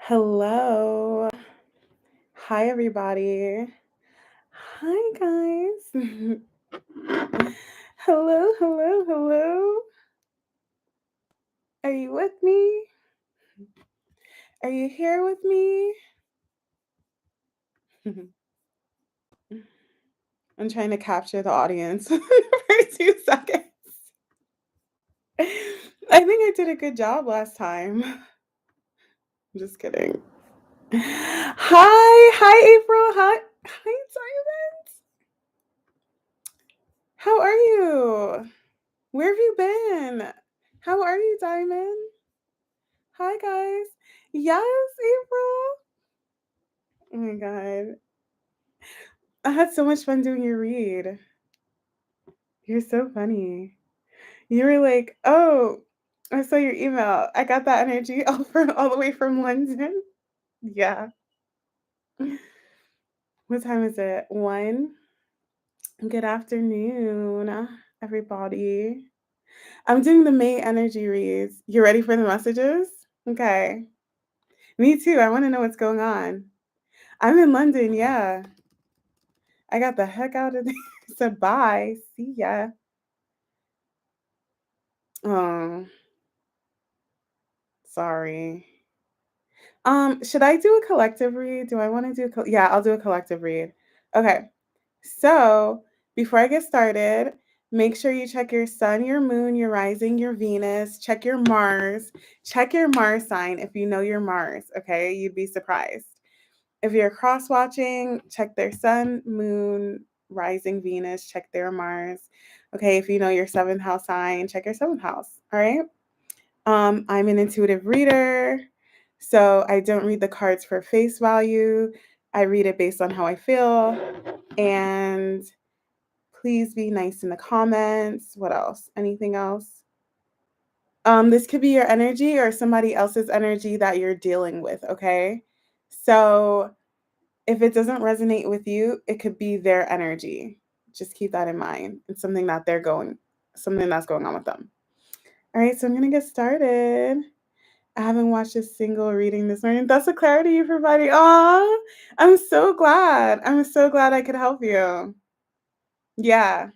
Hello. Hi, everybody. Hi, guys. Hello, hello, hello. Are you with me? Are you here with me? I'm trying to capture the audience for 2 seconds. I think I did a good job last time. I'm just kidding. Hi, April. Hi, Diamond. How are you? Where have you been? How are you, Diamond? Hi, guys. Yes, April. Oh my God. I had so much fun doing your read. You're so funny. You were like, oh, I saw your email. I got that energy all the way from London. Yeah. What time is it? 1. Good afternoon, everybody. I'm doing the May energy reads. You ready for the messages? Okay. Me too. I want to know what's going on. I'm in London. Yeah. I got the heck out of there. Said bye. See ya. Oh, sorry. Should I do a collective read? Do I want to do yeah, I'll do a collective read. Okay. So, before I get started, make sure you check your sun, your moon, your rising, your Venus, check your Mars. Check your Mars sign if you know your Mars, okay? You'd be surprised. If you're cross watching, check their sun, moon, rising Venus, check their Mars. Okay, if you know your 7th house sign, check your 7th house. All right. I'm an intuitive reader, so I don't read the cards for face value. I read it based on how I feel. And please be nice in the comments. What else? Anything else? This could be your energy or somebody else's energy that you're dealing with, okay? So if it doesn't resonate with you, it could be their energy. Just keep that in mind. It's something that's going on with them. All right, so I'm gonna get started. I haven't watched a single reading this morning. That's the clarity you provided. Oh, I'm so glad. I'm so glad I could help you. Yeah,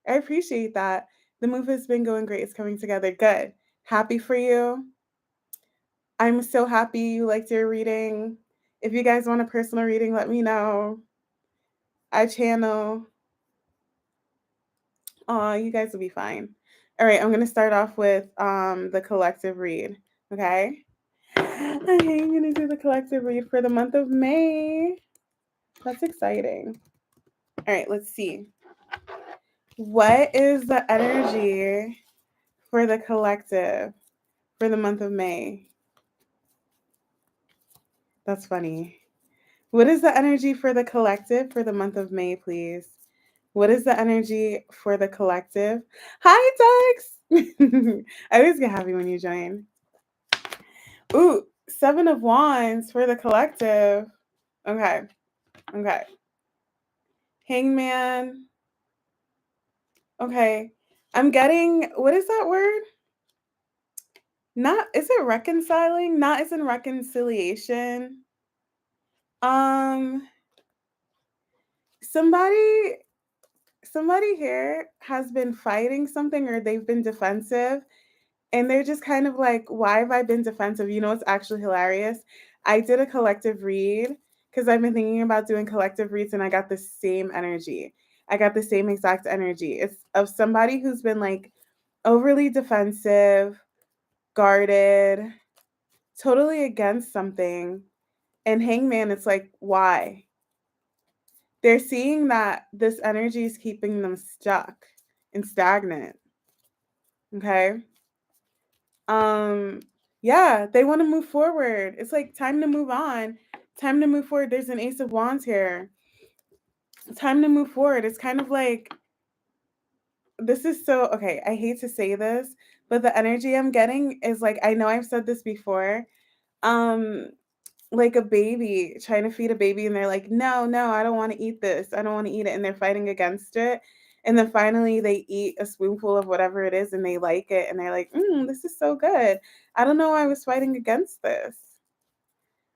I appreciate that. The move has been going great. It's coming together. Good. Happy for you. I'm so happy you liked your reading. If you guys want a personal reading, let me know. I channel. Oh, you guys will be fine. All right, I'm gonna start off with the collective read. Okay. Okay, I'm gonna do the collective read for the month of May. That's exciting. All right, let's see. What is the energy for the collective for the month of May? That's funny. What is the energy for the collective for the month of May, please? What is the energy for the collective? Hi, Dex! I always get happy when you join. Ooh, 7 of Wands for the collective. Okay. Hangman. Okay. I'm getting, what is that word? Not, is it reconciling? Not as in reconciliation. Um, somebody here has been fighting something or they've been defensive and they're just kind of like, why have I been defensive? You know, it's actually hilarious. I did a collective read because I've been thinking about doing collective reads and I got the same energy. I got the same exact energy. It's of somebody who's been like overly defensive, guarded, totally against something. And Hangman, it's like, why? They're seeing that this energy is keeping them stuck and stagnant. Okay. Yeah, they want to move forward. It's like time to move on. Time to move forward. There's an Ace of Wands here. Time to move forward. It's kind of like this is so okay. I hate to say this, but the energy I'm getting is like I know I've said this before. Um like a baby trying to feed a baby and they're like, no, I don't want to eat this, I don't want to eat it, and they're fighting against it, and then finally they eat a spoonful of whatever it is and they like it and they're like, this is so good, I don't know why I was fighting against this.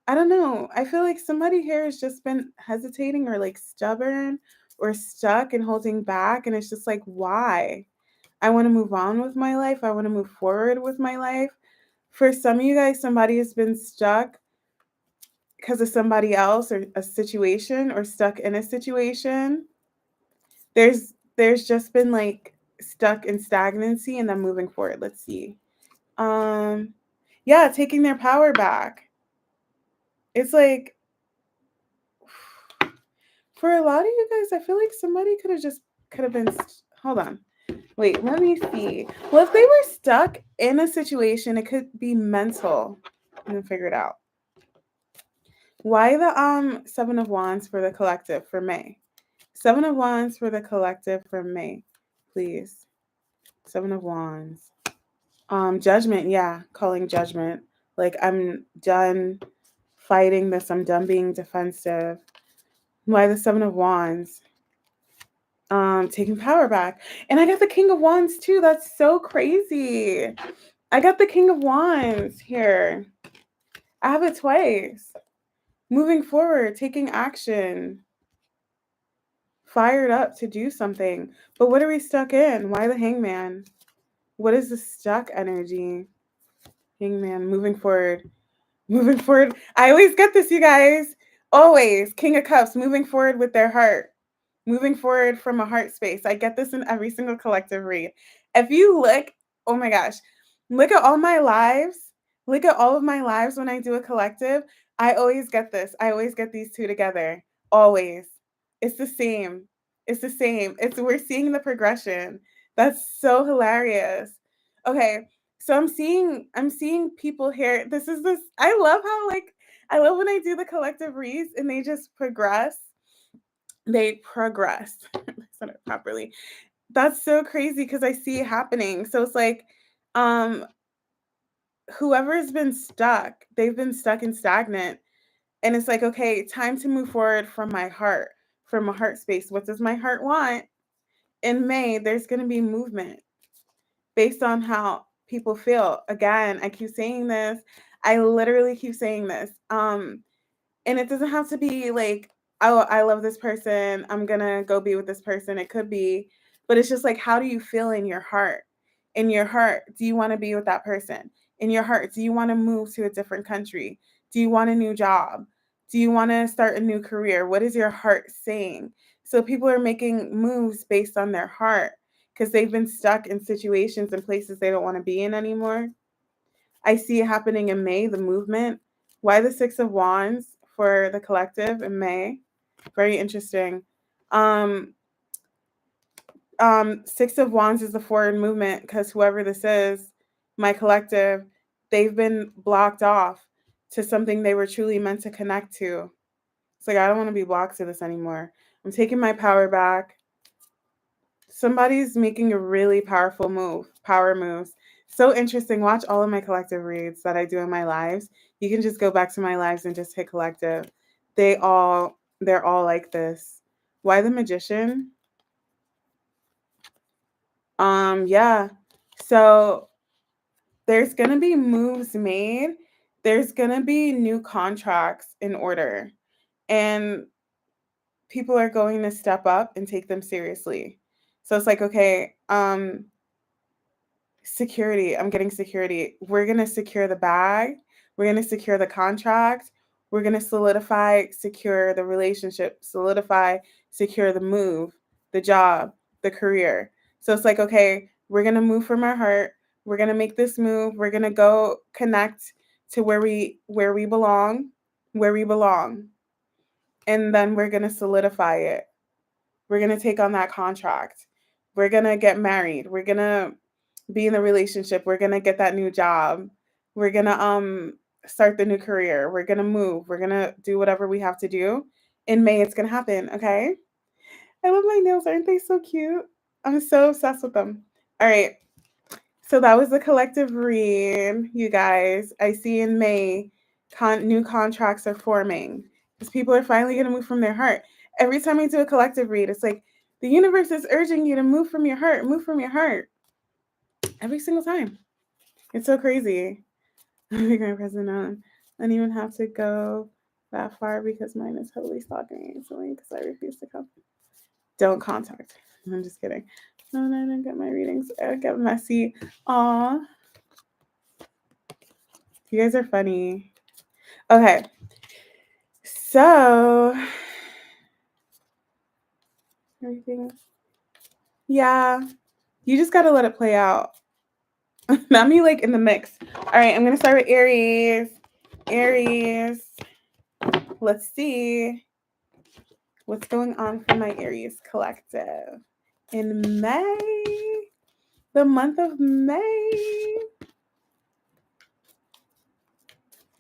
I don't know. I feel like somebody here has just been hesitating or like stubborn or stuck and holding back. And it's just like, why? I want to move on with my life. I want to move forward with my life. For some of you guys, somebody has been stuck because of somebody else or a situation or stuck in a situation. There's just been like stuck in stagnancy and then moving forward. Let's see. Yeah, taking their power back. It's like for a lot of you guys, I feel like somebody could have been hold on. Wait, let me see. Well, if they were stuck in a situation, it could be mental. I'm gonna figure it out. Why the 7 of Wands for the collective for May? 7 of Wands for the collective for May, please. 7 of Wands. Judgment, yeah, calling judgment. Like I'm done fighting this. I'm done being defensive. Why the 7 of Wands? Taking power back. And I got the King of Wands too. That's so crazy. I got the King of Wands here. I have it twice. Moving forward, taking action. Fired up to do something. But what are we stuck in? Why the Hangman? What is the stuck energy? Hangman, moving forward. Moving forward. I always get this, you guys. Always. King of Cups, moving forward with their heart. Moving forward from a heart space. I get this in every single collective read. If you look, oh my gosh, look at all my lives. Look at all of my lives when I do a collective. I always get this. I always get these two together. Always. It's the same. It's the same. We're seeing the progression. That's so hilarious. Okay. So I'm seeing people here. This I love how like I love when I do the collective reads and they just progress. They progress. I said it properly. That's so crazy because I see it happening. So it's like, um, whoever's been stuck, they've been stuck and stagnant. And it's like, okay, time to move forward from a heart space. What does my heart want? In May, there's going to be movement based on how people feel. Again, I keep saying this. I literally keep saying this. And it doesn't have to be like, oh, I love this person. I'm going to go be with this person. It could be, but it's just like, how do you feel in your heart? In your heart, do you want to be with that person? In your heart, do you want to move to a different country? Do you want a new job? Do you want to start a new career? What is your heart saying? So people are making moves based on their heart because they've been stuck in situations and places they don't want to be in anymore. I see it happening in May, the movement. Why the 6 of Wands for the collective in May? Very interesting. 6 of Wands is the forward movement because whoever this is, my collective, they've been blocked off to something they were truly meant to connect to. It's like, I don't want to be blocked to this anymore. I'm taking my power back. Somebody's making a really powerful move, power moves. So interesting. Watch all of my collective reads that I do in my lives. You can just go back to my lives and just hit collective. They're all like this. Why the Magician? Yeah. So there's going to be moves made. There's going to be new contracts in order. And people are going to step up and take them seriously. So it's like, okay, security. I'm getting security. We're going to secure the bag. We're going to secure the contract. We're going to solidify, secure the relationship, solidify, secure the move, the job, the career. So it's like, okay, we're going to move from our heart. We're going to make this move. We're going to go connect to where we belong, where we belong. And then we're going to solidify it. We're going to take on that contract. We're going to get married. We're going to be in the relationship. We're going to get that new job. We're going to start the new career. We're going to move. We're going to do whatever we have to do. In May it's going to happen, okay? I love my nails. Aren't they so cute? I'm so obsessed with them. All right. So that was the collective read, you guys. I see in May new contracts are forming because people are finally going to move from their heart. Every time I do a collective read, it's like the universe is urging you to move from your heart, move from your heart. Every single time. It's so crazy. My president on. I didn't even have to go that far because mine is totally stalking me instantly because I refuse to come. Don't contact. I'm just kidding. No, I didn't get my readings. I get messy. Aw. You guys are funny. Okay. So everything. Yeah. You just gotta let it play out. Not me like in the mix. All right, I'm gonna start with Aries. Aries. Let's see what's going on for my Aries collective in May. The month of May.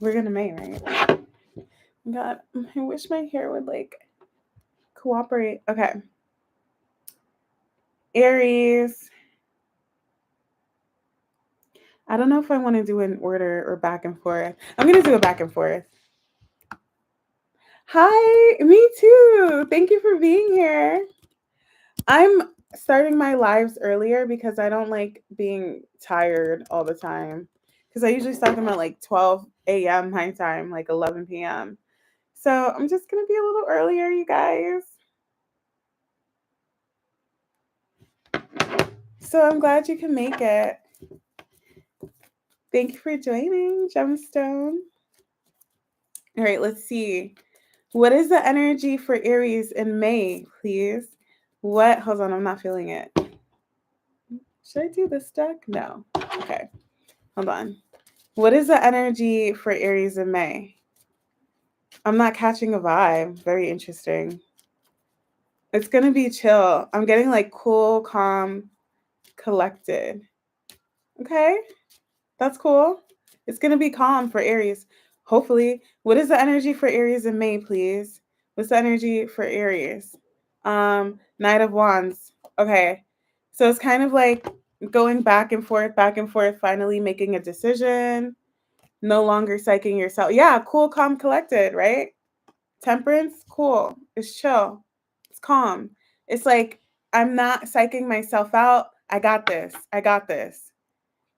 We're gonna May, right? God, I wish my hair would like cooperate. Okay. Aries. I don't know if I want to do an order or back and forth. I'm gonna do a back and forth. Hi, me too. Thank you for being here. I'm starting my lives earlier because I don't like being tired all the time. Because I usually start them at like 12 a.m. my time, like 11 p.m. So I'm just going to be a little earlier, you guys. So I'm glad you can make it. Thank you for joining, Gemstone. All right, let's see. What is the energy for Aries in May, please? What? Hold on, I'm not feeling it. Should I do this deck? No. Okay. Hold on. What is the energy for Aries in May? I'm not catching a vibe. Very interesting. It's going to be chill. I'm getting like cool, calm, collected. Okay. That's cool. It's going to be calm for Aries. Hopefully. What is the energy for Aries in May, please? What's the energy for Aries? Knight of Wands. Okay. So it's kind of like going back and forth, finally making a decision. No longer psyching yourself. Yeah, cool, calm, collected, right? Temperance, cool. It's chill. It's calm. It's like I'm not psyching myself out. I got this. I got this.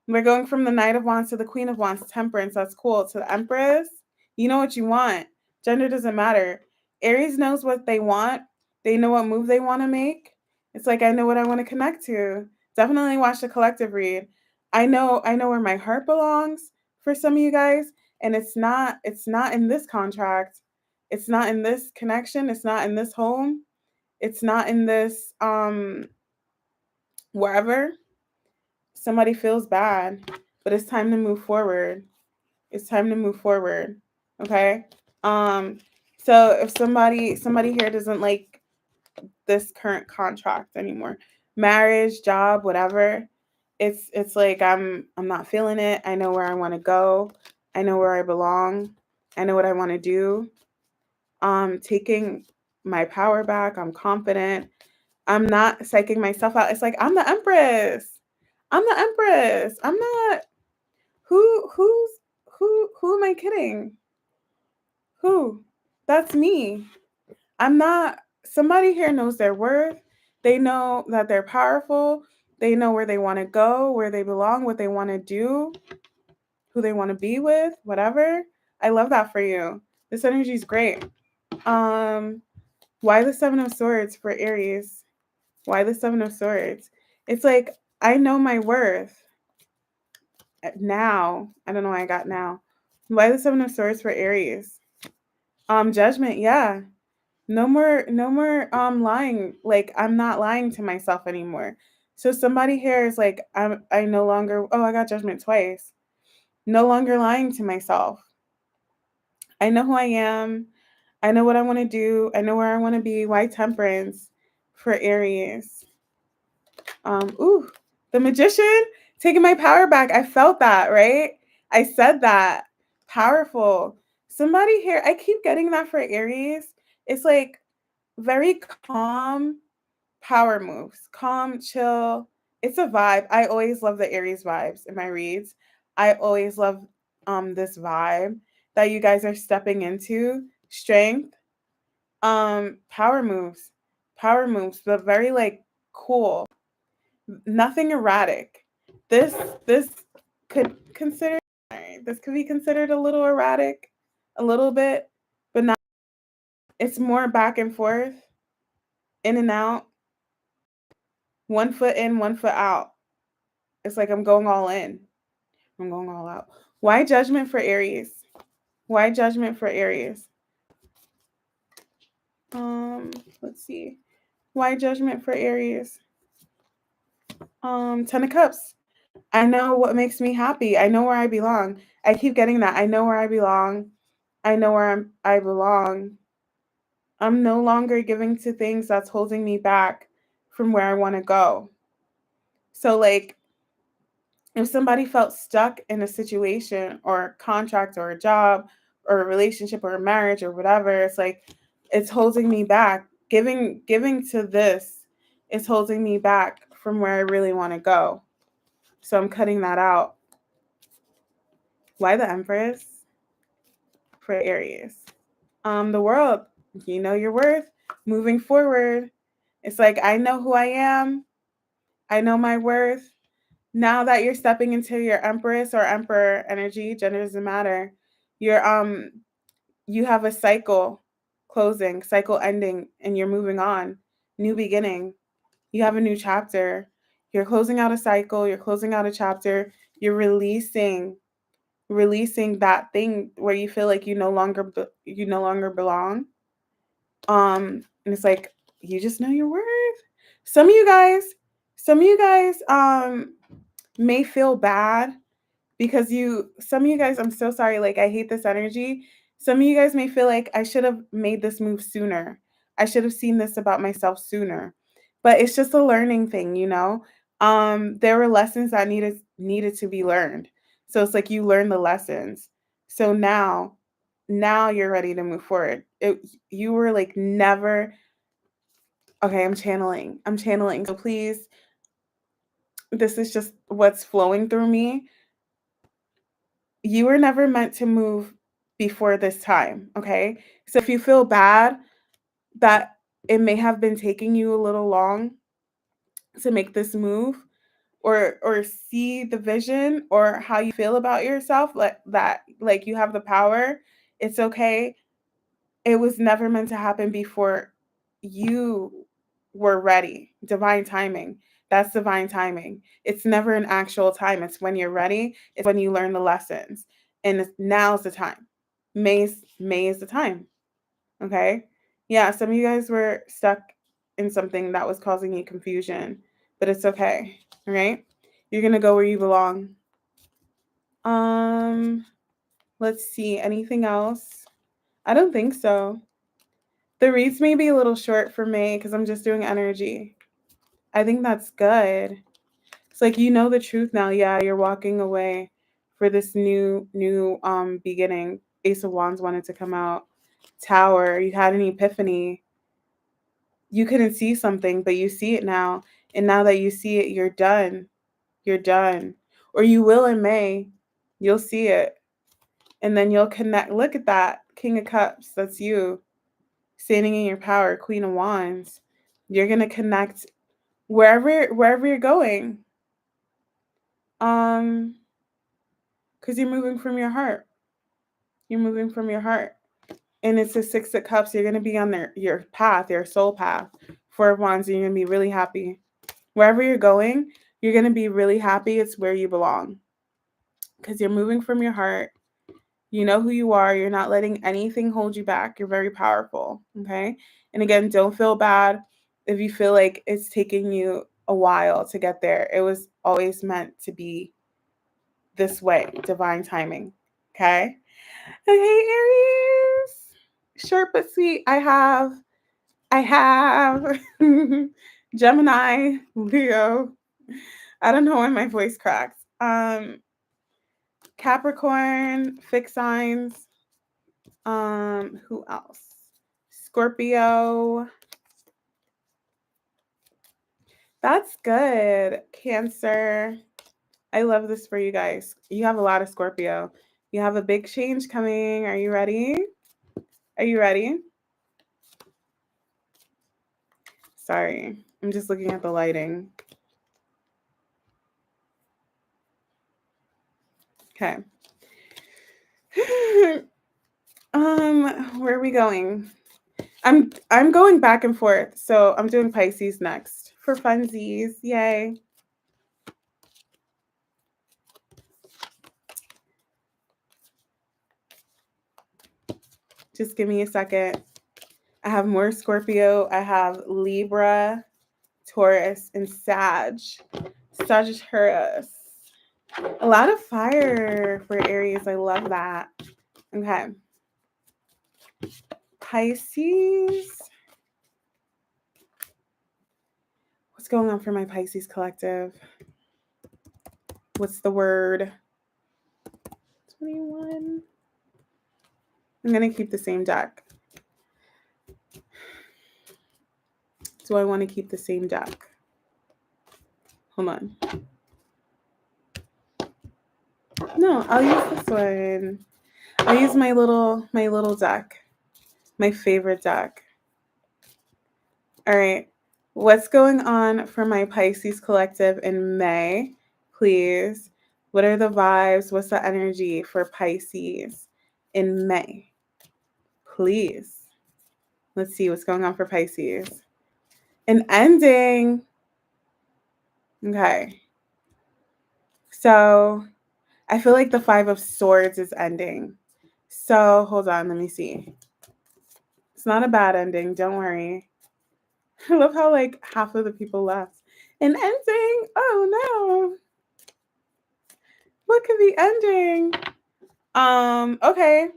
We're going from the Knight of Wands to the Queen of Wands. Temperance, that's cool. To the Empress, you know what you want. Gender doesn't matter. Aries knows what they want. They know what move they want to make. It's like I know what I want to connect to. Definitely watch the collective read. I know where my heart belongs for some of you guys, and it's not in this contract. It's not in this connection. It's not in this home. It's not in this wherever. Somebody feels bad, but it's time to move forward. It's time to move forward. Okay. So if somebody here doesn't like this current contract anymore, marriage, job, whatever, it's like I'm not feeling it. I know where I want to go. I know where I belong. I know what I want to do. Taking my power back. I'm confident. I'm not psyching myself out. It's like I'm the Empress. I'm the Empress. I'm not who am I kidding? Who? That's me. I'm not somebody here knows their worth. They know that they're powerful. They know where they want to go, where they belong, what they want to do, who they want to be with, whatever. I love that for you. This energy is great. Why the 7 of Swords for Aries? Why the 7 of Swords? It's like I know my worth. Now. I don't know why I got now. Why the 7 of Swords for Aries? Judgment, yeah. No more lying. Like I'm not lying to myself anymore. So somebody here is like I no longer I got Judgment twice. No longer lying to myself. I know who I am. I know what I want to do. I know where I want to be. Why Temperance for Aries? The Magician, taking my power back. I felt that, right? I said that. Powerful. Somebody here, I keep getting that for Aries. It's like very calm power moves. Calm, chill. It's a vibe. I always love the Aries vibes in my reads. I always love this vibe that you guys are stepping into. Strength. Power moves. Power moves, but very like cool. Nothing erratic. This could consider this could be considered a little erratic. a little bit, but not. It's more back and forth, in and out, one foot in, one foot out. It's like I'm going all in. I'm going all out. Why judgment for Aries? Why judgment for Aries? Let's see. Why judgment for Aries? 10 of Cups. I know what makes me happy. I know where I belong. I keep getting that. I know where I belong. I know where I belong. I'm no longer giving to things that's holding me back from where I want to go. So like if somebody felt stuck in a situation or a contract or a job or a relationship or a marriage or whatever, it's like it's holding me back. Giving to this is holding me back from where I really want to go. So I'm cutting that out. Why the Empress for Aries? The world, you know your worth. Moving forward, it's like I know who I am. I know my worth. Now that you're stepping into your Empress or Emperor energy, gender doesn't matter. You're you have a cycle closing, cycle ending, and you're moving on. New beginning. You have a new chapter. You're closing out a cycle, you're closing out a chapter, you're releasing that thing where you feel like you no longer belong. And it's like you just know your worth. Some of you guys may feel bad because some of you guys, I'm so sorry, like I hate this energy. Some of you guys may feel like I should have made this move sooner. I should have seen this about myself sooner. But it's just a learning thing, you know. There were lessons that needed to be learned. So it's like you learn the lessons. So now you're ready to move forward. You were like never. Okay, I'm channeling. So please, this is just what's flowing through me. You were never meant to move before this time, okay? So if you feel bad that it may have been taking you a little long to make this move or see the vision or how you feel about yourself, like you have the power, it's okay. It was never meant to happen before you were ready. Divine timing. That's divine timing. It's never an actual time. It's when you're ready. It's when you learn the lessons. And now's the time. May is the time. Okay? Yeah, some of you guys were stuck in something that was causing you confusion, but it's okay. All right? You're going to go where you belong. Let's see. Anything else? I don't think so. The reads may be a little short for me because I'm just doing energy. I think that's good. It's like you know the truth now. Yeah, you're walking away for this new beginning. Ace of Wands wanted to come out. Tower, you had an epiphany. You couldn't see something, but you see it now. And now that you see it, you're done. You're done. Or you will in May. You'll see it. And then you'll connect. Look at that. King of Cups. That's you. Standing in your power, Queen of Wands. You're gonna connect wherever you're going. Because you're moving from your heart. You're moving from your heart. And it's a Six of Cups. You're gonna be on your path, your soul path. Four of Wands, and you're gonna be really happy. Wherever you're going, you're gonna be really happy. It's where you belong. Because you're moving from your heart. You know who you are. You're not letting anything hold you back. You're very powerful. Okay. And again, don't feel bad if you feel like it's taking you a while to get there. It was always meant to be this way. Divine timing. Okay. Okay, Aries. Short but sweet. I have Gemini, Leo. I don't know why my voice cracks. Capricorn, fixed signs. Who else? Scorpio. That's good. Cancer. I love this for you guys. You have a lot of Scorpio. You have a big change coming. Are you ready? Are you ready? Sorry. I'm just looking at the lighting. Okay. Where are we going? I'm going back and forth. So I'm doing Pisces next for funsies. Yay. Just give me a second. I have more Scorpio. I have Libra, Taurus, and Sagittarius. A lot of fire for Aries. I love that. Okay. Pisces. What's going on for my Pisces collective? What's the word? 21. I'm going to keep the same deck. Do I want to keep the same deck? Hold on. No, I'll use this one. I'll use my little deck. My favorite deck. All right. What's going on for my Pisces collective in May, please? What are the vibes? What's the energy for Pisces in May? Please. Let's see what's going on for Pisces. An ending. Okay. So I feel like the Five of Swords is ending. So hold on, let me see. It's not a bad ending, don't worry. I love how like half of the people left. An ending? Oh no. What could be ending? Okay.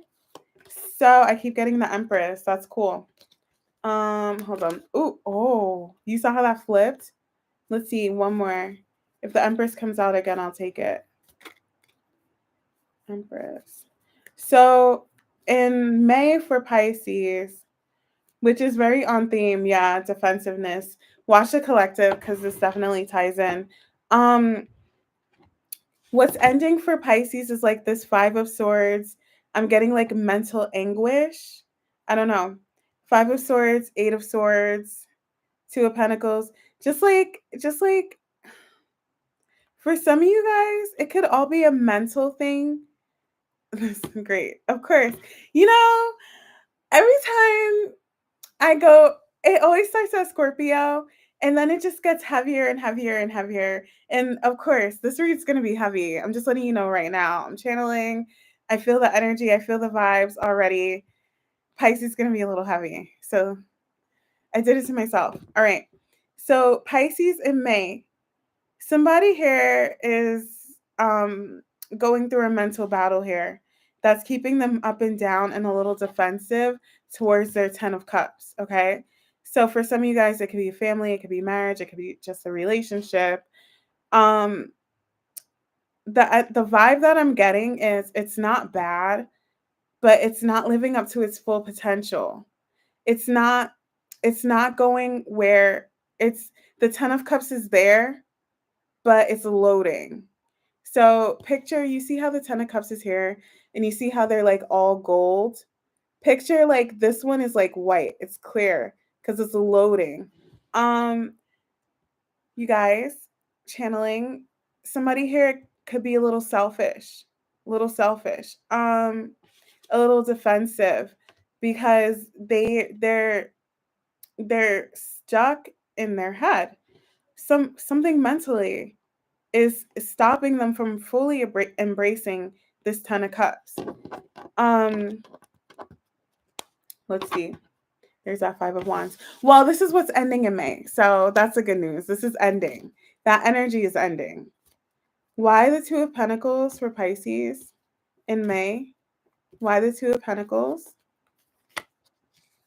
So I keep getting the Empress. That's cool. Hold on. Ooh, oh, you saw how that flipped? Let's see, one more. If the Empress comes out again, I'll take it. Empress. So in May for Pisces, which is very on theme, yeah, defensiveness. Watch the collective because this definitely ties in. What's ending for Pisces is like this Five of Swords. I'm getting like mental anguish. I don't know. Five of Swords, Eight of Swords, Two of Pentacles. Just like for some of you guys, it could all be a mental thing. Great. Of course. You know, every time I go, it always starts at Scorpio, and then it just gets heavier and heavier and heavier. And of course, this read's going to be heavy. I'm just letting you know right now. I'm channeling. I feel the energy. I feel the vibes already. Pisces is going to be a little heavy. So I did it to myself. All right. So Pisces in May. Somebody here is going through a mental battle here that's keeping them up and down and a little defensive towards their 10 of cups, okay? So for some of you guys, it could be family, it could be marriage, it could be just a relationship. The vibe that I'm getting is it's not bad, but it's not living up to its full potential. It's not going where it's the 10 of cups is there, but it's loading. So picture, you see how the 10 of cups is here and you see how they're like all gold. Picture like this one is like white. It's clear because it's loading. You guys, channeling, somebody here could be a little selfish, a little defensive because they're stuck in their head. Something mentally is stopping them from fully embracing this 10 of cups. Let's see. There's that 5 of wands. Well, this is what's ending in May. So that's the good news. This is ending. That energy is ending. Why the 2 of Pentacles for Pisces in May? Why the 2 of Pentacles?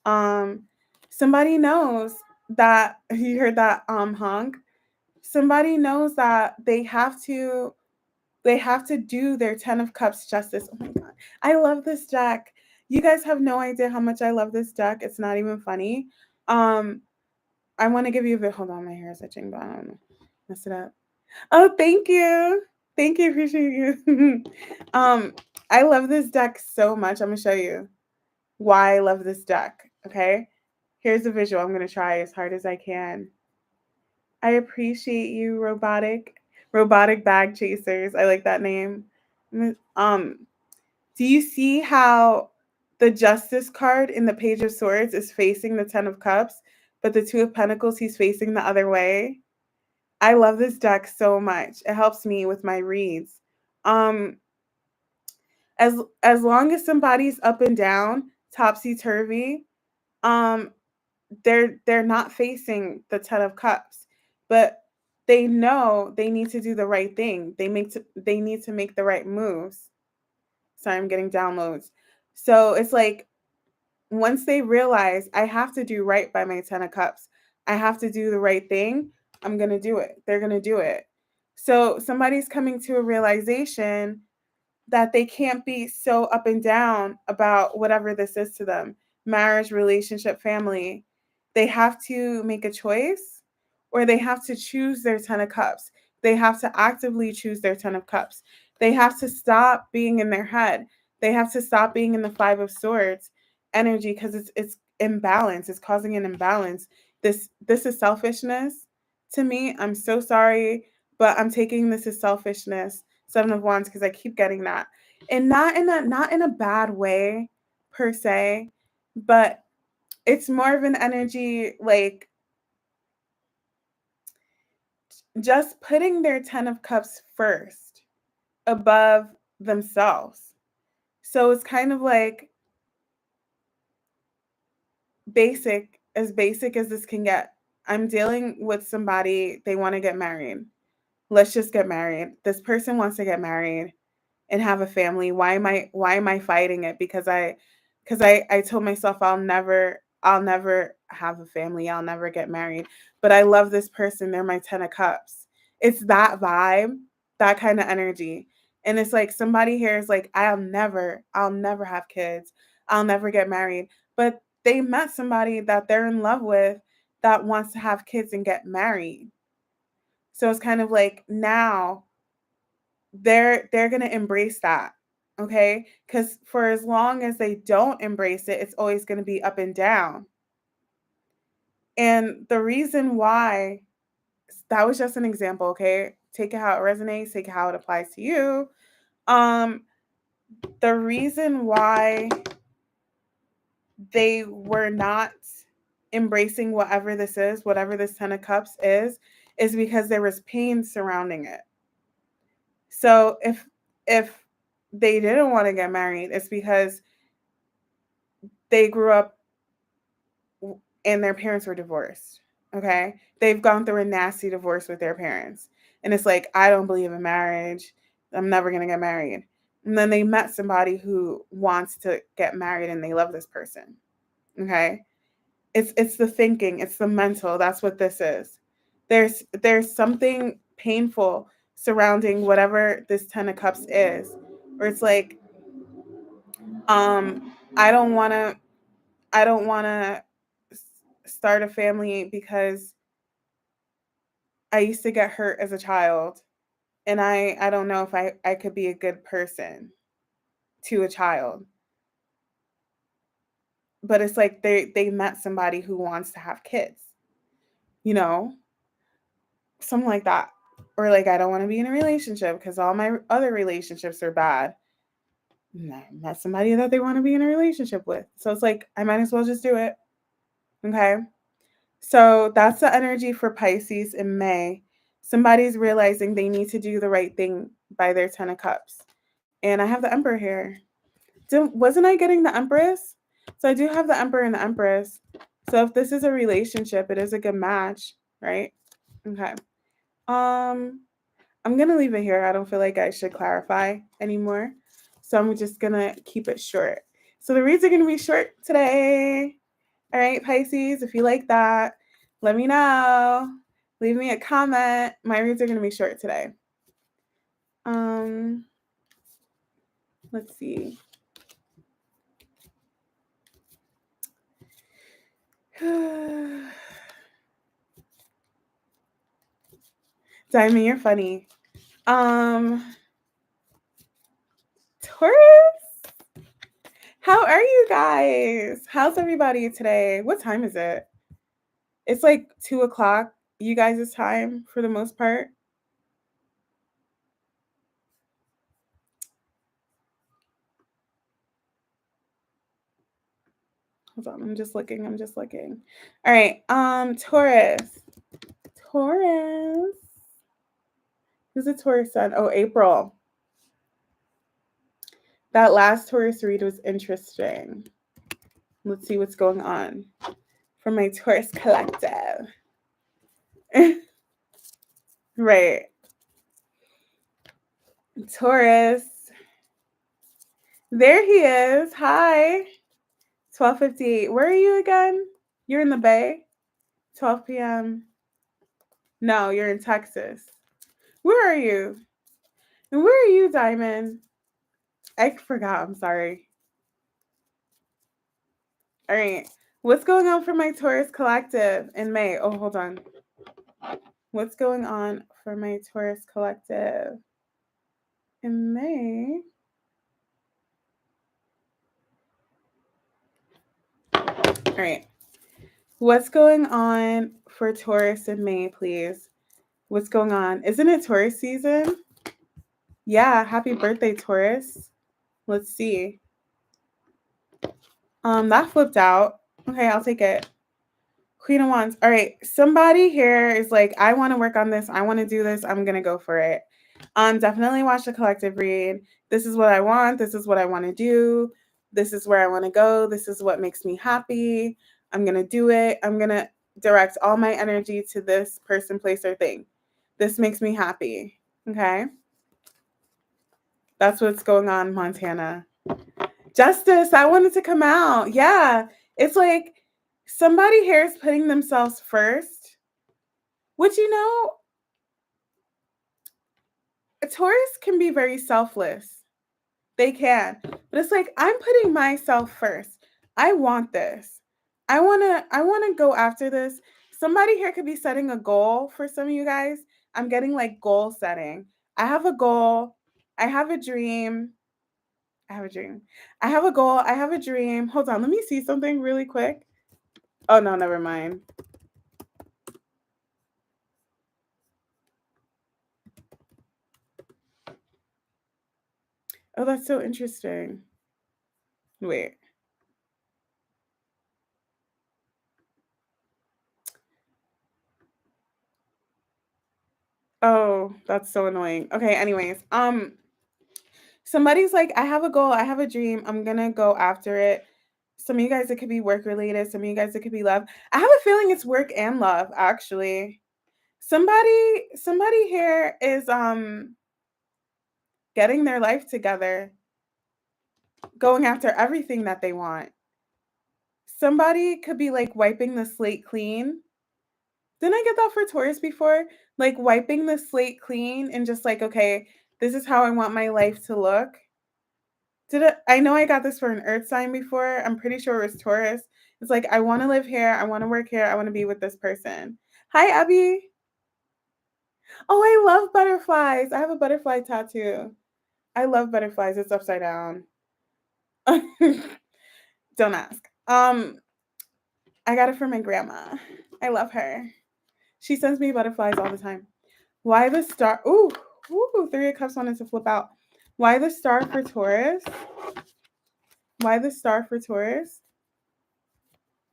Somebody knows that you heard that honk. Somebody knows that they have to do their 10 of cups justice. Oh my god. I love this deck. You guys have no idea how much I love this deck. It's not even funny. I want to give you a bit. Hold on, my hair is itching, but I don't know. Mess it up. Oh, thank you. Thank you. Appreciate you. I love this deck so much. I'm gonna show you why I love this deck. Okay. Here's the visual. I'm gonna try as hard as I can. I appreciate you, robotic bag chasers. I like that name. Do you see how The Justice card in the Page of Swords is facing the Ten of Cups, but the Two of Pentacles, he's facing the other way. I love this deck so much. It helps me with my reads. Um, as long as somebody's up and down, topsy turvy, um, they're not facing the Ten of Cups, but they know they need to do the right thing. They need to make the right moves. Sorry, I'm getting downloads. So it's like once they realize I have to do right by my Ten of Cups, I have to do the right thing, I'm going to do it. They're going to do it. So somebody's coming to a realization that they can't be so up and down about whatever this is to them, marriage, relationship, family. They have to make a choice, or they have to choose their Ten of Cups. They have to actively choose their Ten of Cups. They have to stop being in their head. They have to stop being in the Five of Swords energy, because it's imbalance. It's causing an imbalance. This is selfishness to me. I'm so sorry, but I'm taking this as selfishness. Seven of Wands, because I keep getting that, and not in a bad way per se, but it's more of an energy like just putting their Ten of Cups first above themselves. So it's kind of like basic as this can get. I'm dealing with somebody, they want to get married. Let's just get married. This person wants to get married and have a family. Why am I fighting it? Because I told myself I'll never have a family. I'll never get married. But I love this person. They're my Ten of Cups. It's that vibe, that kind of energy. And it's like somebody here is like, I'll never have kids. I'll never get married. But they met somebody that they're in love with that wants to have kids and get married. So it's kind of like now they're going to embrace that. Okay? Cuz for as long as they don't embrace it, it's always going to be up and down. And the reason why, that was just an example, okay? Take it how it resonates, take it how it applies to you. Um the reason why they were not embracing whatever this Ten of Cups is because there was pain surrounding it. So if they didn't want to get married, it's because they grew up and their parents were divorced. Okay? They've gone through a nasty divorce with their parents. And it's like, I don't believe in marriage. I'm never going to get married. And then they met somebody who wants to get married and they love this person. Okay? It's the thinking, it's the mental. That's what this is. There's something painful surrounding whatever this Ten of Cups is. Or it's like, I don't want to I don't want to start a family because I used to get hurt as a child, and I don't know if I could be a good person to a child. But it's like they met somebody who wants to have kids, you know? Something like that. Or like, I don't want to be in a relationship because all my other relationships are bad. And I met somebody that they want to be in a relationship with. So it's like, I might as well just do it. Okay? So that's the energy for Pisces in May. Somebody's realizing they need to do the right thing by their Ten of Cups. And I have the Emperor here. Wasn't I getting the Empress? So I do have the Emperor and the Empress. So if this is a relationship, it is a good match, right? Okay. I'm gonna leave it here. I don't feel like I should clarify anymore. So I'm just gonna keep it short. So the reads are gonna be short today. All right, Pisces, if you like that, let me know. Leave me a comment. My reads are gonna be short today. Let's see. Diamond, you're funny. Taurus, how are you guys? How's everybody today? What time is it? It's like 2:00 you guys' time for the most part. Hold on, I'm just looking. All right, Taurus. Taurus. Who's a Taurus sun? Oh, April. That last Taurus read was interesting. Let's see what's going on for my Taurus collective. Right. Taurus. There he is. Hi. 12:58. Where are you again? You're in the Bay? 12 p.m. No, you're in Texas. Where are you? And where are you, Diamond? I forgot. I'm sorry. All right. What's going on for my Taurus collective in May? Oh, hold on. What's going on for my Taurus collective in May? All right. What's going on for Taurus in May, please? What's going on? Isn't it Taurus season? Yeah, happy birthday, Taurus. Let's see. That flipped out. Okay, I'll take it. Queen of Wands. All right. Somebody here is like, I want to work on this. I want to do this. I'm gonna go for it. Definitely watch the collective read. This is what I want. This is what I want to do. This is where I want to go. This is what makes me happy. I'm gonna do it. I'm gonna direct all my energy to this person, place, or thing. This makes me happy. Okay. That's what's going on, Montana. Justice, I wanted to come out. Yeah. It's like somebody here is putting themselves first, which, Taurus can be very selfless. They can. But it's like, I'm putting myself first. I want this. I want to go after this. Somebody here could be setting a goal for some of you guys. I'm getting like goal setting. I have a goal. I have a dream. I have a dream. I have a goal. I have a dream. Hold on. Let me see something really quick. Oh, no, never mind. Oh, that's so interesting. Wait. Oh, that's so annoying. Okay, anyways. Somebody's like, I have a goal, I have a dream, I'm gonna go after it. Some of you guys, it could be work related, some of you guys, it could be love. I have a feeling it's work and love, actually. Somebody here is getting their life together, going after everything that they want. Somebody could be like wiping the slate clean. Didn't I get that for Taurus before? Like wiping the slate clean and just like, okay, this is how I want my life to look. I know I got this for an earth sign before. I'm pretty sure it was Taurus. It's like, I want to live here. I want to work here. I want to be with this person. Hi, Abby. Oh, I love butterflies. I have a butterfly tattoo. I love butterflies. It's upside down. Don't ask. I got it from my grandma. I love her. She sends me butterflies all the time. Why the star? Ooh, Three of Cups wanted to flip out. Why the star for Taurus? Why the star for Taurus?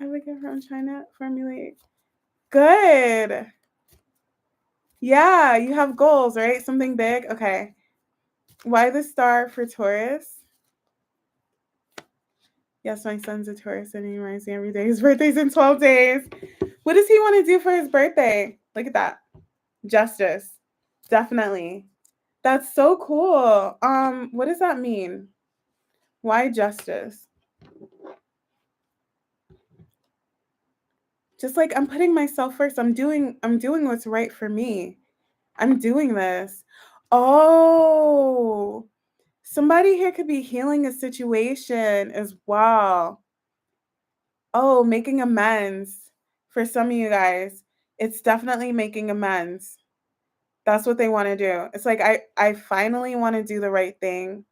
I would get from China formulate. Good. Yeah, you have goals, right? Something big. Okay. Why the star for Taurus? Yes, my son's a Taurus and he reminds me every day. His birthday's in 12 days. What does he want to do for his birthday? Look at that. Justice. Definitely. That's so cool. What does that mean? Why justice? Just like I'm putting myself first. I'm doing what's right for me. I'm doing this. Oh, somebody here could be healing a situation as well. Oh, making amends for some of you guys. It's definitely making amends. That's what they want to do. It's like I finally want to do the right thing.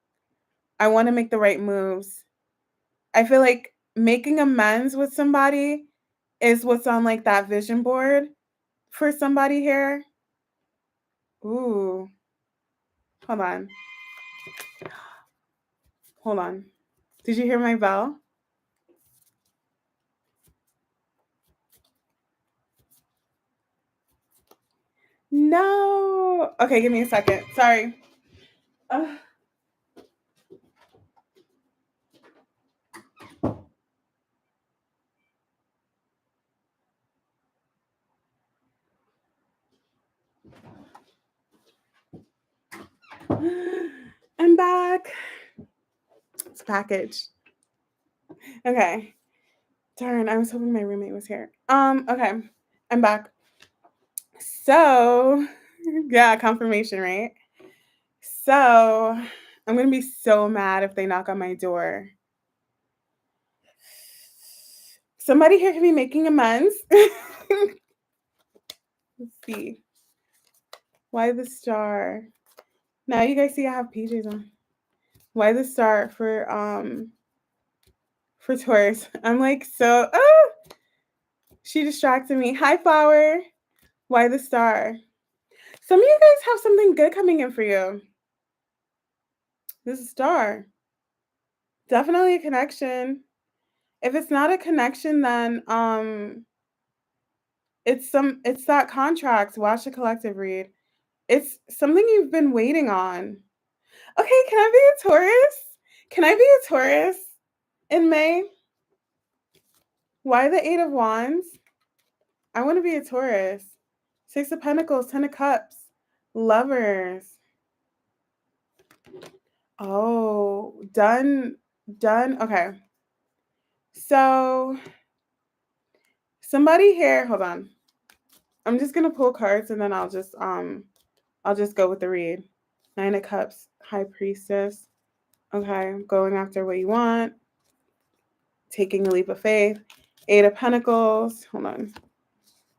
I want to make the right moves. I feel like making amends with somebody is what's on like that vision board for somebody here. Ooh. Hold on. Hold on. Did you hear my bell? No. Okay, give me a second. Sorry. Ugh. I'm back. It's a package. Okay. Darn, I was hoping my roommate was here. Okay. I'm back. So, yeah, confirmation, right? So, I'm gonna be so mad if they knock on my door. Somebody here can be making amends. Let's see. Why the star? Now you guys see I have PJs on. Why the star for Taurus? I'm like so she distracted me. Hi flower. Why the star? Some of you guys have something good coming in for you. This is a star. Definitely a connection. If it's not a connection, then it's that contract. Watch the collective read. It's something you've been waiting on. Okay, can I be a Taurus? Can I be a Taurus in May? Why the Eight of Wands? I want to be a Taurus. Six of Pentacles, Ten of Cups, Lovers. Oh, done. Okay. So somebody here, hold on. I'm just gonna pull cards and then I'll just go with the read. Nine of Cups, High Priestess. Okay, going after what you want, taking a leap of faith. Eight of Pentacles. Hold on.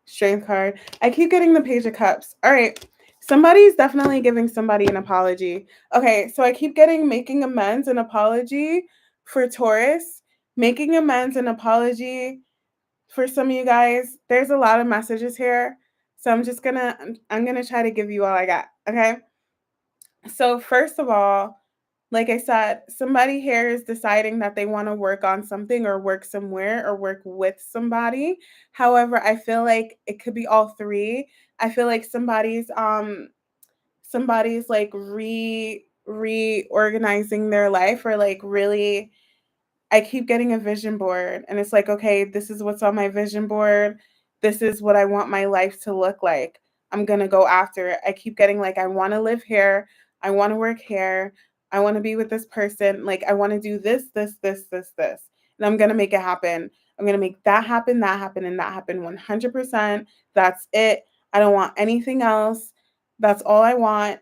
Strength card. I keep getting the Page of Cups. All right. Somebody's definitely giving somebody an apology. Okay, so I keep getting making amends and apology for Taurus, making amends and apology for some of you guys. There's a lot of messages here. So I'm gonna try to give you all I got. Okay. So first of all, like I said, somebody here is deciding that they want to work on something or work somewhere or work with somebody. However, I feel like it could be all three. I feel like somebody's like reorganizing their life or like really I keep getting a vision board and it's like, okay, this is what's on my vision board. This is what I want my life to look like. I'm going to go after it. I keep getting like, I want to live here. I want to work here. I want to be with this person. Like, I want to do this, this, this, this, this. And I'm going to make it happen. I'm going to make that happen, and that happen 100%. That's it. I don't want anything else. That's all I want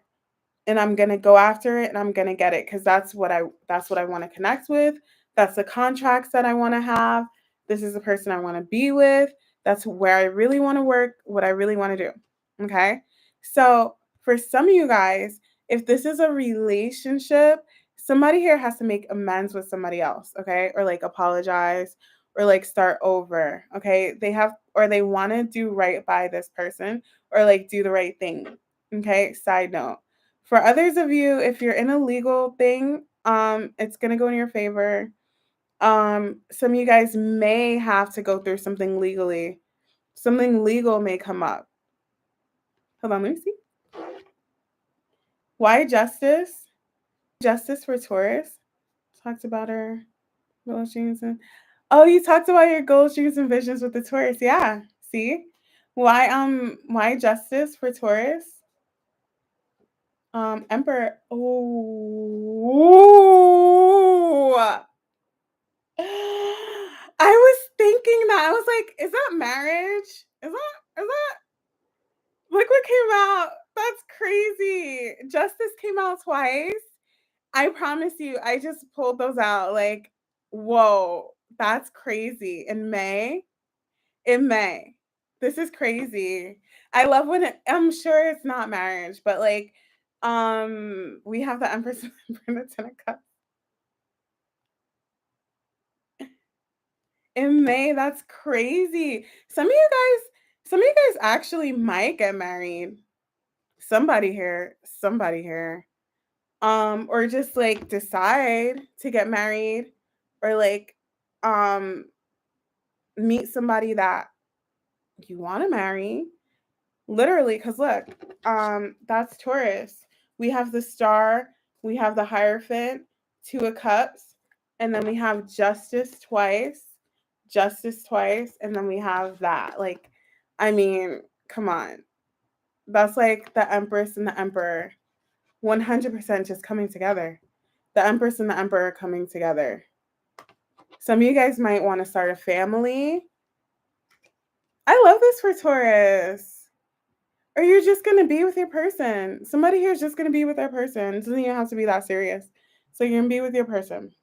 and I'm going to go after it and I'm going to get it cuz that's what I want to connect with. That's the contracts that I want to have. This is the person I want to be with. That's where I really want to work, what I really want to do. Okay? So, for some of you guys, if this is a relationship, somebody here has to make amends with somebody else, okay? Or like apologize or like start over, okay? They want to do right by this person or like do the right thing. Okay? Side note. For others of you, if you're in a legal thing, it's gonna go in your favor. Some of you guys may have to go through something legally. Something legal may come up. Hold on, let me see. Why justice? Justice for Taurus. Talked about her goals, dreams, and oh, you talked about your goals, dreams, and visions with the Taurus. Yeah. See? Why justice for Taurus? Emperor. Oh. I was thinking that. I was like, is that marriage? Is that look what came out? That's crazy. Justice came out twice. I promise you, I just pulled those out. Like, whoa, that's crazy. In May. In May. This is crazy. I love when I'm sure it's not marriage, but like we have the Empress and the Ten of Cups. In May, that's crazy. Some of you guys actually might get married. Somebody here. Or just like decide to get married or like um meet somebody that you want to marry. Literally, because look, that's Taurus. We have the star, we have the Hierophant, Two of Cups, and then we have Justice twice, and then we have that. Like, I mean, come on. That's like the Empress and the Emperor 100% just coming together. The Empress and the Emperor coming together. Some of you guys might want to start a family. I love this for Taurus. Or you're just going to be with your person. Somebody here is just going to be with their person. It doesn't even have to be that serious. So you're going to be with your person.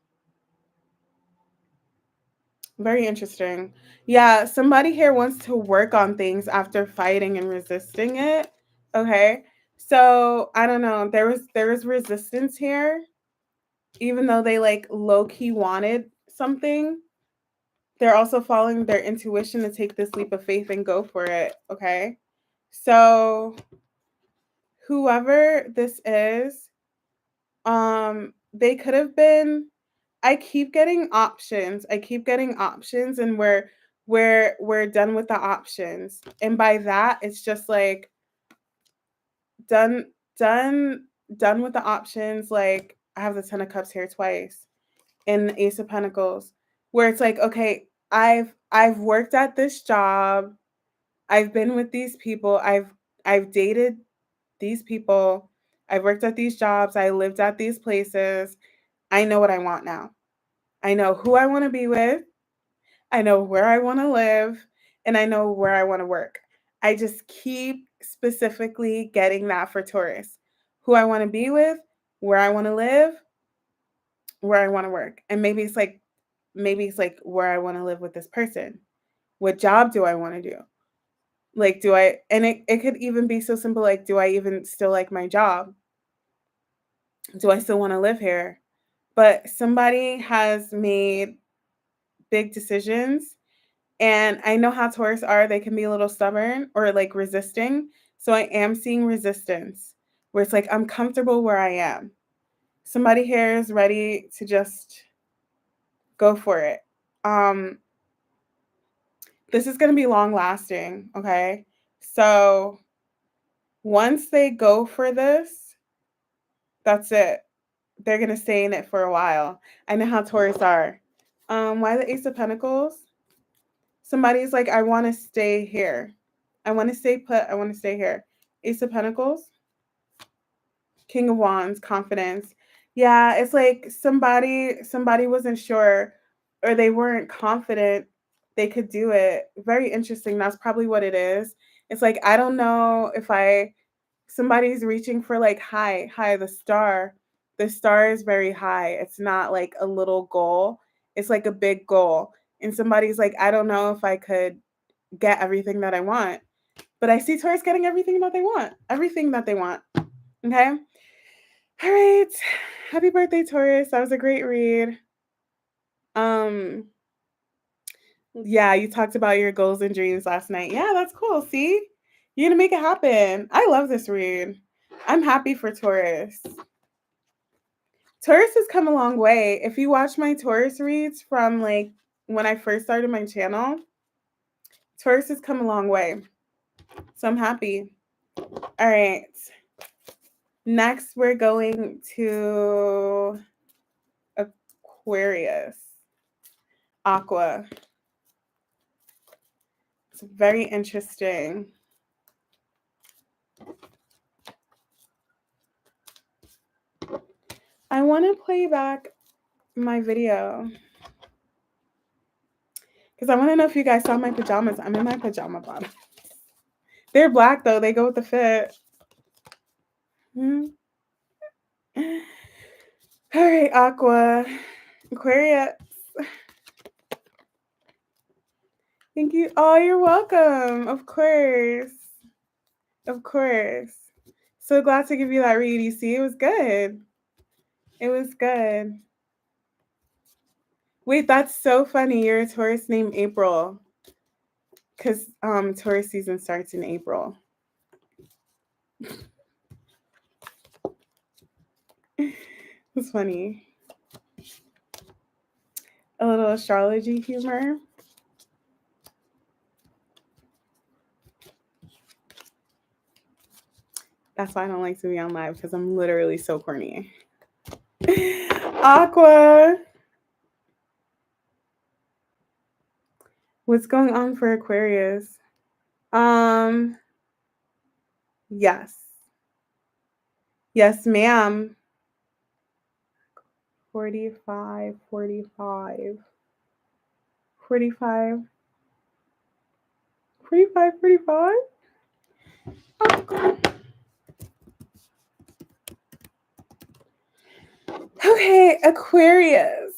Very interesting. Yeah, somebody here wants to work on things after fighting and resisting it. Okay. So I don't know. There was resistance here, even though they like low key wanted something. They're also following their intuition to take this leap of faith and go for it. Okay. So whoever this is, they could have been, I keep getting options. And we're done with the options. And by that, it's just like done done done with the options. Like I have the 10 of cups here twice and the Ace of Pentacles, where it's like, okay, I've worked at this job. I've been with these people. I've dated these people. I've worked at these jobs. I lived at these places. I know what I want now. I know who I want to be with. I know where I want to live. And I know where I want to work. I just keep specifically getting that for Taurus. Who I want to be with, where I want to live, where I want to work. And maybe it's like where I want to live with this person. What job do I want to do? Like, it could even be so simple, like, do I even still like my job? Do I still want to live here? But somebody has made big decisions. And I know how Taurus are. They can be a little stubborn or like resisting. So I am seeing resistance where it's like, I'm comfortable where I am. Somebody here is ready to just go for it. This is going to be long lasting. Okay. So once they go for this, that's it. They're going to stay in it for a while. I know how Taurus are. Why the Ace of Pentacles? Somebody's like, I want to stay here. I want to stay put. I want to stay here. Ace of Pentacles. King of Wands, confidence. Yeah, it's like somebody wasn't sure or they weren't confident they could do it. Very interesting. That's probably what it is. It's like, I don't know if somebody's reaching for like high, the star. The star is very high. It's not like a little goal. It's like a big goal. And somebody's like, I don't know if I could get everything that I want. But I see Taurus getting everything that they want. Everything that they want. Okay? All right. Happy birthday, Taurus. That was a great read. Yeah, you talked about your goals and dreams last night. Yeah, that's cool. See? You're gonna make it happen. I love this read. I'm happy for Taurus. Taurus has come a long way. If you watch my Taurus reads from like when I first started my channel, Taurus has come a long way. So I'm happy. All right. Next, we're going to Aquarius. Aqua. It's very interesting. I want to play back my video because I want to know if you guys saw my pajamas. I'm in my pajama bottoms. They're black though. They go with the fit. All right, Aqua. Aquarius. Thank you. Oh, you're welcome. Of course. Of course. So glad to give you that read. You see, it was good. It was good. Wait, that's so funny. You're a Taurus named April. Because Taurus season starts in April. It's funny. A little astrology humor. That's why I don't like to be on live, because I'm literally so corny. Aqua. What's going on for Aquarius? Yes. Yes, ma'am. 45, 45, 45, 45, 45. Okay, Aquarius.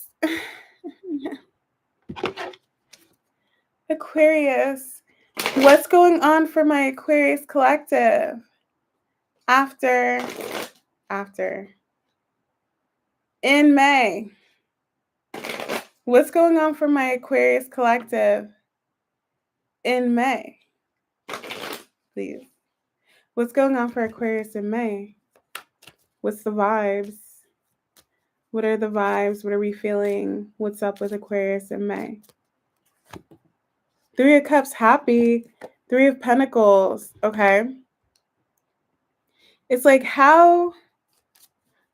Aquarius. What's going on for my Aquarius collective? After in May. What's going on for my Aquarius collective in May? Please. What's going on for Aquarius in May? What's the vibes? What are the vibes? What are we feeling? What's up with Aquarius in May? 3 of Cups, happy. 3 of Pentacles, okay. It's like how...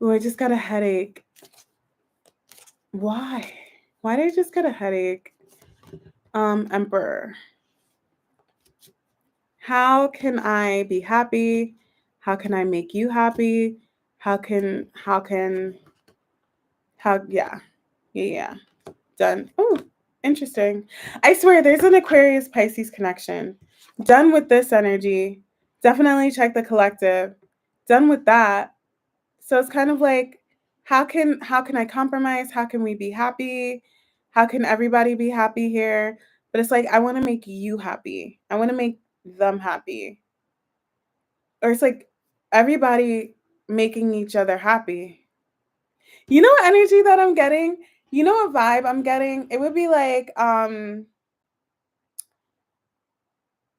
Oh, I just got a headache. Why? Why did I just get a headache? Emperor. How can I be happy? How can I make you happy? Yeah. Done. Oh, interesting. I swear there's an Aquarius Pisces connection. Done with this energy. Definitely check the collective. Done with that. So it's kind of like, how can I compromise? How can we be happy? How can everybody be happy here? But it's like, I want to make you happy. I want to make them happy. Or it's like everybody making each other happy. You know what energy that I'm getting? You know what vibe I'm getting? It would be like,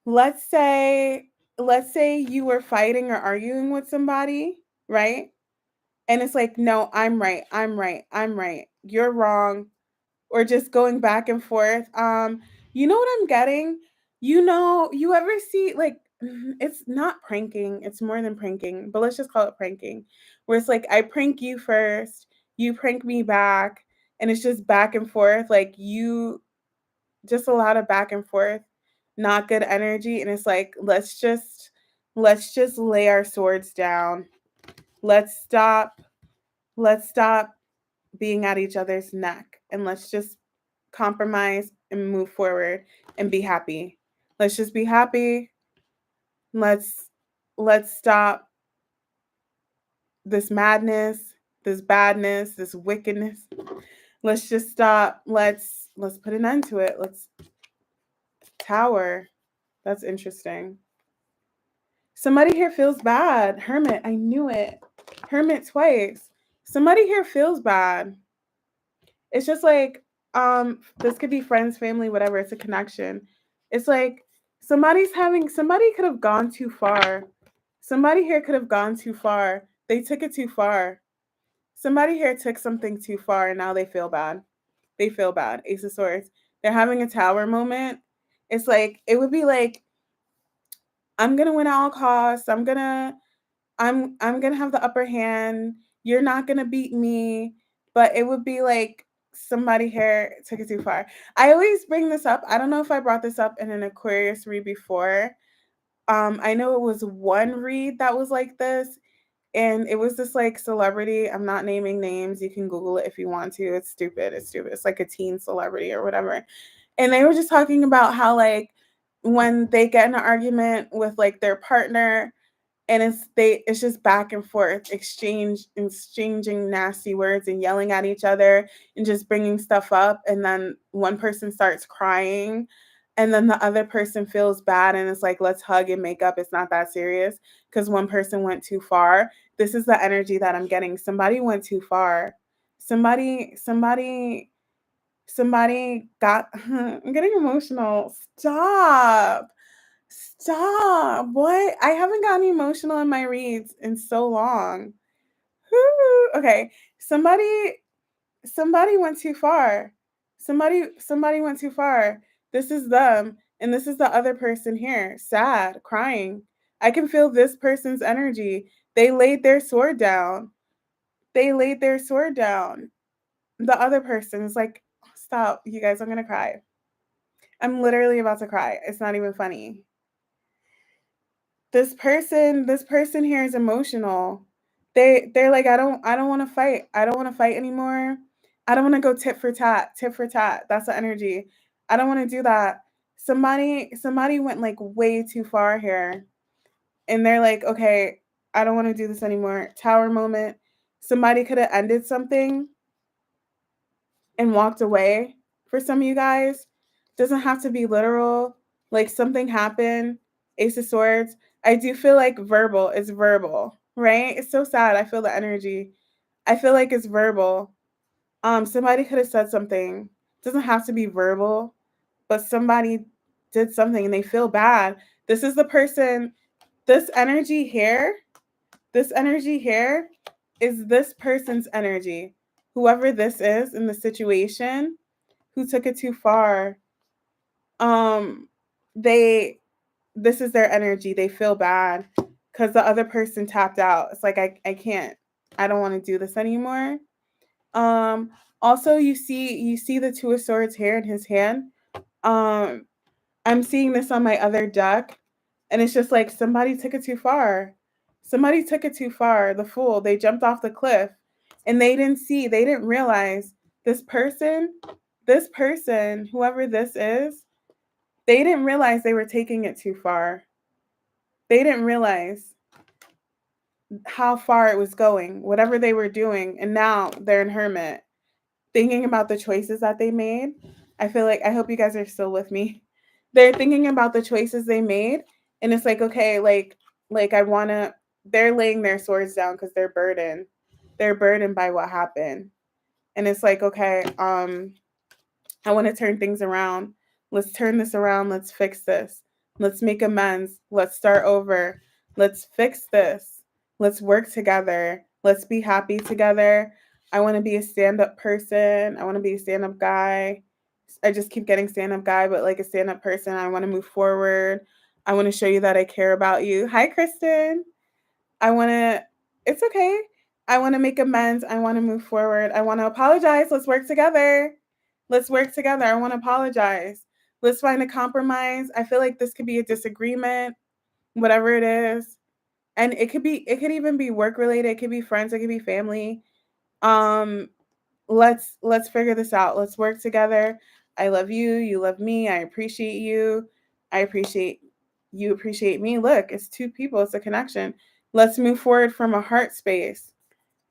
let's say you were fighting or arguing with somebody, right? And it's like, no, I'm right. You're wrong. Or just going back and forth. You know what I'm getting? You ever see, like, it's not pranking, it's more than pranking, but let's just call it pranking. Where it's like, I prank you first, you prank me back, and it's just back and forth, like, you just a lot of back and forth, not good energy, and it's like, let's just lay our swords down. Let's stop being at each other's neck, and let's just compromise and move forward and be happy. Let's just be happy. Let's stop this madness, this badness, this wickedness. Let's just stop. Let's put an end to it. Let's Tower. That's interesting. Somebody here feels bad. Hermit, I knew it. Hermit twice. Somebody here feels bad. It's just like, this could be friends, family, whatever. It's a connection. It's like somebody could have gone too far. Somebody here could have gone too far. They took it too far. Somebody here took something too far and now they feel bad. They feel bad. Ace of Swords. They're having a Tower moment. It's like, it would be like, I'm gonna win at all costs. I'm gonna have the upper hand. You're not gonna beat me. But it would be like somebody here took it too far. I always bring this up. I don't know if I brought this up in an Aquarius read before. I know it was one read that was like this, and it was this like celebrity. I'm not naming names. You can Google it if you want to. It's stupid. It's like a teen celebrity or whatever. And they were just talking about how, like, when they get in an argument with like their partner, and it's just back and forth, exchanging nasty words and yelling at each other and just bringing stuff up, and then one person starts crying, and then the other person feels bad, and it's like, let's hug and make up. It's not that serious because one person went too far. This is the energy that I'm getting. Somebody went too far. Somebody got I'm getting emotional. Stop. What? I haven't gotten emotional in my reads in so long. Whew. Okay. Somebody went too far. Somebody went too far. This is them, and this is the other person here, sad, crying. I can feel this person's energy. They laid their sword down. They laid their sword down. The other person is like, stop, you guys, I'm going to cry. I'm literally about to cry. It's not even funny. This person here is emotional. They're like, I don't want to fight. I don't want to fight anymore. I don't want to go tit for tat, tit for tat. That's the energy. I don't want to do that. Somebody went like way too far here. And they're like, okay, I don't want to do this anymore. Tower moment. Somebody could have ended something and walked away for some of you guys. Doesn't have to be literal. Like something happened. Ace of Swords. I do feel like verbal is verbal, right? It's so sad. I feel the energy. I feel like it's verbal. Somebody could have said something. Doesn't have to be verbal, but somebody did something and they feel bad. This is the person, this energy here, this energy here is this person's energy. Whoever this is in the situation who took it too far, um, they this is their energy. They feel bad because the other person tapped out. It's like I can't. I don't want to do this anymore. Um, Also you see the two of swords here in his hand. Um, I'm seeing this on my other deck, and it's just like somebody took it too far. Somebody took it too far. The fool. They jumped off the cliff, and they didn't realize this person, whoever this is, they didn't realize they were taking it too far. They didn't realize how far it was going, whatever they were doing, and now they're in hermit, thinking about the choices that they made. I feel like I hope you guys are still with me. They're thinking about the choices they made, and it's like, okay, like I want to they're laying their swords down cuz they're burdened. They're burdened by what happened. And it's like, okay, I want to turn things around. Let's turn this around. Let's fix this. Let's make amends. Let's start over. Let's fix this. Let's work together. Let's be happy together. I want to be a stand up person. I want to be a stand up guy. I just keep getting stand up guy, but like a stand up person. I want to move forward. I want to show you that I care about you. Hi, Kristen. I want to, it's okay. I want to make amends. I want to move forward. I want to apologize. Let's work together. Let's work together. I want to apologize. Let's find a compromise. I feel like this could be a disagreement, whatever it is. And it could even be work related. It could be friends. It could be family. Um, let's figure this out. Let's work together. I love you. You love me. I appreciate you. I appreciate you appreciate me. Look, it's two people. It's a connection. Let's move forward from a heart space.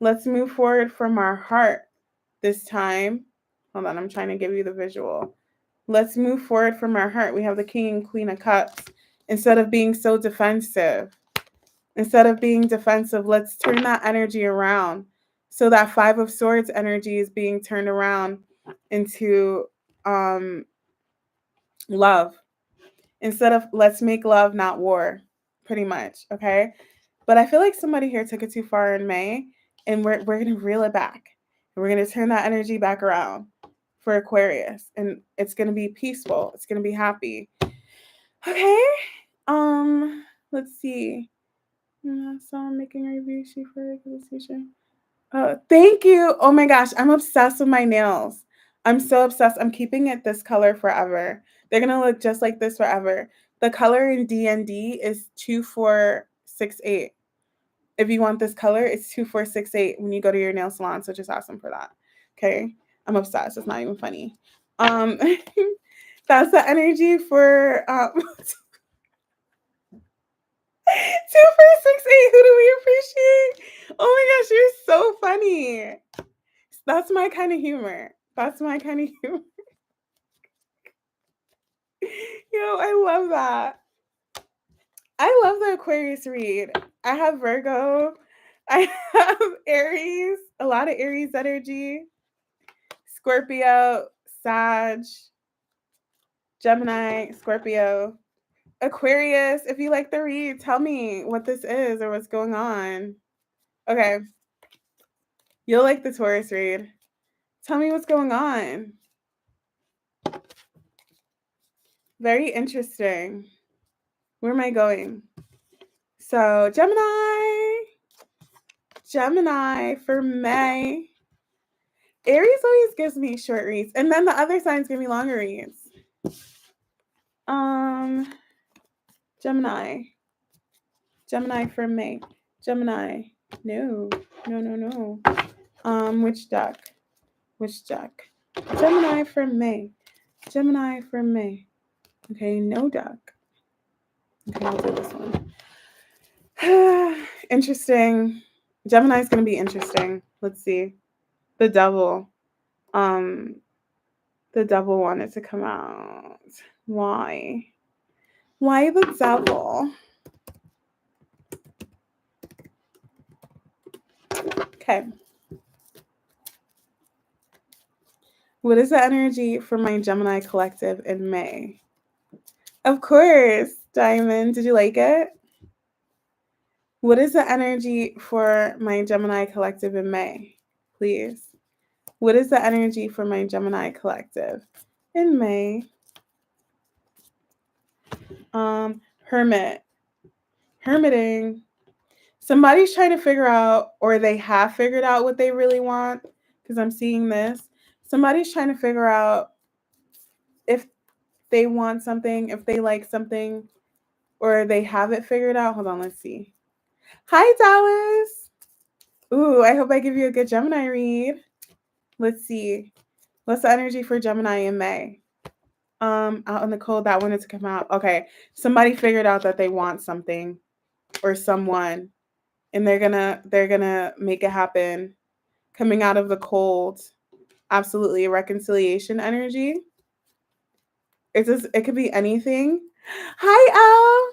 Let's move forward from our heart this time. Hold on, I'm trying to give you the visual. Let's move forward from our heart. We have the King and Queen of Cups. Instead of being so defensive, let's turn that energy around. So that Five of Swords energy is being turned around into love. Instead of let's make love, not war, pretty much. Okay. But I feel like somebody here took it too far in May, and we're going to reel it back. And we're going to turn that energy back around for Aquarius. And it's going to be peaceful. It's going to be happy. Okay. Let's see. So I'm making a review sheet for the conversation. Thank you. Oh my gosh, I'm obsessed with my nails. I'm so obsessed. I'm keeping it this color forever. They're gonna look just like this forever. The color in DND is 2468. If you want this color, it's 2468 when you go to your nail salon. So just ask them for that. Okay. I'm obsessed. It's not even funny. Um that's the energy for 2468. Who do we appreciate? Oh my gosh, you're so funny. That's my kind of humor. That's my kind of humor. I love that. I love the Aquarius read. I have Virgo. I have Aries. A lot of Aries energy. Scorpio, Sag, Gemini, Scorpio. Aquarius, if you like the read, tell me what this is or what's going on. Okay. You'll like the Taurus read. Tell me what's going on. Very interesting. Where am I going? So Gemini for May. Aries always gives me short reads, and then the other signs give me longer reads. Gemini for May. Gemini. No. Which deck? Gemini for May. Okay, no deck. Okay, I'll do this one. Interesting. Gemini's gonna be interesting. Let's see. The devil. The devil wanted to come out. Why? Why the devil? Okay. What is the energy for my Gemini collective in May? Of course, Diamond. Did you like it? What is the energy for my Gemini collective in May? Please. What is the energy for my Gemini collective in May? Hermiting. Somebody's trying to figure out, or they have figured out what they really want, because I'm seeing this. Somebody's trying to figure out if they want something, if they like something, or they have it figured out. Hold on, let's see. Hi, Dallas. Ooh, I hope I give you a good Gemini read. Let's see. What's the energy for Gemini in May? Out in the cold, that wanted to come out. Okay, somebody figured out that they want something or someone, and they're gonna make it happen. Coming out of the cold, absolutely a reconciliation energy. It could be anything. Hi, Elle.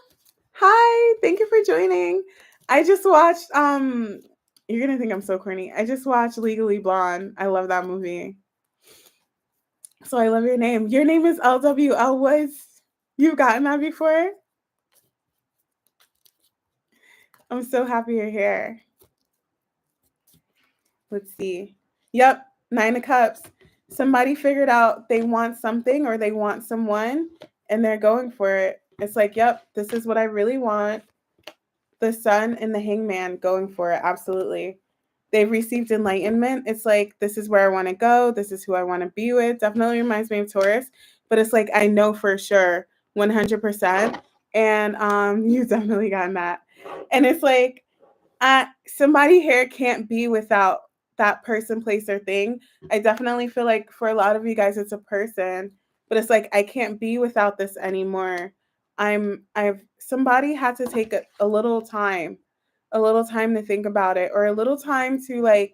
Hi, thank you for joining. I just watched you're gonna think I'm so corny. I just watched Legally Blonde. I love that movie. So I love your name. Your name is LWL Woods. You've gotten that before? I'm so happy you're here. Let's see. Yep, 9 of Cups. Somebody figured out they want something or they want someone and they're going for it. It's like, yep, this is what I really want. The Sun and the Hangman going for it. Absolutely. They've received enlightenment. It's like, this is where I want to go. This is who I want to be with. Definitely reminds me of Taurus. But it's like, I know for sure, 100%. And you've definitely gotten that. And it's like, somebody here can't be without that person, place, or thing. I definitely feel like for a lot of you guys, it's a person. But it's like, I can't be without this anymore. Somebody had to take a little time to think about it, or a little time to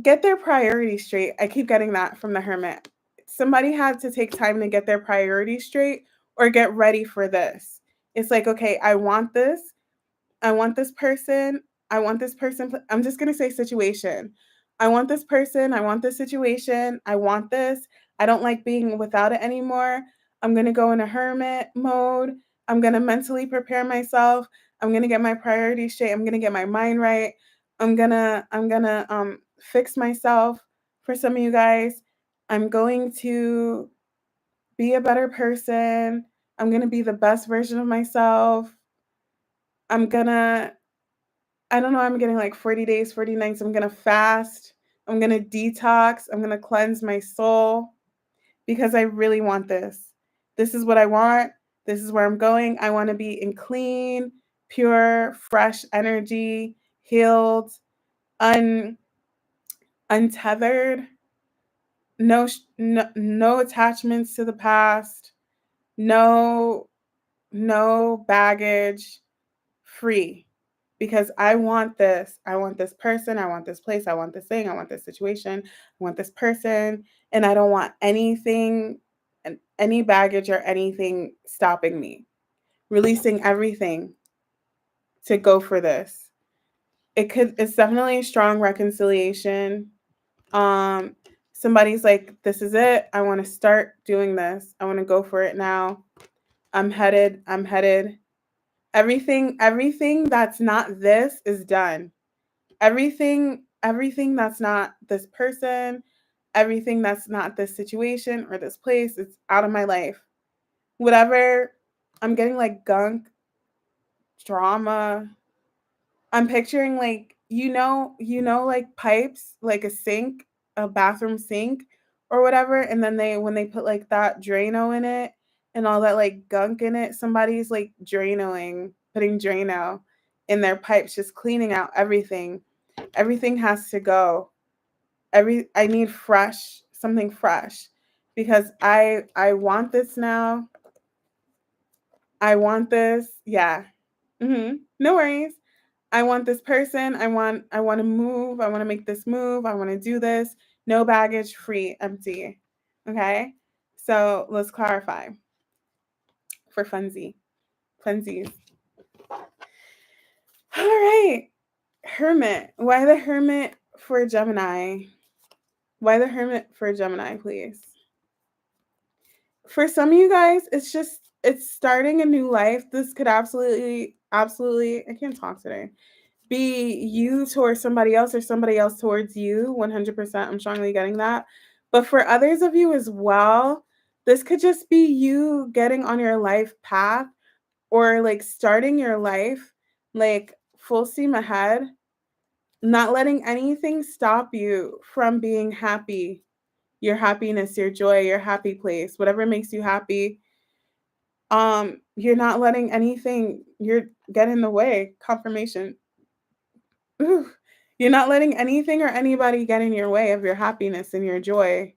get their priorities straight. I keep getting that from the Hermit. Somebody had to take time to get their priorities straight or get ready for this. It's like, okay, I want this person. I'm just going to say situation. I want this person. I want this situation. I want this. I don't like being without it anymore. I'm going to go in a hermit mode. I'm going to mentally prepare myself. I'm going to get my priorities straight. I'm going to get my mind right. I'm going to fix myself. For some of you guys, I'm going to be a better person. I'm going to be the best version of myself. I don't know, I'm getting like 40 days, 40 nights. I'm going to fast. I'm going to detox. I'm going to cleanse my soul because I really want this. This is what I want. This is where I'm going. I want to be in clean, pure, fresh energy, healed, untethered, no attachments to the past, no baggage, free. Because I want this. I want this person. I want this place. I want this thing. I want this situation. I want this person. And I don't want anything, any baggage or anything stopping me. Releasing everything to go for this. It's definitely a strong reconciliation. Somebody's like, this is it. I want to start doing this. I want to go for it now. I'm headed. Everything that's not this is done. Everything that's not this person, everything that's not this situation or this place, it's out of my life. Whatever I'm getting like gunk, drama. I'm picturing like like pipes, like a sink, a bathroom sink or whatever, and then when they put like that Drano in it and all that like gunk in it, somebody's like putting Drano in their pipes, just cleaning out everything. Everything has to go. I need something fresh because I want this now. I want this. Yeah. No worries. I want this person. I want to move. I want to make this move. I want to do this. No baggage, free, empty. Okay? So, let's clarify for funsies. All right. Hermit. Why the hermit for Gemini? Why the hermit for Gemini, please? For some of you guys, it's starting a new life. This could absolutely I can't talk today. Be you towards somebody else or somebody else towards you. 100%. I'm strongly getting that. But for others of you as well, this could just be you getting on your life path or like starting your life like full steam ahead, not letting anything stop you from being happy. Your happiness, your joy, your happy place, whatever makes you happy. You're not letting anything get in the way. Confirmation. Ooh. You're not letting anything or anybody get in your way of your happiness and your joy.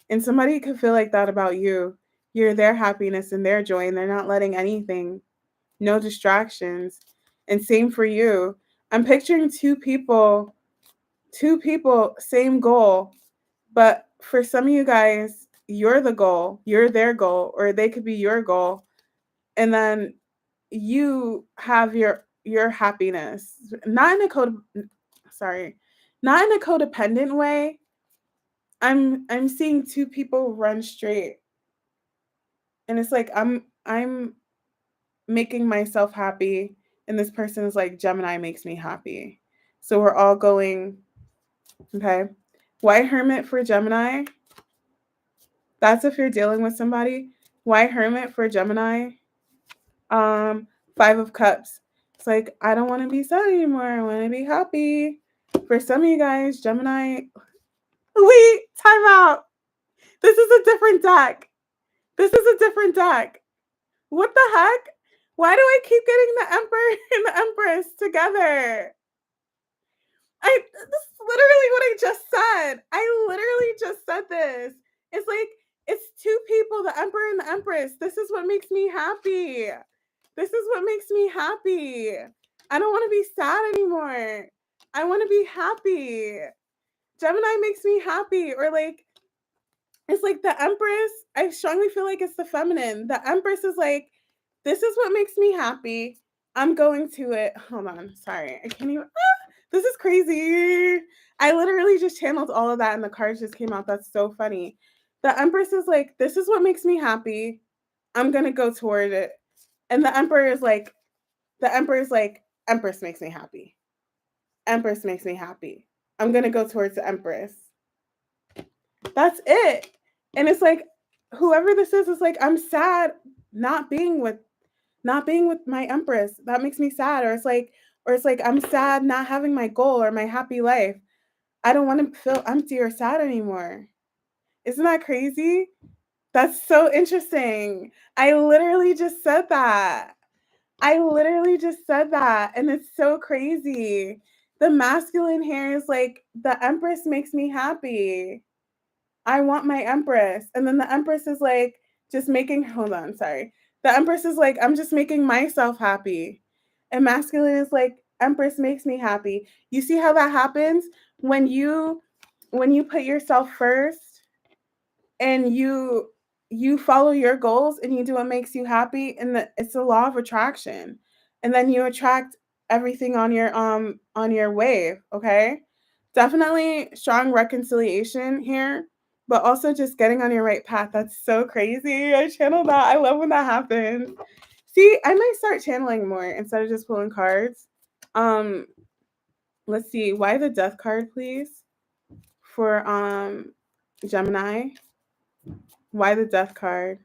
And somebody could feel like that about you. You're their happiness and their joy, and they're not letting anything, no distractions. And same for you. I'm picturing two people, same goal. But for some of you guys, you're the goal, you're their goal, or they could be your goal. And then you have your happiness. Sorry. Not in a codependent way. I'm seeing two people run straight. And it's like I'm making myself happy and this person is like Gemini makes me happy. So we're all going, okay. Why hermit for Gemini? That's if you're dealing with somebody. Why hermit for Gemini? 5 of Cups. It's like I don't want to be sad anymore. I want to be happy. For some of you guys, Gemini. Wait, time out. This is a different deck. This is a different deck. What the heck? Why do I keep getting the Emperor and the Empress together? This is literally what I just said. I literally just said this. It's like it's two people, the Emperor and the Empress. This is what makes me happy. This is what makes me happy. I don't want to be sad anymore. I want to be happy. Gemini makes me happy. Or like it's like the Empress, I strongly feel like it's the feminine. The Empress is like, this is what makes me happy. I'm going to it. Hold on. Sorry. I can't even. This is crazy. I literally just channeled all of that and the cards just came out. That's so funny. The Empress is like, this is what makes me happy. I'm going to go toward it. And the Emperor is like, Empress makes me happy. Empress makes me happy. I'm going to go towards the Empress. That's it. And it's like, whoever this is like, I'm sad not being with my Empress. That makes me sad. Or it's like I'm sad not having my goal or my happy life. I don't want to feel empty or sad anymore. Isn't that crazy? That's so interesting. I literally just said that. And it's so crazy. The masculine here is like, the Empress makes me happy. I want my Empress. And then the Empress is like, hold on, sorry. The Empress is like, I'm just making myself happy. And masculine is like, Empress makes me happy. You see how that happens when you put yourself first and you follow your goals and you do what makes you happy, and it's a law of attraction. And then you attract everything on your wave, okay? Definitely strong reconciliation here, but also just getting on your right path. That's so crazy. I channel that. I love when that happens. See, I might start channeling more instead of just pulling cards. Let's see. Why the Death card, please? For Gemini. Why the Death card?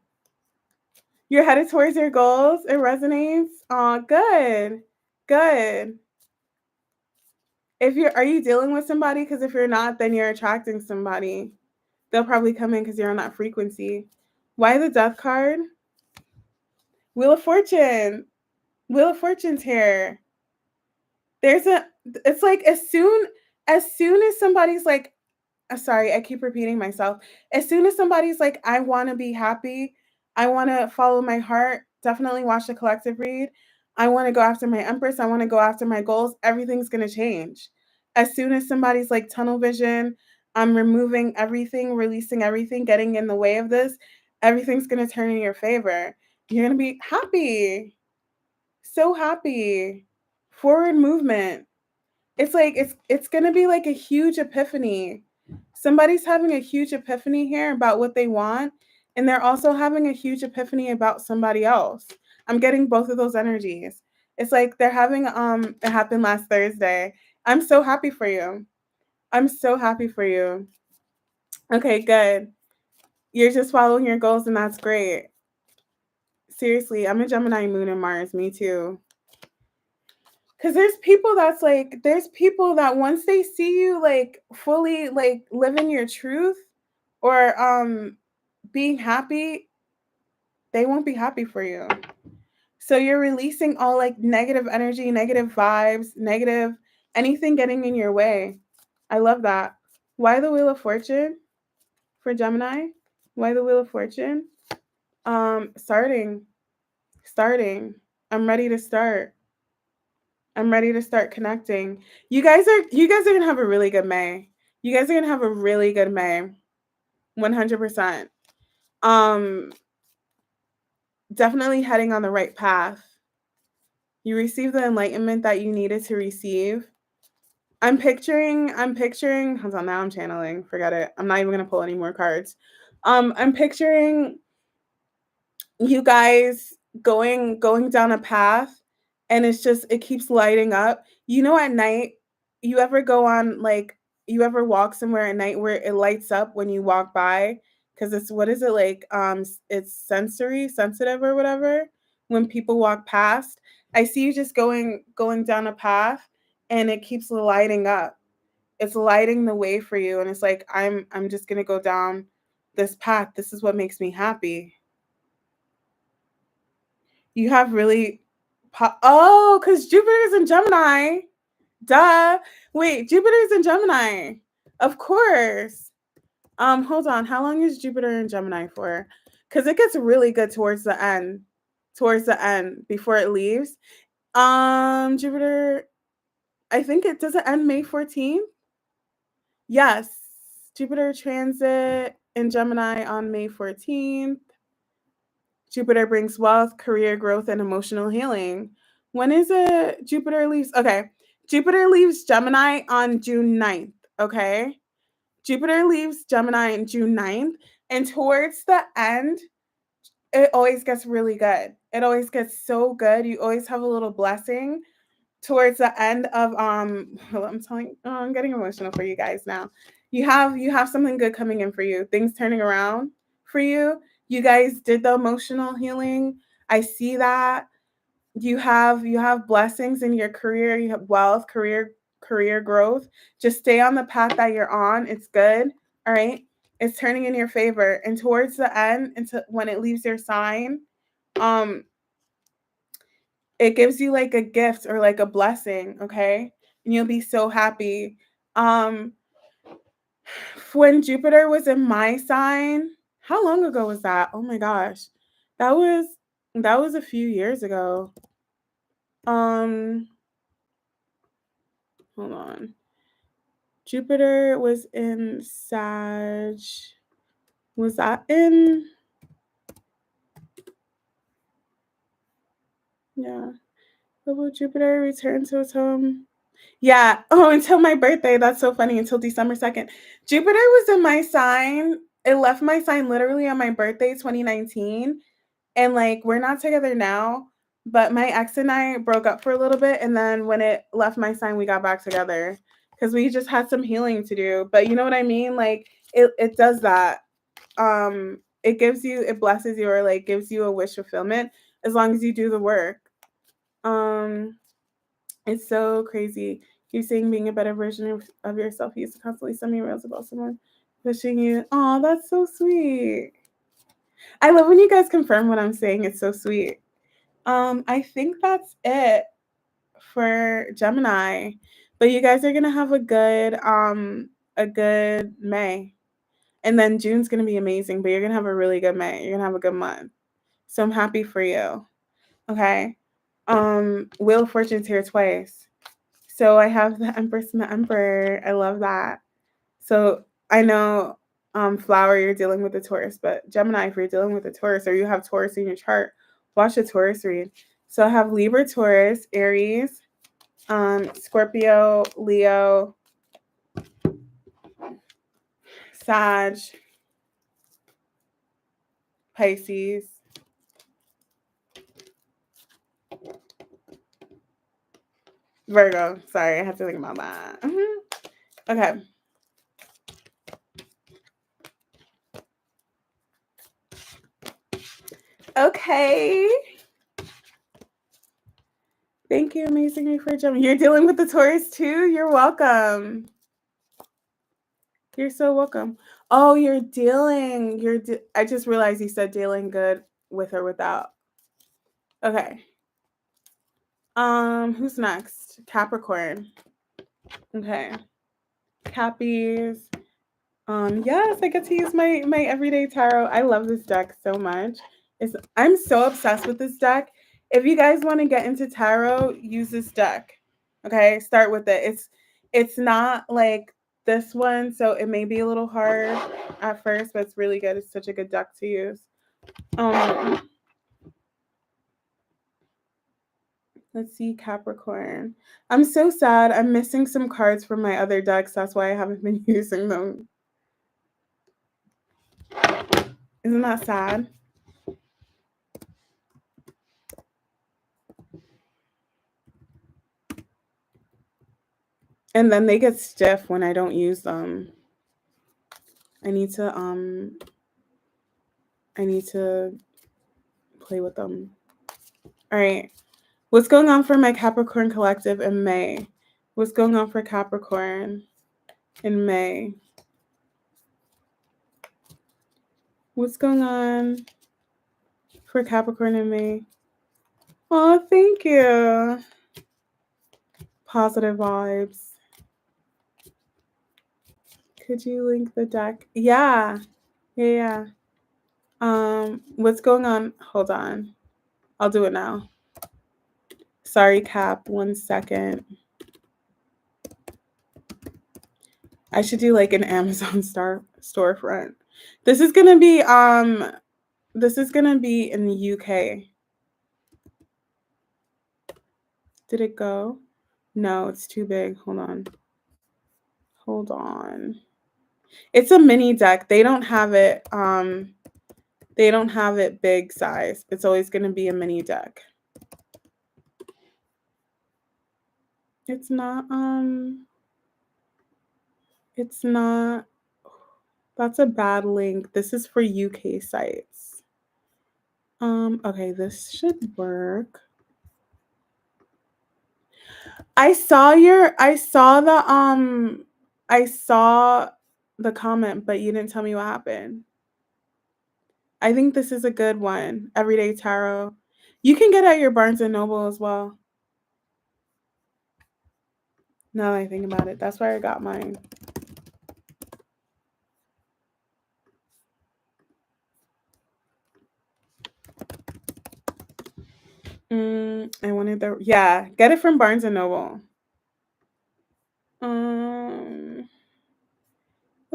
You're headed towards your goals. It resonates. Oh, good. Good. Are you dealing with somebody? Because if you're not, then you're attracting somebody. They'll probably come in because you're on that frequency. Why the Death card? Wheel of Fortune. Wheel of Fortune's here. It's like as soon as somebody's like, sorry, I keep repeating myself. As soon as somebody's like, I want to be happy, I want to follow my heart, definitely watch the collective read. I want to go after my Empress, I want to go after my goals, everything's going to change. As soon as somebody's like tunnel vision, I'm removing everything, releasing everything, getting in the way of this, everything's going to turn in your favor. You're going to be happy. So happy. Forward movement. It's like it's going to be like a huge epiphany. Somebody's having a huge epiphany here about what they want, and they're also having a huge epiphany about somebody else. I'm getting both of those energies. It's like they're having it happened last Thursday. I'm so happy for you. I'm so happy for you. Okay, good. You're just following your goals and that's great. Seriously, I'm a Gemini moon and Mars, me too. Because there's people that once they see you like fully like living your truth or being happy, they won't be happy for you. So you're releasing all like negative energy, negative vibes, negative anything getting in your way. I love that. Why the Wheel of Fortune for Gemini? Why the Wheel of Fortune? Starting. I'm ready to start. I'm ready to start connecting. You guys are gonna have a really good May. You guys are gonna have a really good May. 100%. Definitely heading on the right path. You received the enlightenment that you needed to receive. I'm picturing, hold on, now I'm channeling. Forget it. I'm not even gonna pull any more cards. I'm picturing you guys going down a path and it keeps lighting up. You know, at night, you ever go on like you ever walk somewhere at night where it lights up when you walk by? Because it's what is it like? It's sensitive or whatever when people walk past. I see you just going down a path and it keeps lighting up. It's lighting the way for you. And it's like I'm just gonna go down this path. This is what makes me happy. You have really because Jupiter's in Gemini. Duh. Wait, Jupiter's in Gemini. Of course. Hold on. How long is Jupiter in Gemini for? Because it gets really good towards the end. Towards the end, before it leaves. Jupiter, I think it does it end May 14th? Yes. Jupiter transit in Gemini on May 14th. Jupiter brings wealth, career growth, and emotional healing. When is it Jupiter leaves? Okay. Jupiter leaves Gemini on June 9th. Okay. Jupiter leaves Gemini on June 9th. And towards the end, it always gets really good. It always gets so good. You always have a little blessing towards the end of I'm getting emotional for you guys now. You have something good coming in for you. Things turning around for you. You guys did the emotional healing. I see that. You have blessings in your career, you have wealth, career growth. Just stay on the path that you're on. It's good. All right. It's turning in your favor. And towards the end, into when it leaves your sign, it gives you like a gift or like a blessing, okay? And you'll be so happy. Um when Jupiter was in my sign, how long ago was that? Oh my gosh. That was a few years ago. Hold on. Jupiter was in Sag. Was that in Yeah. Will Jupiter return to its home? Yeah. Oh, until my birthday. That's so funny. Until December 2nd. Jupiter was in my sign. It left my sign literally on my birthday, 2019. And like, we're not together now, but my ex and I broke up for a little bit. And then when it left my sign, we got back together because we just had some healing to do. But you know what I mean? Like, it does that. it blesses you or like gives you a wish fulfillment as long as you do the work. It's so crazy. You're saying being a better version of yourself. You used to constantly send me reels about someone pushing you. Oh, that's so sweet. I love when you guys confirm what I'm saying. It's so sweet. I think that's it for Gemini. But you guys are gonna have a good May. And then June's gonna be amazing, but you're gonna have a really good May. You're gonna have a good month. So I'm happy for you. Okay. Wheel of Fortune's here twice. So I have the Empress and the Emperor. I love that. So I know Flower, you're dealing with the Taurus, but Gemini, if you're dealing with the Taurus or you have Taurus in your chart, watch the Taurus read. So I have Libra, Taurus, Aries, Scorpio, Leo, Sag, Pisces, Virgo. Sorry, I have to think about that. Okay. Okay. Thank you, amazing for Gemini. You're dealing with the Taurus too? You're welcome. You're so welcome. Oh, I just realized you said dealing good with or without. Okay. Who's next? Capricorn. Okay. Cappies. Yes, I get to use my everyday tarot. I love this deck so much. I'm so obsessed with this deck. If you guys want to get into tarot, use this deck. Okay, start with it. It's not like this one, so it may be a little hard at first, but it's really good. It's such a good deck to use. Let's see, Capricorn. I'm so sad. I'm missing some cards from my other decks. That's why I haven't been using them. Isn't that sad? And then they get stiff when I don't use them. I need to play with them. All right. What's going on for my Capricorn collective in May? What's going on for Capricorn in May? What's going on for Capricorn in May? Oh, thank you. Positive vibes. Could you link the deck? Yeah. What's going on? Hold on. I'll do it now. Sorry, Cap. 1 second. I should do like an Amazon storefront. This is gonna be in the UK. Did it go? No, it's too big. Hold on. It's a mini deck. They don't have it big size. It's always gonna be a mini deck. It's not that's a bad link. This is for UK sites. Okay, this should work. I saw the comment, but you didn't tell me what happened. I think this is a good one. Everyday Tarot. You can get it at your Barnes and Noble as well. Now that I think about it, that's where I got mine. I wanted get it from Barnes and Noble. Well,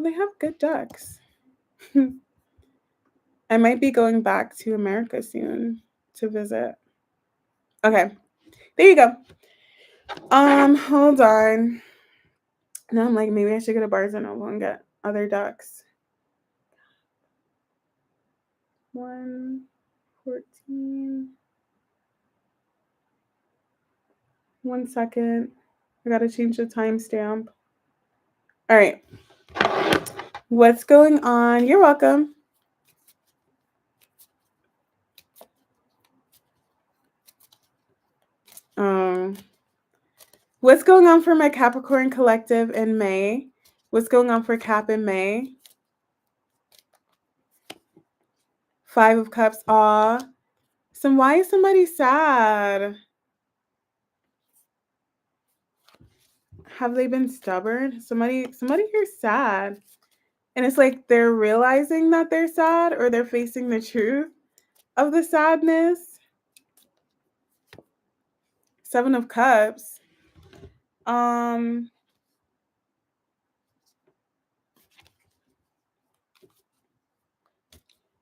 they have good decks. I might be going back to America soon to visit. Okay, there you go. Hold on. Now I'm like, maybe I should go to Barnes and Noble and get other decks. 114. 1 second. I gotta change the timestamp. All right. What's going on? You're welcome. Um, what's going on for my Capricorn collective in May? What's going on for Cap in May? 5 of Cups. Aw. Why is somebody sad? Have they been stubborn? Somebody here's sad. And it's like they're realizing that they're sad, or they're facing the truth of the sadness. 7 of Cups.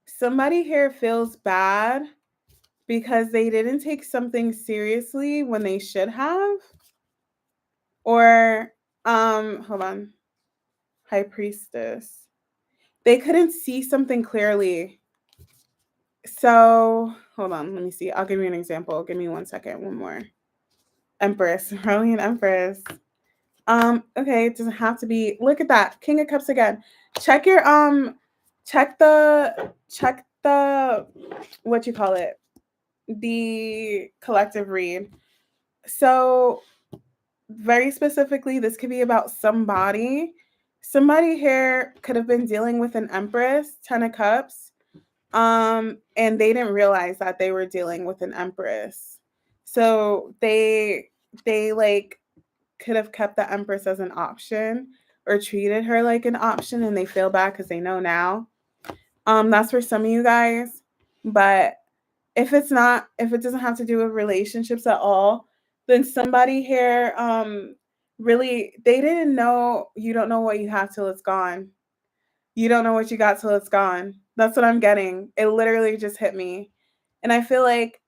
Somebody here feels bad because they didn't take something seriously when they should have. Or hold on. High Priestess. They couldn't see something clearly. So, hold on, let me see. I'll give you an example. Give me 1 second. One more. Empress. Probably an Empress. Okay, it doesn't have to be. Look at that. King of Cups again. Check your check the what you call it? The collective read. So, very specifically, this could be about somebody. Somebody here could have been dealing with an Empress, 10 of Cups. And they didn't realize that they were dealing with an Empress. So they like could have kept the Empress as an option or treated her like an option, and they feel bad because they know now. That's for some of you guys. But if it doesn't have to do with relationships at all, then somebody here really, they didn't know. You don't know what you have till it's gone. You don't know what you got till it's gone. That's what I'm getting. It literally just hit me. And I feel like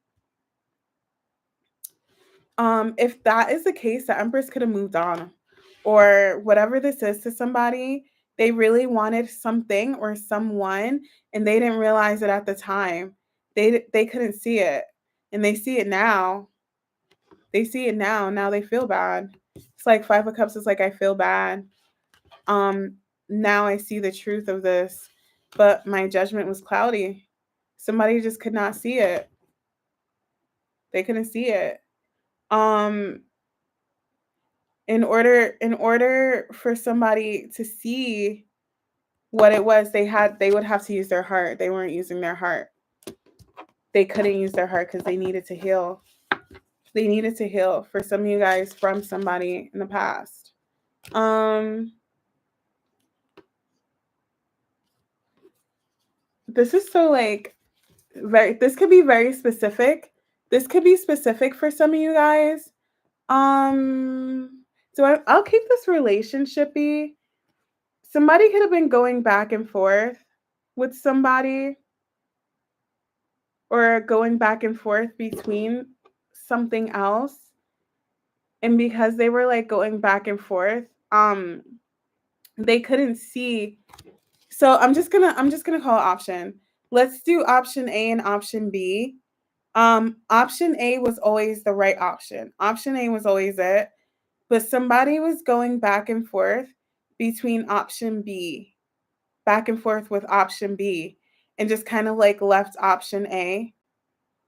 if that is the case, the Empress could have moved on. Or whatever this is to somebody, they really wanted something or someone and they didn't realize it at the time. They couldn't see it. And they see it now. They see it now. Now they feel bad. It's like 5 of Cups is like, I feel bad. Now I see the truth of this, but my judgment was cloudy. Somebody just could not see it. They couldn't see it. Um in order for somebody to see what it was, they would have to use their heart. They weren't using their heart. They couldn't use their heart because they needed to heal. They needed to heal for some of you guys from somebody in the past. This is so like this could be very specific. This could be specific for some of you guys. So I'll keep this relationshipy. Somebody could have been going back and forth with somebody, or going back and forth between something else. And because they were like going back and forth, they couldn't see. So I'm just gonna call it option. Let's do option A and option B. Option A was always the right option. Option A was always it. But somebody was going back and forth between option B, back and forth with option B, and just kind of like left option A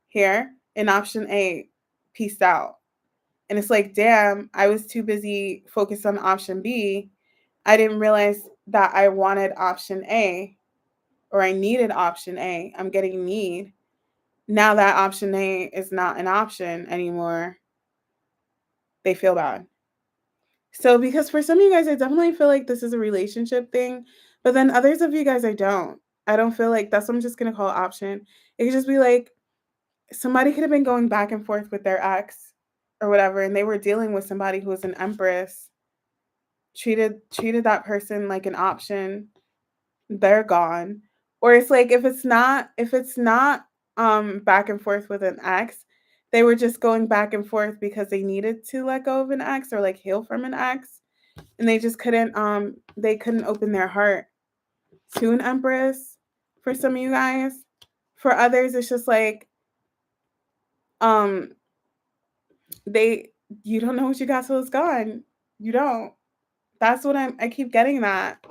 here, and option A pieced out. And it's like, damn, I was too busy focused on option B. I didn't realize that I wanted option A, or I needed option A. I'm getting need. Now that option A is not an option anymore, they feel bad. So, because for some of you guys, I definitely feel like this is a relationship thing, but then others of you guys, I don't. I don't feel like that's what I'm just gonna call option. It could just be like somebody could have been going back and forth with their ex or whatever, and they were dealing with somebody who was an Empress, treated that person like an option. They're gone. Or it's like if it's not back and forth with an ex, they were just going back and forth because they needed to let go of an ex or like heal from an ex, and they couldn't open their heart to an Empress. For some of you guys, for others it's just like um they you don't know what you got till it's gone. You don't. That's what I keep getting that.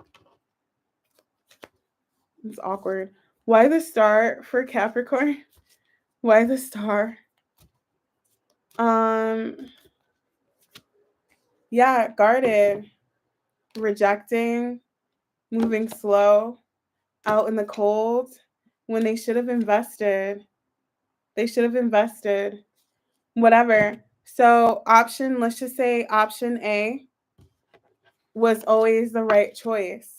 It's awkward. Why the star for Capricorn? Why the star? Yeah, guarded, rejecting, moving slow, out in the cold when they should have invested. They should have invested. Whatever. So, let's just say option A was always the right choice.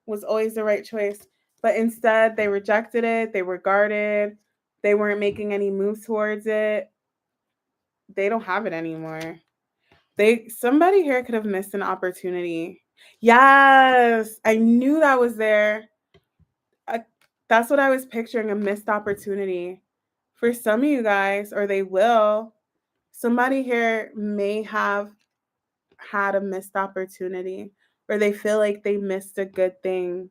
Was always the right choice. But instead, they rejected it. They were guarded. They weren't making any moves towards it. They don't have it anymore. Somebody here could have missed an opportunity. Yes, I knew that was there. I, that's what I was picturing, a missed opportunity for some of you guys, or they will. Somebody here may have had a missed opportunity, or they feel like they missed a good thing.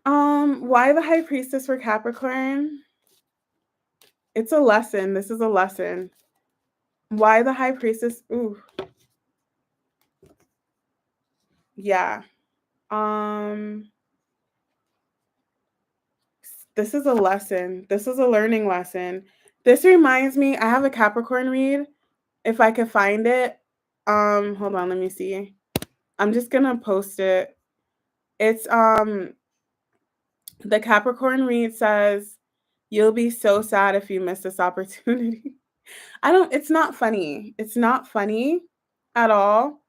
Why the High Priestess for Capricorn? It's a lesson. This is a lesson. Why the High Priestess? Ooh. Yeah. This is a lesson. This is a learning lesson. This reminds me, I have a Capricorn read. If I could find it. Hold on, let me see. I'm just gonna post it. It's the Capricorn read says, "You'll be so sad if you miss this opportunity." It's not funny. It's not funny at all.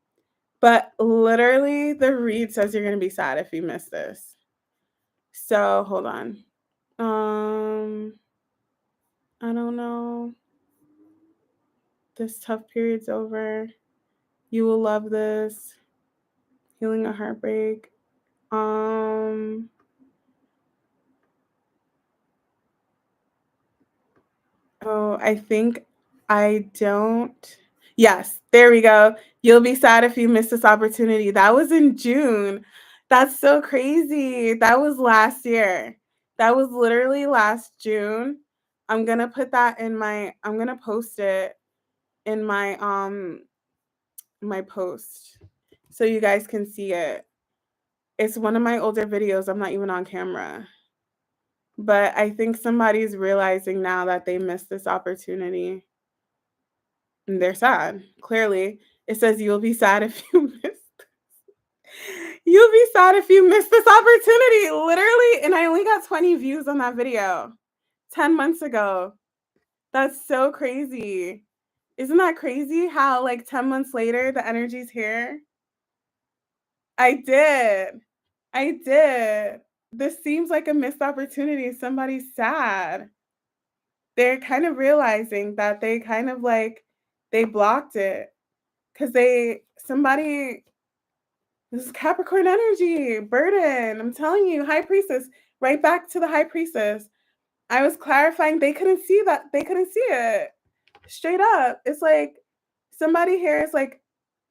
But literally, the read says you're going to be sad if you miss this. So, hold on. I don't know. This tough period's over. You will love this. Healing a heartbreak. Oh, I think I don't. Yes, there we go. You'll be sad if you miss this opportunity. That was in June. That's so crazy. That was last year. That was literally last June. I'm gonna post it in my post so you guys can see it. It's one of my older videos. I'm not even on camera. But I think somebody's realizing now that they missed this opportunity. And they're sad. Clearly, it says you'll be sad if you miss. You'll be sad if you miss this opportunity. Literally, and I only got 20 views on that video 10 months ago. That's so crazy. Isn't that crazy how like 10 months later the energy's here? I did. I did. This seems like a missed opportunity. Somebody's sad. They're kind of realizing that they kind of like they blocked it because this is Capricorn energy, burden. I'm telling you, High Priestess, right back to the High Priestess. I was clarifying they couldn't see that. They couldn't see it. Straight up. It's like somebody here is like,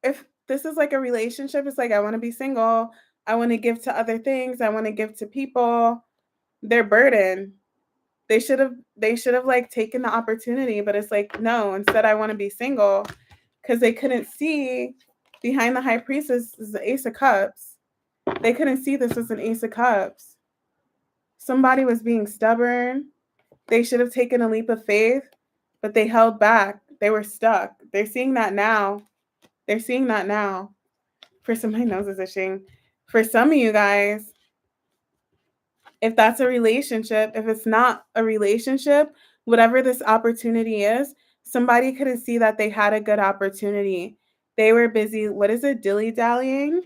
if this is like a relationship, it's like, I want to be single. I want to give to other things. I want to give to people. They're burden. They should have like taken the opportunity, but it's like, no, instead I want to be single because they couldn't see behind the High Priestess is the Ace of Cups. They couldn't see this was an Ace of Cups. Somebody was being stubborn. They should have taken a leap of faith, but they held back. They were stuck. They're seeing that now. They're seeing that now. For some, my nose is itching. For some of you guys, if that's a relationship, if it's not a relationship, whatever this opportunity is, somebody couldn't see that they had a good opportunity. They were busy, what is it, dilly-dallying?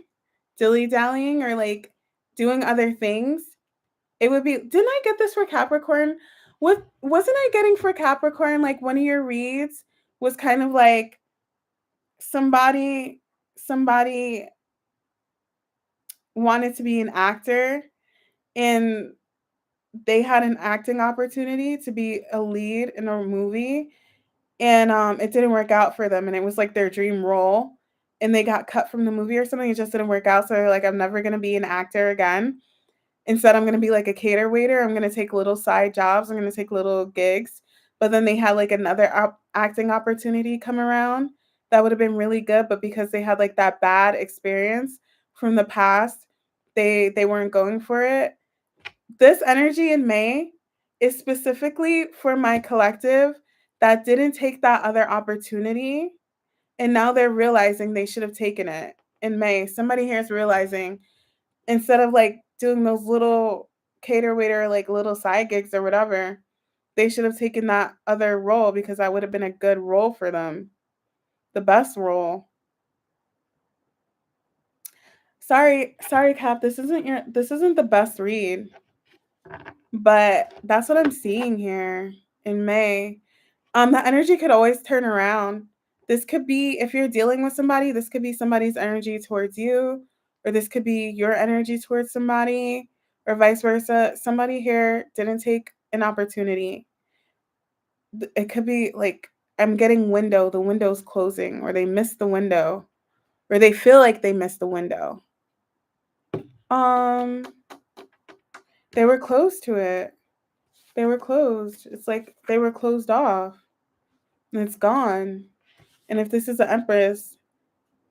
Dilly-dallying or like doing other things. It would be, didn't I get this for Capricorn? What wasn't I getting for Capricorn? Like one of your reads was kind of like somebody wanted to be an actor and they had an acting opportunity to be a lead in a movie and it didn't work out for them and it was like their dream role and they got cut from the movie or something. It just didn't work out. So they're like, I'm never gonna be an actor again. Instead, I'm gonna be like a cater waiter. I'm gonna take little side jobs. I'm gonna take little gigs. But then they had like another acting opportunity come around that would have been really good. But because they had like that bad experience from the past, they weren't going for it. This energy in May, is specifically for my collective that didn't take that other opportunity, and now they're realizing they should have taken it in May. Somebody here is realizing, instead of like doing those little cater waiter, like little side gigs or whatever, they should have taken that other role because that would have been a good role for them. The best role. Sorry, Cap. This isn't the best read, but that's what I'm seeing here in May. The energy could always turn around. This could be, if you're dealing with somebody, this could be somebody's energy towards you, or this could be your energy towards somebody, or vice versa. Somebody here didn't take an opportunity. It could be like, I'm getting window, the window's closing, or they missed the window, or they feel like they missed the window. Um, they were close to it. They were closed. It's like they were closed off, and it's gone. And if this is the Empress,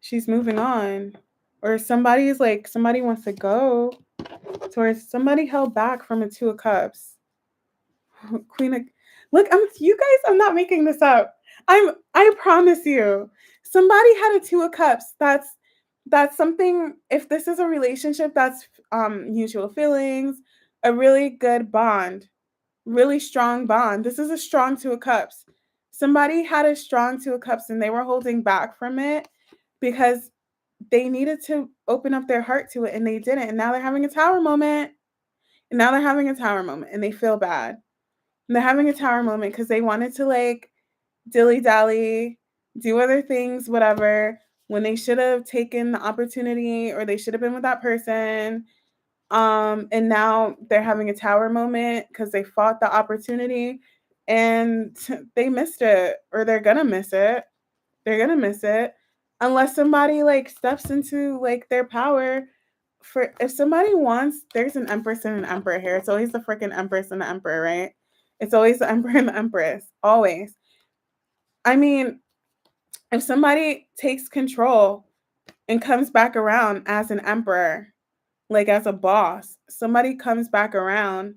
she's moving on. Or somebody wants to go. Or somebody held back from a Two of Cups. Queen of, look, I'm not making this up. I promise you. Somebody had a Two of Cups. That's something, if this is a relationship, that's mutual feelings, a really good bond, really strong bond. This is a strong Two of Cups. Somebody had a strong Two of Cups and they were holding back from it because they needed to open up their heart to it and they didn't. And now they're having a tower moment. And they feel bad. And they're having a tower moment because they wanted to like dilly dally, do other things, whatever, when they should have taken the opportunity or they should have been with that person. And now they're having a tower moment because they fought the opportunity and they missed it, or they're gonna miss it. They're gonna miss it unless somebody like steps into like their power. For if somebody wants, there's an Empress and an Emperor here. It's always the freaking Empress and the Emperor, right? It's always the Emperor and the Empress. Always. I mean, if somebody takes control and comes back around as an emperor, like as a boss, somebody comes back around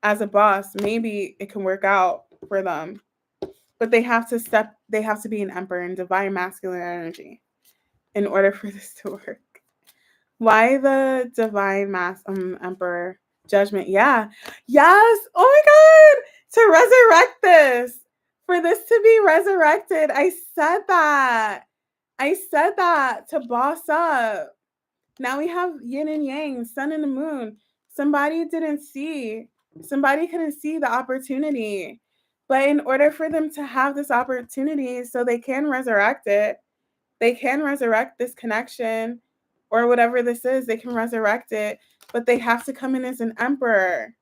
as a boss, maybe it can work out for them. But they have to be an emperor in divine masculine energy in order for this to work. Why the divine emperor judgment? Yeah. Yes. Oh my god. To resurrect this. For this to be resurrected. I said that. To boss up. Now we have yin and yang, sun and the moon. Somebody couldn't see the opportunity. But in order for them to have this opportunity so they can resurrect it, they can resurrect this connection or whatever this is, they can resurrect it, but they have to come in as an emperor.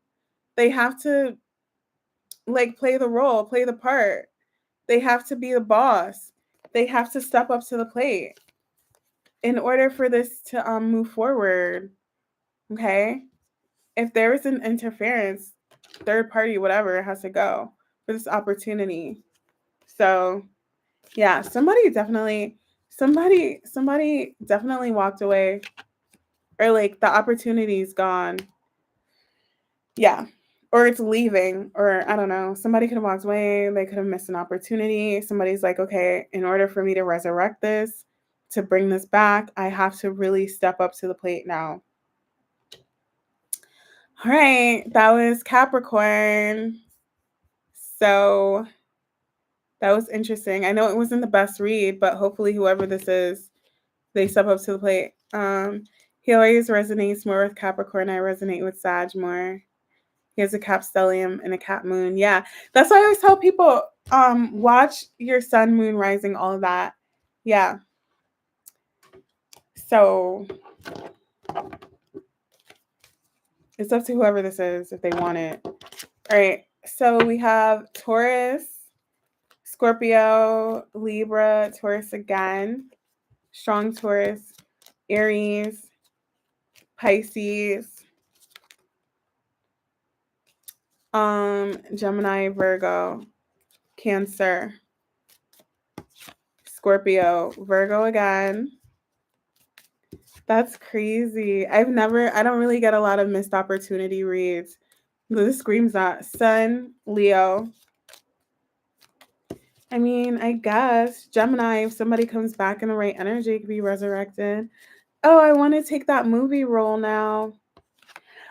They have to like play the role, play the part. They have to be the boss. They have to step up to the plate in order for this to move forward. Okay? If there is an interference, third party, whatever, has to go for this opportunity. So yeah, somebody definitely walked away, or like the opportunity's gone. Yeah. Or it's leaving, or I don't know. Somebody could have walked away, they could have missed an opportunity. Somebody's like, okay, in order for me to resurrect this, to bring this back, I have to really step up to the plate now. All right, that was Capricorn. So that was interesting. I know it wasn't the best read, but hopefully whoever this is, they step up to the plate. He always resonates more with Capricorn. I resonate with Sag more. He has a Cap stellium and a Cap moon. Yeah, that's why I always tell people, watch your sun, moon, rising, all of that. Yeah. So it's up to whoever this is if they want it. All right. So we have Taurus, Scorpio, Libra, Taurus again, strong Taurus, Aries, Pisces, Gemini, Virgo, Cancer, Scorpio, Virgo again. That's crazy. I don't really get a lot of missed opportunity reads. This screams that. Sun, Leo. I mean, I guess Gemini, if somebody comes back in the right energy, could be resurrected. Oh, I want to take that movie role now.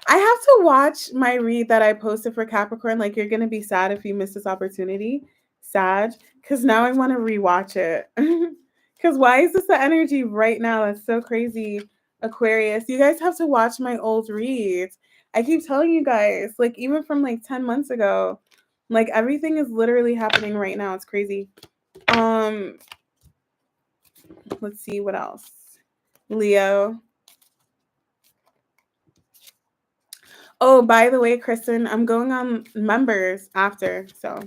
I have to watch my read that I posted for Capricorn. Like, you're going to be sad if you miss this opportunity. Sad. Because now I want to rewatch it. Because why is this the energy right now? That's so crazy. Aquarius. You guys have to watch my old reads. I keep telling you guys, like, even from like 10 months ago, like, everything is literally happening right now. It's crazy. Let's see what else. Leo. Oh, by the way, Kristen, I'm going on members after, so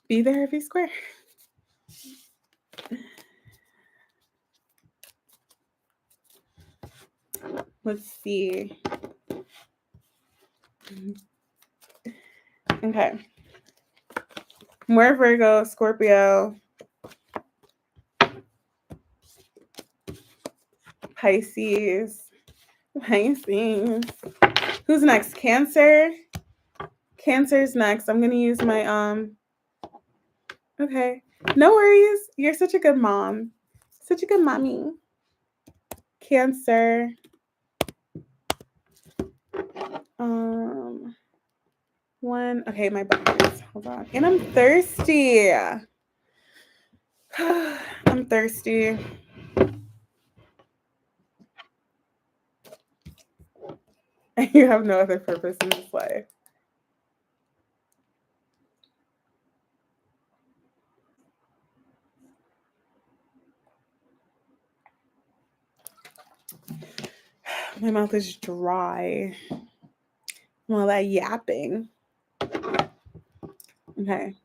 be there if you square. Let's see. Okay. More Virgo, Scorpio, Pisces. Pisces. Who's next? Cancer. Cancer's next. I'm gonna use my Okay. No worries. You're such a good mom. Such a good mommy. Cancer. One. Okay, my butt hurts. Hold on. And I'm thirsty. I'm thirsty. You have no other purpose in this life. My mouth is dry. All that yapping. Okay.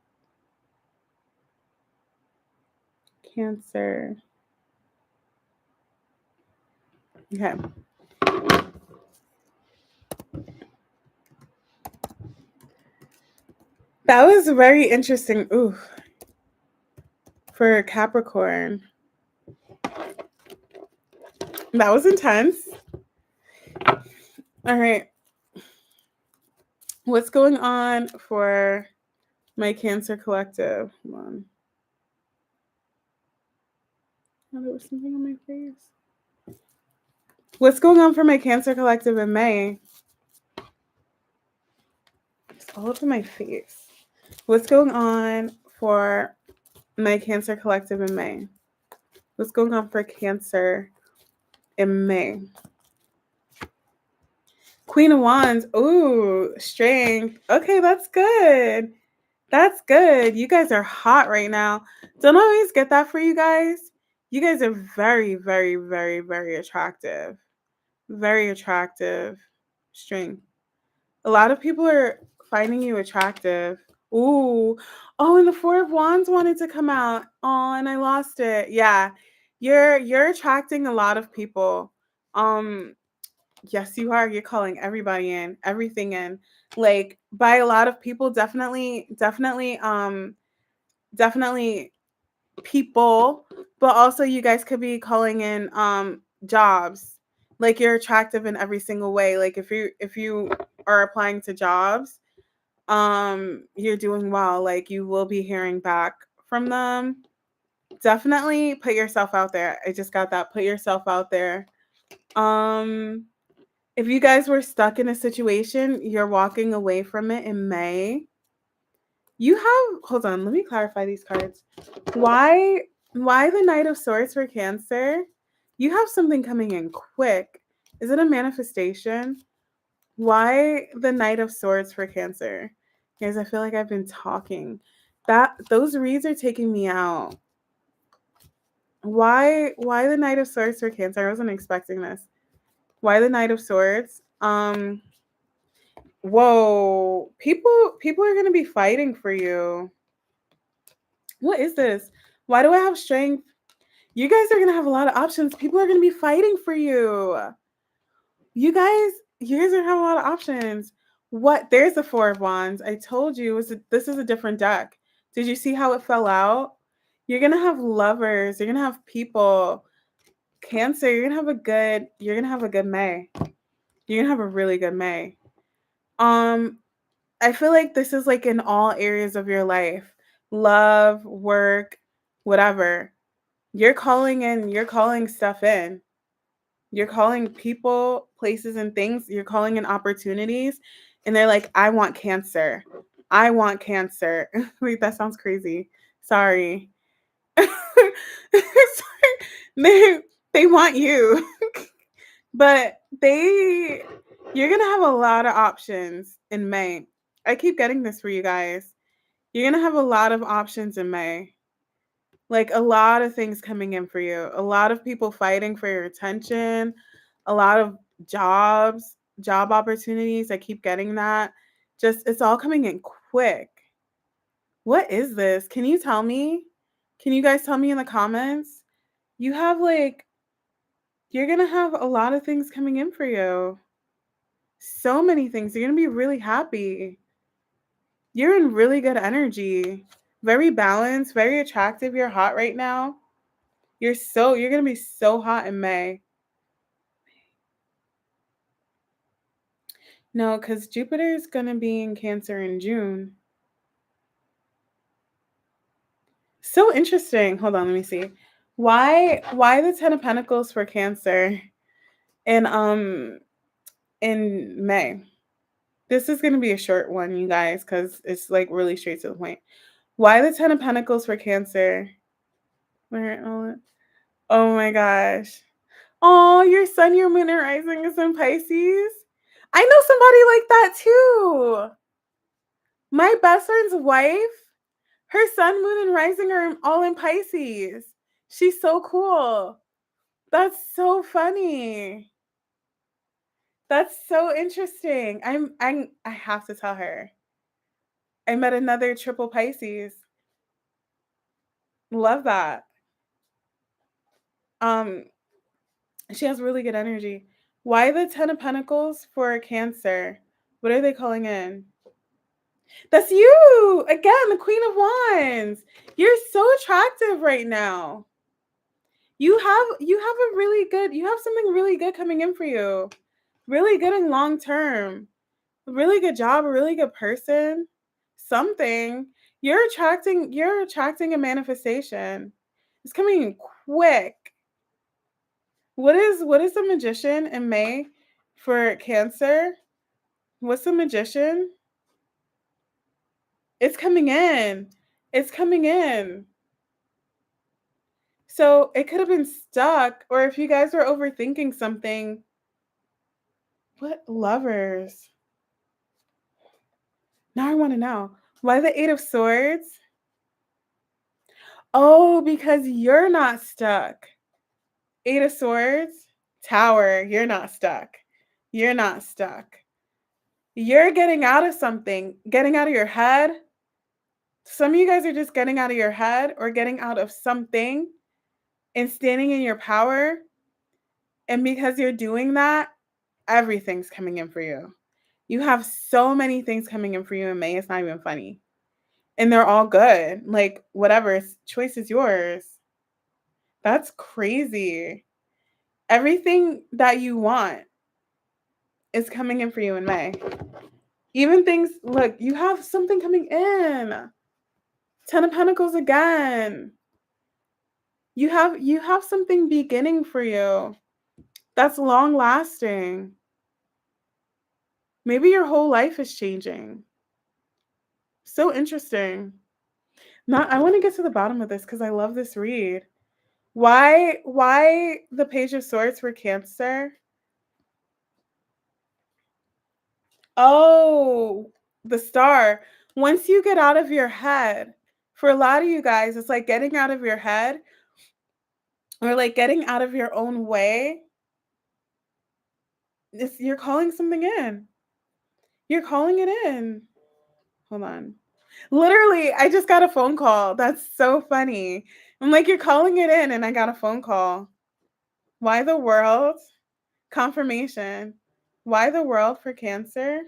Cancer. Okay. That was very interesting. Ooh. For Capricorn. That was intense. All right. What's going on for my Cancer collective? Hold on. Oh, there was something on my face. What's going on for my Cancer collective in May? It's all over my face. What's going on for my Cancer collective in May? What's going on for Cancer in May? Queen of Wands. Ooh, strength. Okay, that's good. That's good. You guys are hot right now. Don't always get that for you guys. You guys are very, very, very, very attractive. Very attractive. Strength. A lot of people are finding you attractive. Ooh. Oh, and the Four of Wands wanted to come out. Oh, and I lost it. Yeah. You're attracting a lot of people. Yes, you are. You're calling everybody in, everything in. Like, by a lot of people, definitely people, but also you guys could be calling in jobs. Like, you're attractive in every single way. Like, if you are applying to jobs, you're doing well. Like, you will be hearing back from them. Definitely put yourself out there. I just got that. Put yourself out there. If you guys were stuck in a situation, you're walking away from it in May. You have, hold on, let me clarify these cards. Why the Knight of Swords for Cancer? You have something coming in quick. Is it a manifestation? Why the Knight of Swords for Cancer? Guys, I feel like I've been talking. Those reads are taking me out. Why the Knight of Swords for Cancer? I wasn't expecting this. Why the Knight of Swords? Whoa. People are gonna be fighting for you. What is this? Why do I have strength? You guys are gonna have a lot of options. People are gonna be fighting for you. You guys are gonna have a lot of options. What? There's the Four of Wands. I told you this is a different deck. Did you see how it fell out? You're gonna have lovers. You're gonna have people. Cancer. You're gonna have a good May. You're gonna have a really good May. Um, I feel like this is like in all areas of your life. Love, work, whatever. You're calling stuff in. You're calling people, places, and things. You're calling in opportunities. And they're like, I want Cancer. I want Cancer. Wait, that sounds crazy. Sorry. Sorry. They want you. But you're gonna have a lot of options in May. I keep getting this for you guys. You're gonna have a lot of options in May. Like a lot of things coming in for you. A lot of people fighting for your attention. A lot of job opportunities. I keep getting that. Just it's all coming in quick. What is this? Can you tell me? Can you guys tell me in the comments? You have like you're gonna have a lot of things coming in for you. So many things. You're gonna be really happy. You're in really good energy. Very balanced, very attractive. You're hot right now. You're gonna be so hot in May. No, because Jupiter is gonna be in Cancer in June. So interesting. Hold on, let me see. Why the Ten of Pentacles for Cancer in in May? This is gonna be a short one, you guys, because it's like really straight to the point. Why the Ten of Pentacles for Cancer? Oh my gosh. Oh, your sun, your moon, and rising is in Pisces. I know somebody like that too. My best friend's wife, her sun, moon, and rising are all in Pisces. She's so cool. That's so funny. That's so interesting. I have to tell her. I met another triple Pisces. Love that. Um, she has really good energy. Why the Ten of Pentacles for Cancer? What are they calling in? That's you again, the Queen of Wands. You're so attractive right now. You have something really good coming in for you. Really good and long term. A really good job, a really good person. Something. You're attracting a manifestation. It's coming in quick. What is the Magician in May for Cancer? What's the Magician? It's coming in. It's coming in. So it could have been stuck, or if you guys were overthinking something. What lovers? Now I want to know. Why the Eight of Swords? Oh, because you're not stuck. Eight of Swords, Tower, you're not stuck. You're not stuck. You're getting out of something, getting out of your head. Some of you guys are just getting out of your head or getting out of something and standing in your power. And because you're doing that, everything's coming in for you. You have so many things coming in for you in May. It's not even funny. And they're all good. Like, whatever, choice is yours. That's crazy. Everything that you want is coming in for you in May. Even things, look, you have something coming in. Ten of Pentacles again. You have something beginning for you that's long lasting. Maybe your whole life is changing. So interesting. Not I want to get to the bottom of this because I love this read. Why the Page of Swords for Cancer? Oh, the Star. Once you get out of your head, for a lot of you guys, it's like getting out of your head or like getting out of your own way. You're calling something in. You're calling it in. Hold on. Literally, I just got a phone call. That's so funny. I'm like, you're calling it in, and I got a phone call. Why the world? Confirmation. Why the world for Cancer?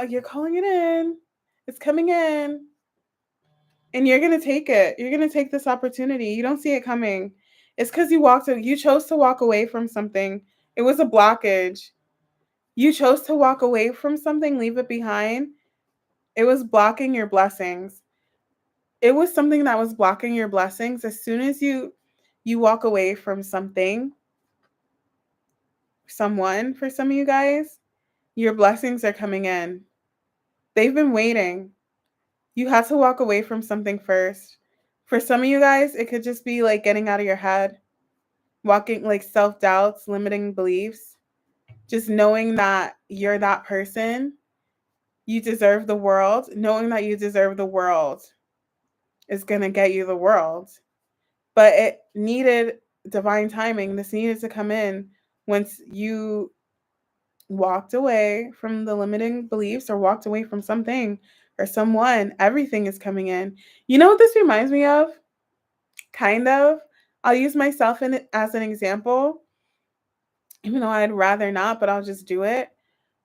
You're calling it in. It's coming in. And you're going to take it. You're going to take this opportunity. You don't see it coming. It's because you chose to walk away from something. It was a blockage. You chose to walk away from something, leave it behind. It was blocking your blessings. It was something that was blocking your blessings. As soon as you walk away from something, someone, for some of you guys, your blessings are coming in. They've been waiting. You had to walk away from something first. For some of you guys, it could just be like getting out of your head, walking like self-doubts, limiting beliefs, just knowing that you're that person. You deserve the world. Knowing that you deserve the world is going to get you the world. But it needed divine timing. This needed to come in once you walked away from the limiting beliefs or walked away from something or someone. Everything is coming in. You know what this reminds me of? Kind of. I'll use myself in it as an example, even though I'd rather not, but I'll just do it.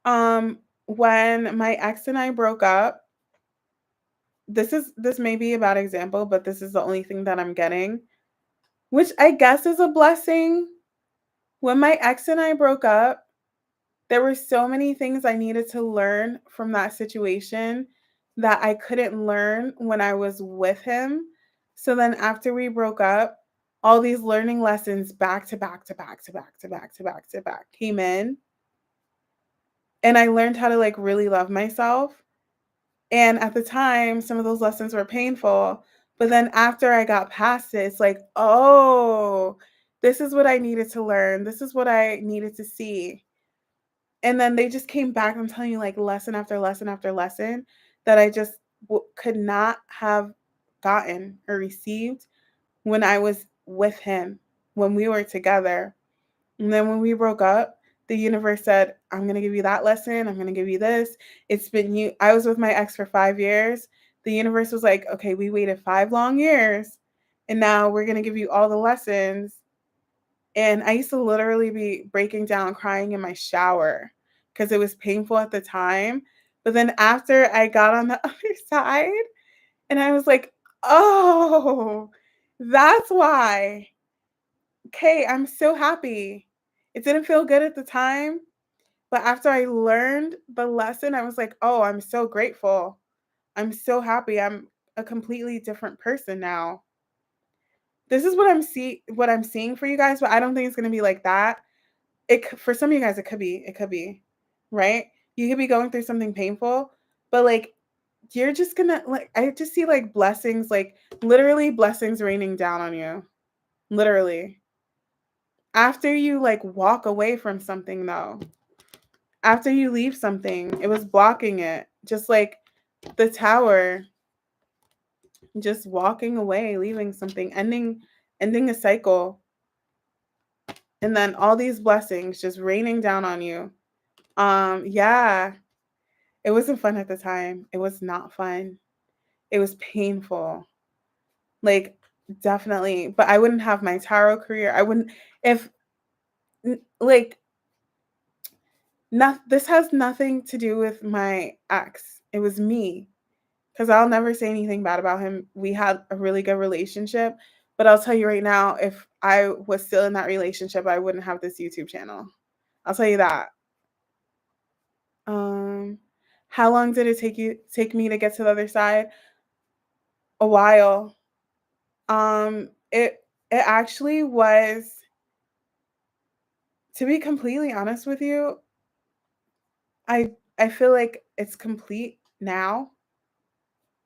When my ex and I broke up, this may be a bad example, but this is the only thing that I'm getting, which I guess is a blessing. When my ex and I broke up, there were so many things I needed to learn from that situation that I couldn't learn when I was with him. So then after we broke up, all these learning lessons back to back to back to back to back to back to back came in. And I learned how to like really love myself. And at the time, some of those lessons were painful. But then after I got past it, it's like, oh, this is what I needed to learn. This is what I needed to see. And then they just came back, I'm telling you, like lesson after lesson after lesson that I just could not have gotten or received when I was with him, when we were together. And then when we broke up, the universe said, I'm going to give you that lesson. I'm going to give you this. It's been you. I was with my ex for 5 years. The universe was like, okay, we waited 5 long years. And now we're going to give you all the lessons. And I used to literally be breaking down, crying in my shower because it was painful at the time. But then after I got on the other side and I was like, oh, that's why. Okay, I'm so happy. It didn't feel good at the time, but after I learned the lesson, I was like, oh, I'm so grateful. I'm so happy. I'm a completely different person now. This is what I'm seeing for you guys, but I don't think it's going to be like that. For some of you guys, it could be, right? You could be going through something painful, but like you're just gonna like I just see like blessings, like literally blessings raining down on you. Literally. After you like walk away from something though. After you leave something, it was blocking it. Just like the tower, just walking away, leaving something, ending a cycle, and then all these blessings just raining down on you. Yeah. It wasn't fun at the time. It was not fun. It was painful. Like, definitely. But I wouldn't have my tarot career. I wouldn't, if, like, this has nothing to do with my ex. It was me. Because I'll never say anything bad about him. We had a really good relationship. But I'll tell you right now, if I was still in that relationship, I wouldn't have this YouTube channel. I'll tell you that. Um, how long did it take me to get to the other side? A while. It actually was, to be completely honest with you, I feel like it's complete now,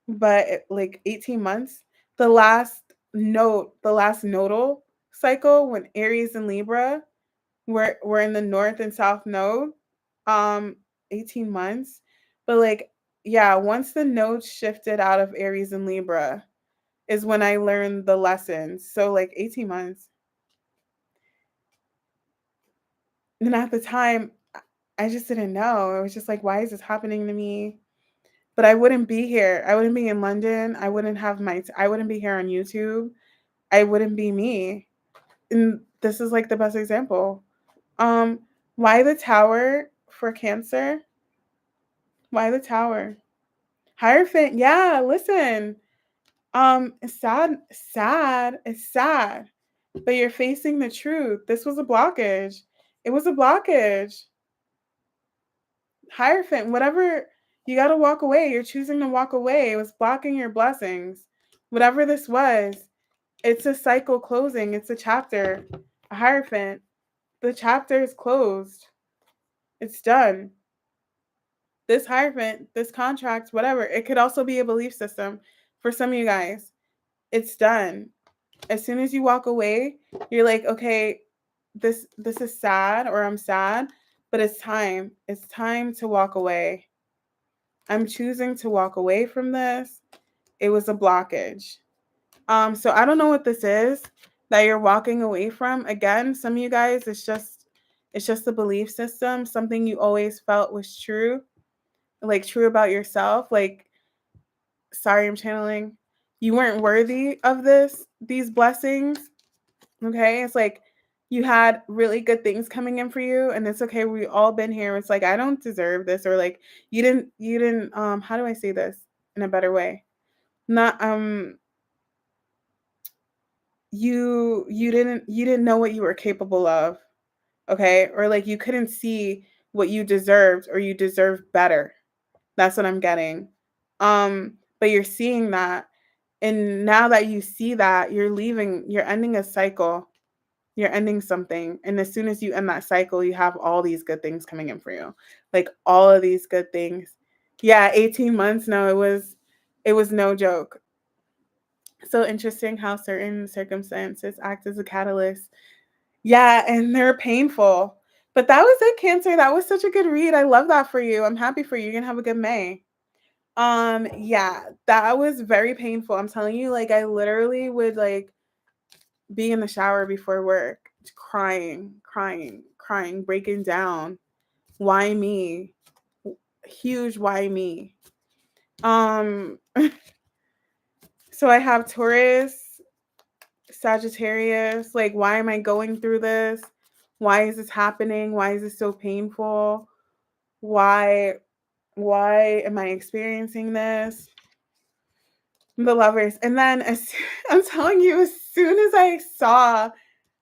but like 18 months. The last nodal cycle when Aries and Libra were in the north and south node, um 18 months. But like yeah, once the nodes shifted out of Aries and Libra is when I learned the lessons. So like 18 months. And at the time, I just didn't know. I was just like, why is this happening to me? But I wouldn't be here. I wouldn't be in London. I wouldn't be here on YouTube. I wouldn't be me. And this is like the best example. Um, why the tower for Cancer? Why the tower? Hierophant, yeah, listen. It's sad. But you're facing the truth. This was a blockage. It was a blockage. Hierophant, whatever, you got to walk away. You're choosing to walk away. It was blocking your blessings. Whatever this was, it's a cycle closing. It's a chapter. A Hierophant. The chapter is closed. It's done. This Hierophant, this contract, whatever. It could also be a belief system for some of you guys. It's done. As soon as you walk away, you're like, okay, this is sad, or I'm sad, but it's time. It's time to walk away. I'm choosing to walk away from this. It was a blockage. So I don't know what this is that you're walking away from. Again, some of you guys, it's just a belief system, something you always felt was true, like true about yourself. Like, sorry, I'm channeling. You weren't worthy of these blessings. Okay. It's like you had really good things coming in for you, and it's okay. We all been here. It's like, I don't deserve this, or like you didn't how do I say this in a better way? Not you didn't know what you were capable of. Okay? Or like you couldn't see what you deserved, or you deserved better. That's what I'm getting. But you're seeing that, and now that you see that, you're ending a cycle. You're ending something. And as soon as you end that cycle, you have all these good things coming in for you. Like all of these good things. Yeah, 18 months. No, it was no joke. So interesting how certain circumstances act as a catalyst. Yeah, and they're painful. But that was it, Cancer. That was such a good read. I love that for you. I'm happy for you. You're gonna have a good May. Yeah, that was very painful. I'm telling you, like I literally would like be in the shower before work, crying, breaking down. Why me? Huge why me? Um so I have Taurus, Sagittarius. Like, why am I going through this? Why is this happening? Why is this so painful? Why am I experiencing this? The Lovers. And then I'm telling you, as soon as I saw,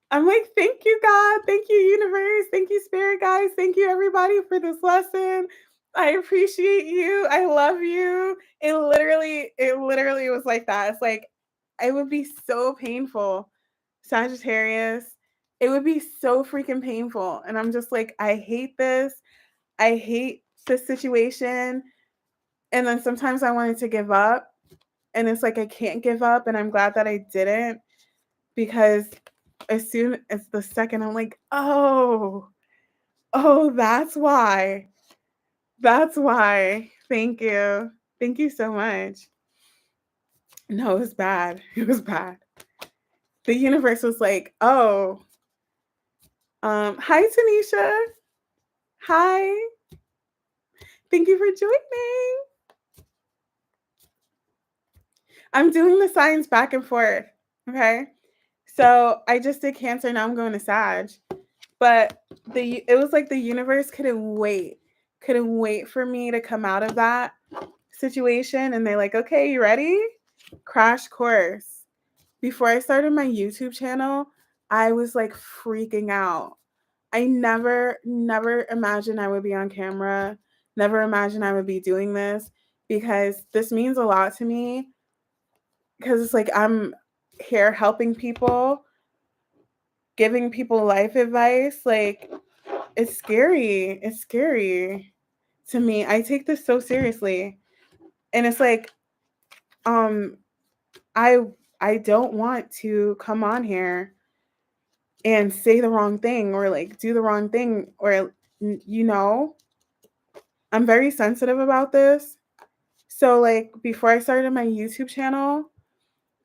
I'm like, thank you, God. Thank you, universe. Thank you, spirit guys. Thank you, everybody, for this lesson. I appreciate you. I love you. It literally was like that. It's like, it would be so painful, Sagittarius. It would be so freaking painful. And I'm just like, I hate this. I hate this situation. And then sometimes I wanted to give up. And it's like, I can't give up. And I'm glad that I didn't, because as soon as the second, I'm like, oh, that's why. That's why. Thank you. Thank you so much. No, it was bad. It was bad. The universe was like, oh, hi, Tanisha. Hi. Thank you for joining. I'm doing the signs back and forth. Okay. So I just did Cancer. Now I'm going to Sag. But it was like the universe couldn't wait for me to come out of that situation. And they're like, okay, you ready? Crash course. Before I started my YouTube channel, I was like freaking out. I never imagined I would be on camera. Never imagined I would be doing this, because this means a lot to me. Because it's like I'm here helping people, giving people life advice. Like, it's scary. It's scary to me. I take this so seriously. And it's like, I don't want to come on here and say the wrong thing, or like do the wrong thing, or I'm very sensitive about this. So like before I started my YouTube channel,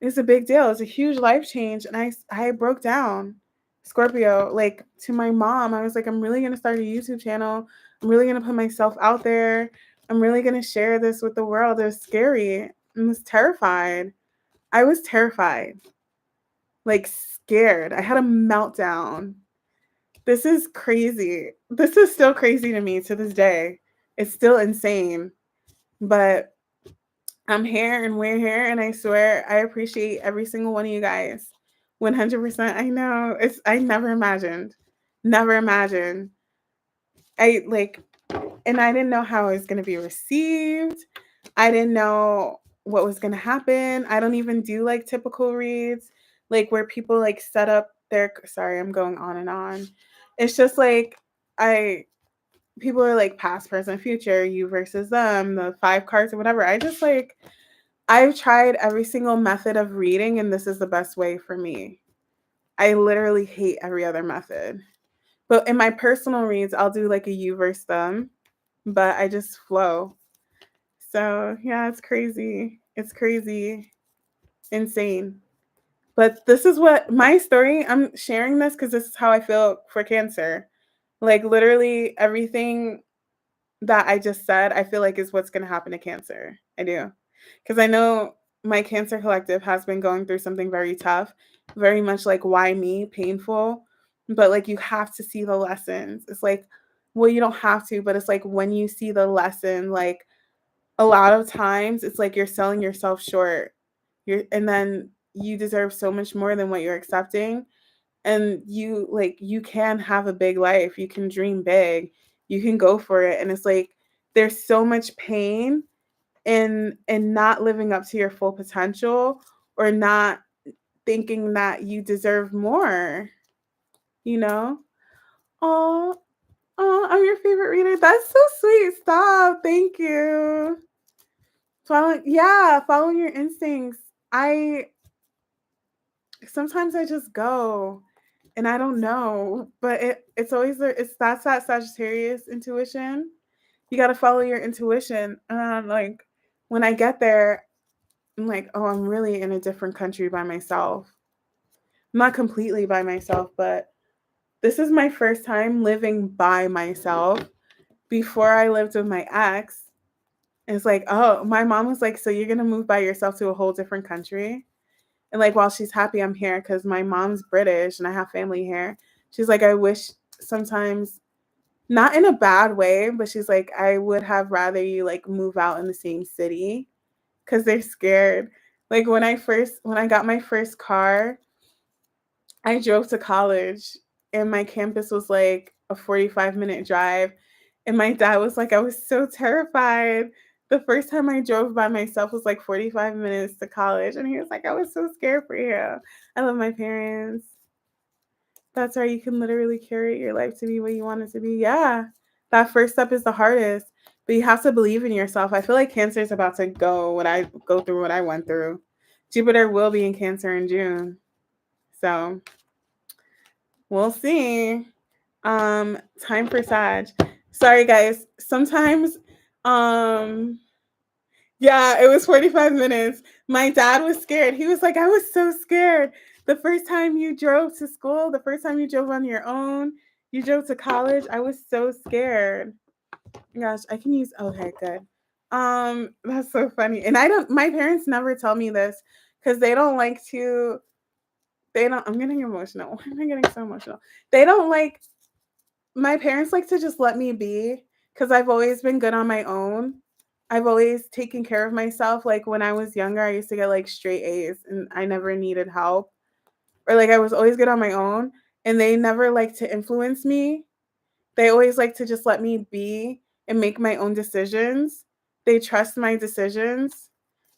it's a big deal. It's a huge life change, and I broke down. Scorpio, like to my mom, I was like, I'm really going to start a YouTube channel. I'm really going to put myself out there. I'm really going to share this with the world. It was scary. I was terrified. I was terrified. Like scared. I had a meltdown. This is crazy. This is still crazy to me to this day. It's still insane. But I'm here and we're here, and I swear I appreciate every single one of you guys. 100%. I know. I never imagined. Never imagined. I like and I didn't know how it was going to be received. I didn't know what was going to happen. I don't even do like typical reads, like where people like set up their, sorry, I'm going on and on. It's just like, people are like past, present, future, you versus them, the 5 cards or whatever. I've tried every single method of reading, and this is the best way for me. I literally hate every other method. But in my personal reads, I'll do like a you versus them, but I just flow. So yeah, it's crazy. It's crazy. Insane. But this is what my story, I'm sharing this because this is how I feel for Cancer. Like literally everything that I just said, I feel like is what's going to happen to Cancer. I do. Because I know my Cancer collective has been going through something very tough, very much like why me, painful. But like you have to see the lessons. It's like, well, you don't have to, but it's like when you see the lesson, like a lot of times it's like you're selling yourself short. And then you deserve so much more than what you're accepting. And you can have a big life. You can dream big. You can go for it. And it's like there's so much pain in not living up to your full potential or not thinking that you deserve more, you know? Oh, oh, I'm your favorite reader. That's so sweet. Stop. Thank you. Following your instincts. Sometimes I just go and I don't know, but it's always it's that's that Sagittarius intuition. You got to follow your intuition. Like when I get there, I'm like, oh, I'm really in a different country by myself. I'm not completely by myself, but this is my first time living by myself. Before I lived with my ex, it's like, oh, my mom was like, so you're gonna move by yourself to a whole different country? And like while she's happy I'm here because my mom's British and I have family here, she's like, I wish sometimes, not in a bad way, but she's like, I would have rather you like move out in the same city because they're scared. Like when I got my first car, I drove to college and my campus was like a 45-minute drive. And my dad was like, I was so terrified. The first time I drove by myself was like 45 minutes to college. And he was like, I was so scared for you. I love my parents. That's right. You can literally curate your life to be what you want it to be. Yeah. That first step is the hardest, but you have to believe in yourself. I feel like Cancer is about to go through what I went through. Jupiter will be in Cancer in June. So we'll see. Time for Sag. Sorry guys. Sometimes yeah, it was 45 minutes. My dad was scared. He was like, I was so scared. The first time you drove to school, the first time you drove on your own, you drove to college, I was so scared. Gosh, I can use okay, good. That's so funny. And my parents never tell me this because I'm getting emotional. Why am I getting so emotional? They don't like My parents like to just let me be because I've always been good on my own. I've always taken care of myself. Like when I was younger, I used to get like straight A's and I never needed help. Or like I was always good on my own and they never like to influence me. They always like to just let me be and make my own decisions. They trust my decisions.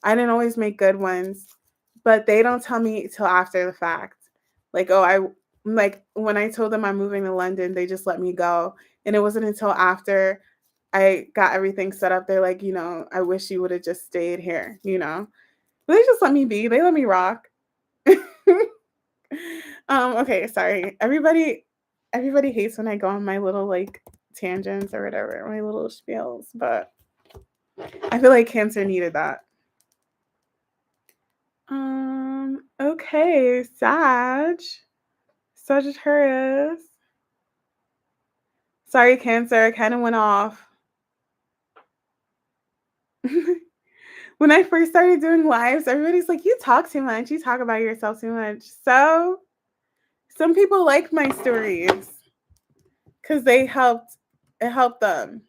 I didn't always make good ones, but they don't tell me till after the fact. Like, oh, like when I told them I'm moving to London, they just let me go. And it wasn't until after I got everything set up, they're like, I wish you would have just stayed here. But they just let me be. They let me rock. Okay, sorry. Everybody hates when I go on my little like tangents or whatever, my little spiels, but I feel like Cancer needed that. Okay, Sagittarius. Sorry, Cancer, I kind of went off. When I first started doing lives, everybody's like, you talk too much. You talk about yourself too much. So some people like my stories because it helped them.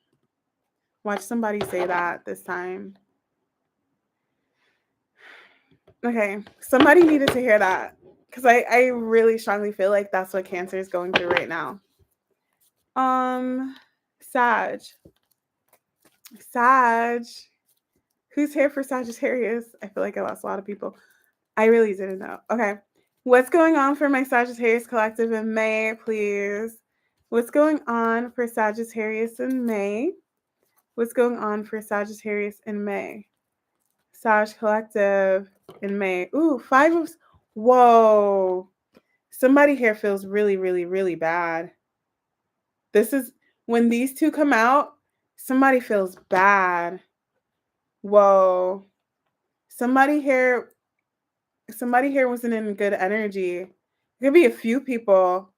Watch somebody say that this time. Okay, somebody needed to hear that because I really strongly feel like that's what Cancer is going through right now. Sag. Sag. Who's here for Sagittarius? I feel like I lost a lot of people. I really didn't know. Okay. What's going on for my Sagittarius collective in May, please? What's going on for Sagittarius in May? What's going on for Sagittarius in May? Sag collective in May. Ooh, whoa. Somebody here feels really, really, really bad. This is when these two come out, somebody feels bad. Whoa. Somebody here wasn't in good energy. It could be a few people.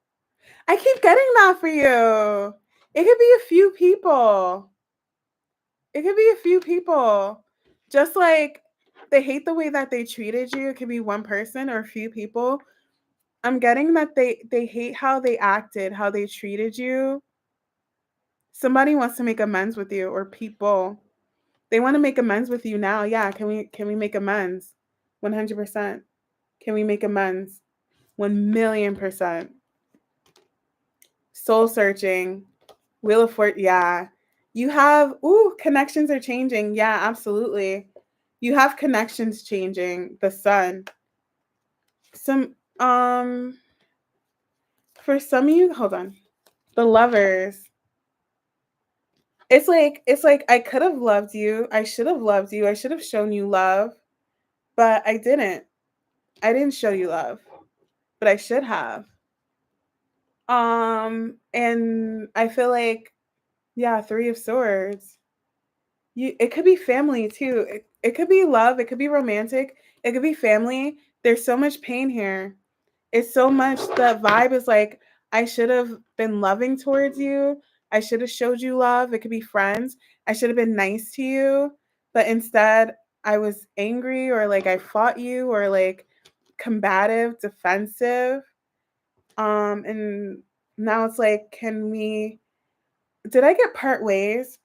I keep getting that for you. It could be a few people. It could be a few people. Just like they hate the way that they treated you. It could be one person or a few people. I'm getting that they hate how they acted, how they treated you. Somebody wants to make amends with you, or people. They want to make amends with you now. Yeah, can we make amends? 100%. Can we make amends? 1,000,000%. Soul searching. Wheel of Fortune. Yeah. You have, connections are changing. Yeah, absolutely. You have connections changing. The sun. For some of you, hold on. The lovers. It's like I could have loved you. I should have loved you. I should have shown you love, but I didn't. I didn't show you love, but I should have. And I feel like, yeah, Three of Swords. It could be family too. It could be love, it could be romantic, it could be family. There's so much pain here. It's so much, the vibe is like, I should have been loving towards you. I should have showed you love. It could be friends. I should have been nice to you, but instead I was angry, or like I fought you, or like combative, defensive. And now it's like, did I get part ways?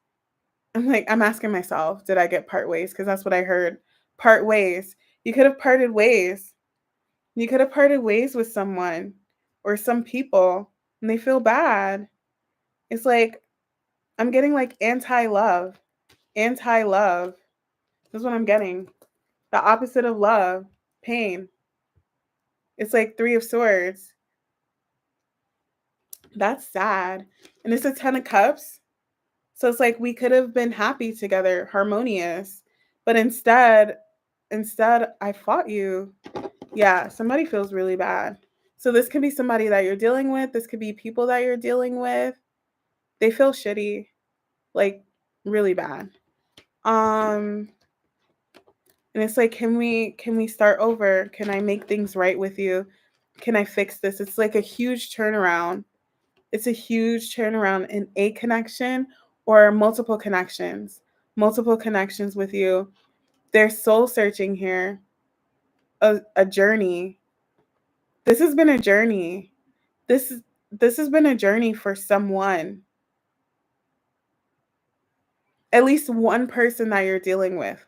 I'm asking myself, did I get part ways? Because that's what I heard. Part ways. You could have parted ways. You could have parted ways with someone or some people, and they feel bad. It's like, I'm getting like anti-love. Anti-love. That's what I'm getting. The opposite of love. Pain. It's like Three of Swords. That's sad. And it's a Ten of Cups. So it's like we could have been happy together, harmonious. But instead I fought you. Yeah, somebody feels really bad. So this could be somebody that you're dealing with. This could be people that you're dealing with. They feel shitty, like really bad. And it's like, can we start over? Can I make things right with you? Can I fix this? It's like a huge turnaround. It's a huge turnaround in a connection or multiple connections. Multiple connections with you. They're soul searching here. A journey. This has been a journey. This has been a journey for someone. At least one person that you're dealing with.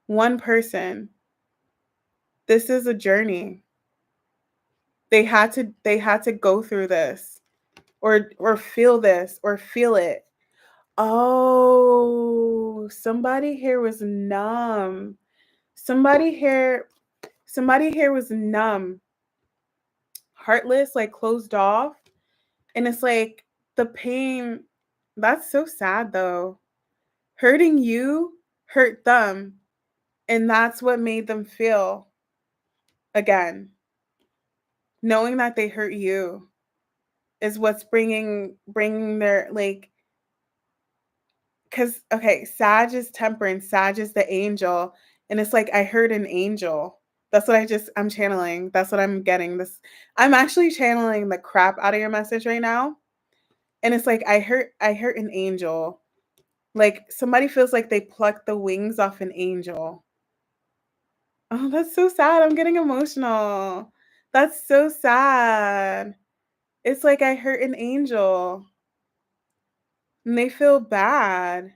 One person. This is a journey. They had to go through this, or feel this, or feel it. Oh, somebody here was numb. Somebody here was numb, heartless, like closed off. And it's like the pain, that's so sad though. Hurting you hurt them, and that's what made them feel again. Knowing that they hurt you is what's bringing their, like, cuz okay, Sag is temperance, Sag is the angel, and it's like I heard an angel. That's what I'm channeling. That's what I'm getting. I'm actually channeling the crap out of your message right now. And it's like I heard an angel. Like somebody feels like they plucked the wings off an angel. Oh, that's so sad. I'm getting emotional. That's so sad. It's like I hurt an angel and they feel bad.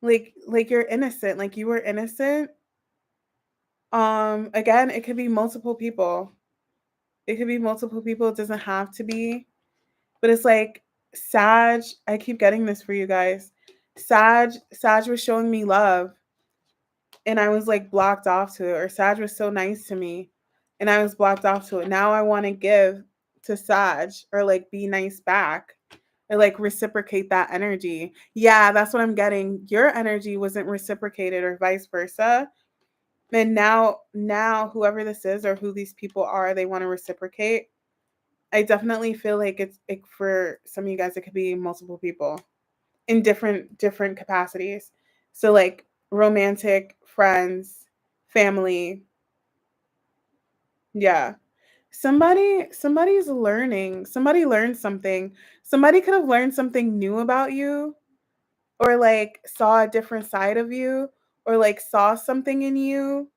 Like you're innocent, like you were innocent. Again, it could be multiple people. It could be multiple people. It doesn't have to be. But it's like Sag, I keep getting this for you guys. Sag was showing me love and I was like blocked off to it, or Sag was so nice to me and I was blocked off to it. Now I want to give to Sag or like be nice back or like reciprocate that energy. Yeah, that's what I'm getting. Your energy wasn't reciprocated or vice versa. And now whoever this is or who these people are, they want to reciprocate. I definitely feel like it's like for some of you guys it could be multiple people in different capacities. So like romantic, friends, family. Yeah. Somebody's learning. Somebody learned something. Somebody could have learned something new about you or like saw a different side of you or like saw something in you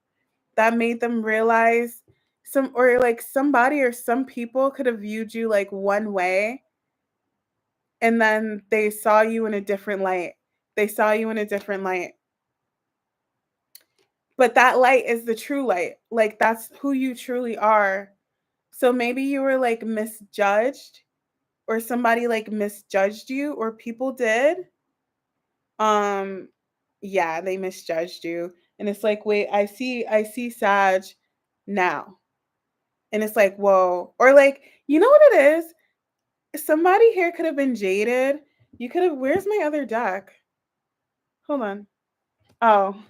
that made them realize some or like somebody or some people could have viewed you like one way and then they saw you in a different light. They saw you in a different light. But that light is the true light. Like that's who you truly are. So maybe you were like misjudged or somebody like misjudged you or people did. Um yeah, they misjudged you. And it's like, wait, I see Sag now. And it's like, whoa. Or like, you know what it is? Somebody here could have been jaded. You could have where's my other deck? Hold on. Oh,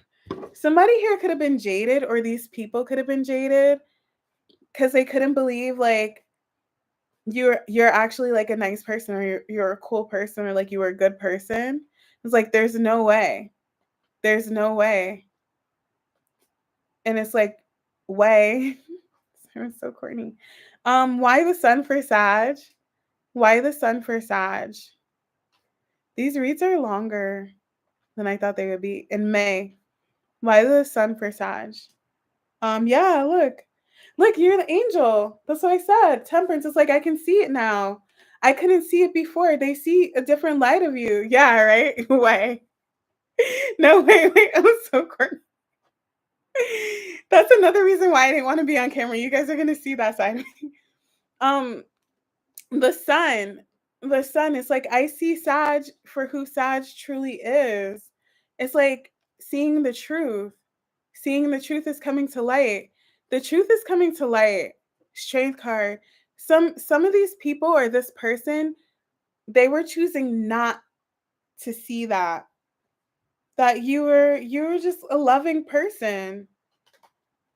somebody here could have been jaded, or these people could have been jaded because they couldn't believe like you're actually like a nice person or you're a cool person or like you were a good person. It's like there's no way. There's no way. And it's like, way. It's so corny. Why the sun for Sag? Why the sun for Sag? These reads are longer than I thought they would be. In May. Why the sun for Sag? Yeah, look. Look, you're the angel. That's what I said. Temperance is like I can see it now. I couldn't see it before. They see a different light of you. Yeah, right? Way. No, wait. I'm so corny. That's another reason why I didn't want to be on camera. You guys are gonna see that side of me. Um, the sun. The sun is like I see Sag for who Sag truly is. It's like seeing the truth. Seeing the truth is coming to light. The truth is coming to light. Strength card. Some of these people or this person, they were choosing not to see that you were just a loving person.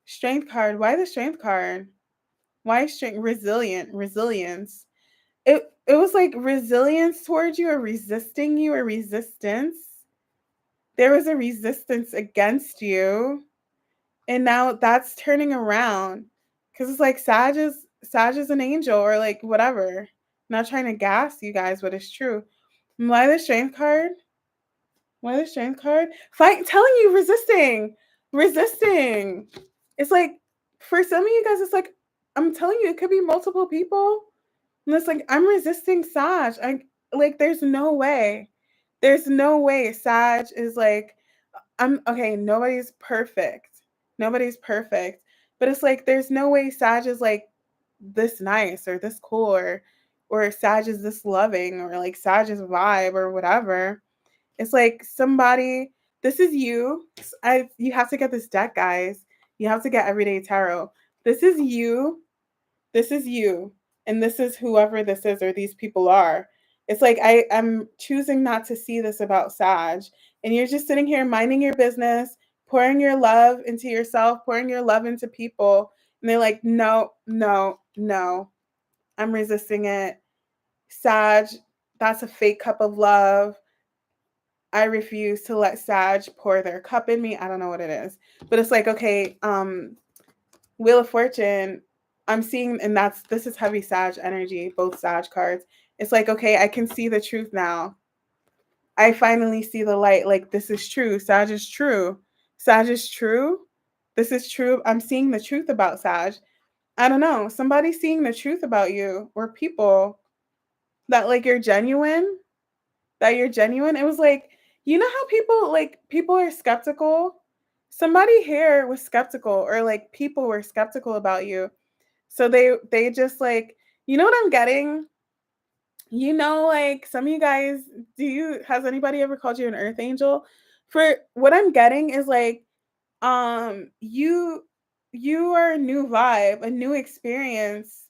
Strength card. Why the strength card? Why strength? Resilience. It was like resilience towards you or resisting you or resistance. There was a resistance against you. And now that's turning around because it's like Sag is an angel or like whatever. I'm not trying to gas you guys, but it's true. Why the strength card? Why the strength card? Fight telling you resisting. Resisting. It's like for some of you guys, it's like I'm telling you, it could be multiple people. And it's like I'm resisting Sag. I like there's no way. There's no way Sag is like I'm okay, nobody's perfect. Nobody's perfect. But it's like there's no way Sag is like this nice or this cool or Sag is this loving or like Sag is vibe or whatever. It's like somebody this is you. You have to get this deck, guys. You have to get Everyday Tarot. This is you. This is you. And this is whoever this is or these people are. It's like I'm choosing not to see this about Sag. And you're just sitting here minding your business, pouring your love into yourself, pouring your love into people. And they're like, no, no, no. I'm resisting it. Sag, that's a fake cup of love. I refuse to let Sag pour their cup in me. I don't know what it is. But it's like, okay, Wheel of Fortune, I'm seeing, and this is heavy Sag energy, both Sag cards. It's like, okay, I can see the truth now. I finally see the light. Like, this is true. Sag is true. Sag is true. This is true. I'm seeing the truth about Sag. I don't know. Somebody's seeing the truth about you or people that like you're genuine, that you're genuine. It was like, you know how people are skeptical? Somebody here was skeptical or like people were skeptical about you. So they just like, you know what I'm getting? Like some of you guys, has anybody ever called you an earth angel? For what I'm getting is like, you are a new vibe, a new experience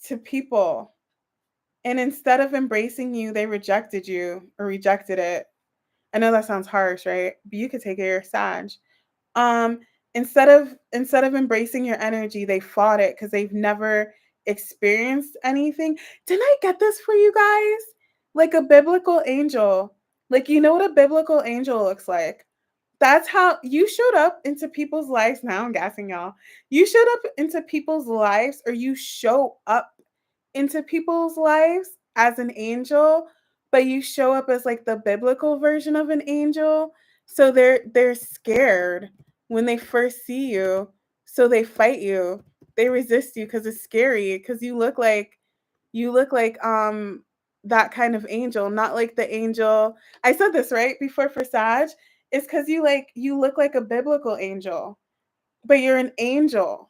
to people. And instead of embracing you, they rejected you or rejected it. I know that sounds harsh, right? But you could take it, you're Sag. Um, instead of embracing your energy, they fought it because they've never experienced anything. Didn't I get this for you guys? Like a biblical angel. Like you know what a biblical angel looks like. That's how you showed up into people's lives. Now I'm gassing y'all. You showed up into people's lives, or you show up into people's lives as an angel, but you show up as like the biblical version of an angel. So they're scared when they first see you. So they fight you. They resist you because it's scary. Because you look like that kind of angel, not like the angel. I said this right before for Sag. It's because you look like a biblical angel, but you're an angel.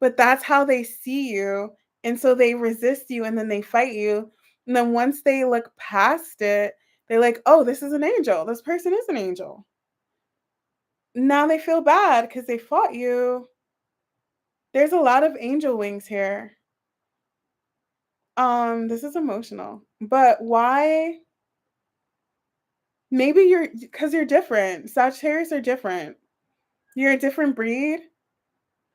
But that's how they see you. And so they resist you and then they fight you. And then once they look past it, they're like, oh, this is an angel. This person is an angel. Now they feel bad because they fought you. There's a lot of angel wings here. This is emotional. But why? Maybe because you're different. Sagittarius are different. You're a different breed.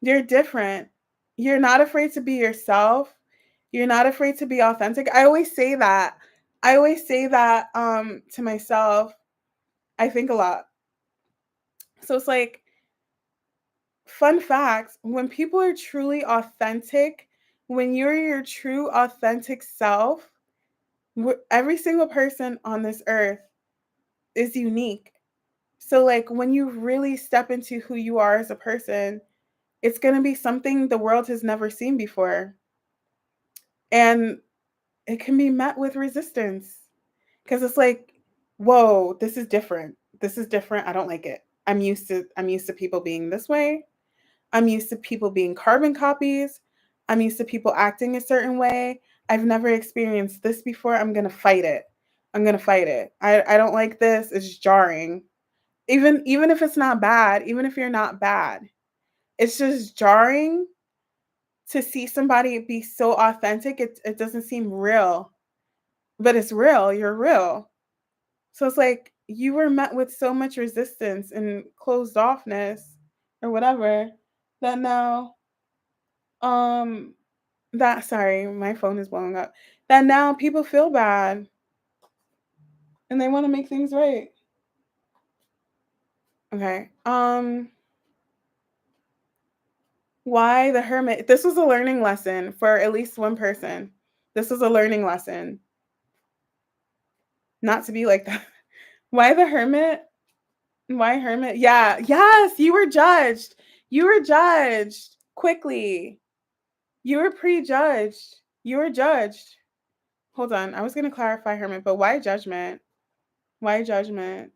You're different. You're not afraid to be yourself. You're not afraid to be authentic. I always say that. To myself. I think a lot. So it's like, fun fact, when people are truly authentic, when you're your true authentic self, every single person on this earth is unique. So like when you really step into who you are as a person, it's going to be something the world has never seen before. And it can be met with resistance because it's like, whoa, this is different. This is different. I don't like it. I'm used to people being this way. I'm used to people being carbon copies. I'm used to people acting a certain way. I've never experienced this before. I'm going to fight it. I'm going to fight it. I don't like this. It's jarring. Even if it's not bad, even if you're not bad, it's just jarring to see somebody be so authentic. It doesn't seem real, but it's real. You're real. So it's like you were met with so much resistance and closed offness or whatever that now um that sorry, my phone is blowing up. That now people feel bad and they want to make things right. Okay. Why the hermit? This was a learning lesson for at least one person. This was a learning lesson. Not to be like that. Why the hermit? Why hermit? Yeah. Yes, you were judged. You were judged quickly. You were prejudged. You were judged. Hold on. I was going to clarify hermit, but why judgment? Why judgment?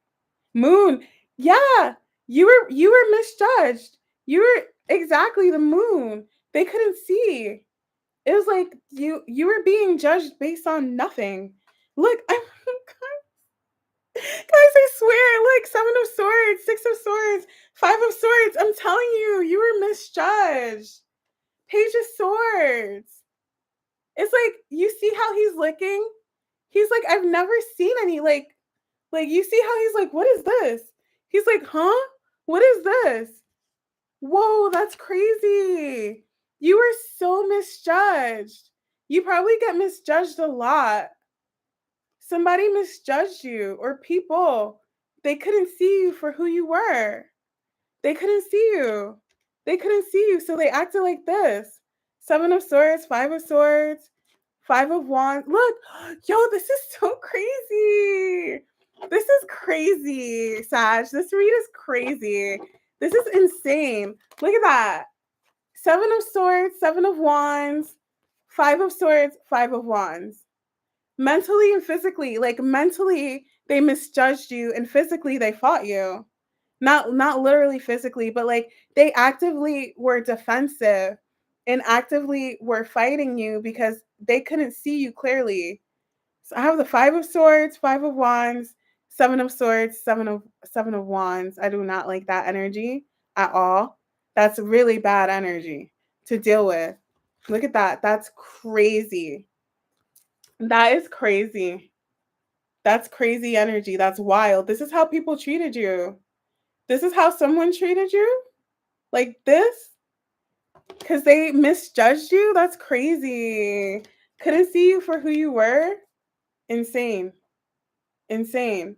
Moon. Yeah. You were misjudged. You were exactly the moon. They couldn't see. It was like you were being judged based on nothing. Look, guys, I swear, like Seven of Swords, Six of Swords, Five of Swords. I'm telling you, you were misjudged. Page of Swords. It's like you see how he's looking. He's like, I've never seen any like you see how he's like, what is this? He's like, huh? What is this? Whoa, that's crazy. You were so misjudged. You probably get misjudged a lot. Somebody misjudged you or people. They couldn't see you for who you were. They couldn't see you. They couldn't see you, so they acted like this. Seven of Swords, Five of Swords, Five of Wands. Look, yo, this is so crazy. This is crazy, Sag. This read is crazy. This is insane. Look at that. Seven of Swords, Seven of Wands, Five of Swords, Five of Wands. Mentally and physically, like mentally, they misjudged you, and physically, they fought you. Not literally physically, but like they actively were defensive and actively were fighting you because they couldn't see you clearly. So I have the 5 of Swords, 5 of Wands, 7 of Swords, 7 of Wands. I do not like that energy at all. That's really bad energy to deal with. Look at that. That's crazy. That is crazy. That's crazy energy. That's wild. This is how people treated you. This is how someone treated you? Like this? Because they misjudged you? That's crazy. Couldn't see you for who you were? Insane. Insane.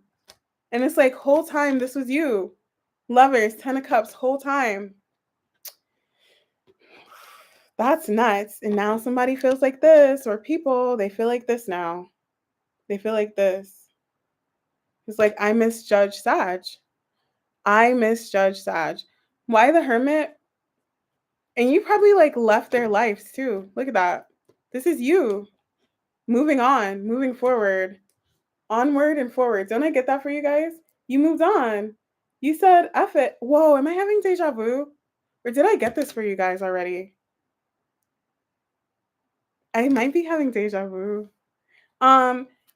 And it's like, whole time, this was you. Lovers, 10 of Cups, whole time. That's nuts. And now somebody feels like this, or people, they feel like this now. They feel like this. It's like, I misjudged Sag. I misjudged Sag. Why the Hermit? And you probably like left their lives too. Look at that. This is you. Moving on, moving forward. Onward and forward. Don't I get that for you guys? You moved on. You said, F it. Whoa, am I having deja vu? Or did I get this for you guys already? I might be having deja vu.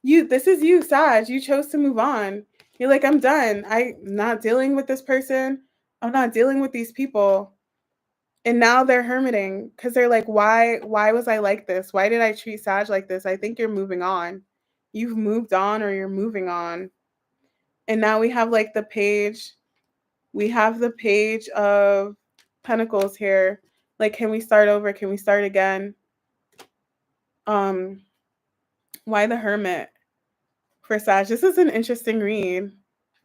This is you, Sag. You chose to move on. You're like, I'm done. I'm not dealing with this person. I'm not dealing with these people. And now they're hermiting because they're like, why was I like this? Why did I treat Sag like this? I think you're moving on. You've moved on or you're moving on. And now we have like the page. We have the page of Pentacles here. Like, can we start over? Can we start again? Why the Hermit for Sag? This is an interesting read.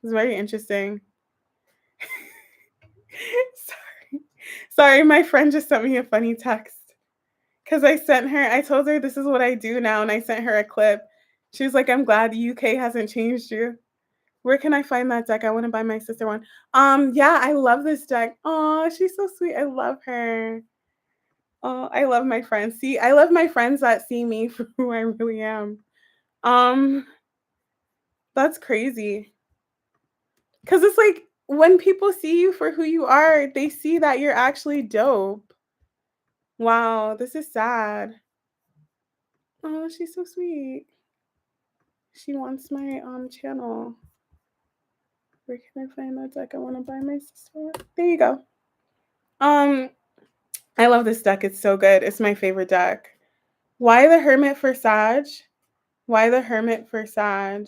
It's very interesting. Sorry, my friend just sent me a funny text. Because I told her this is what I do now, and I sent her a clip. She was like, I'm glad the UK hasn't changed you. Where can I find that deck? I want to buy my sister one. Yeah, I love this deck. Oh, she's so sweet. I love her. Oh, I love my friends. See, I love my friends that see me for who I really am. That's crazy. Because it's like when people see you for who you are, they see that you're actually dope. Wow, this is sad. Oh, she's so sweet. She wants my channel. Where can I find that deck? I want to buy my sister. There you go. I love this deck. It's so good. It's my favorite deck. Why the Hermit for Sag? Why the Hermit for Sag?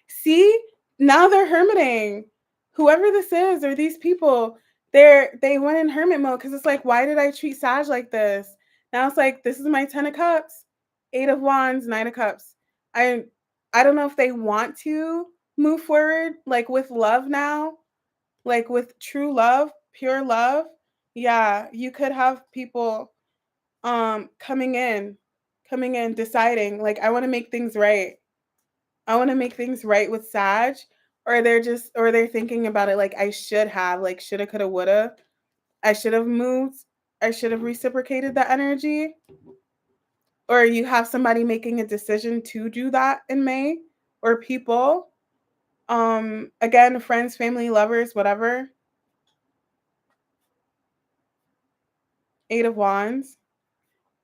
See, now they're hermiting. Whoever this is or these people, they went in hermit mode because it's like, why did I treat Sag like this? Now it's like, this is my 10 of Cups, 8 of Wands, 9 of Cups. I don't know if they want to move forward like with love now, like with true love, pure love. Yeah, you could have people coming in, deciding like, I want to make things right. I want to make things right with Sag, or they're thinking about it like, I should have, like, shoulda, coulda, woulda. I should have moved. I should have reciprocated that energy. Or you have somebody making a decision to do that in May, or people. Again, friends, family, lovers, whatever. 8 of Wands.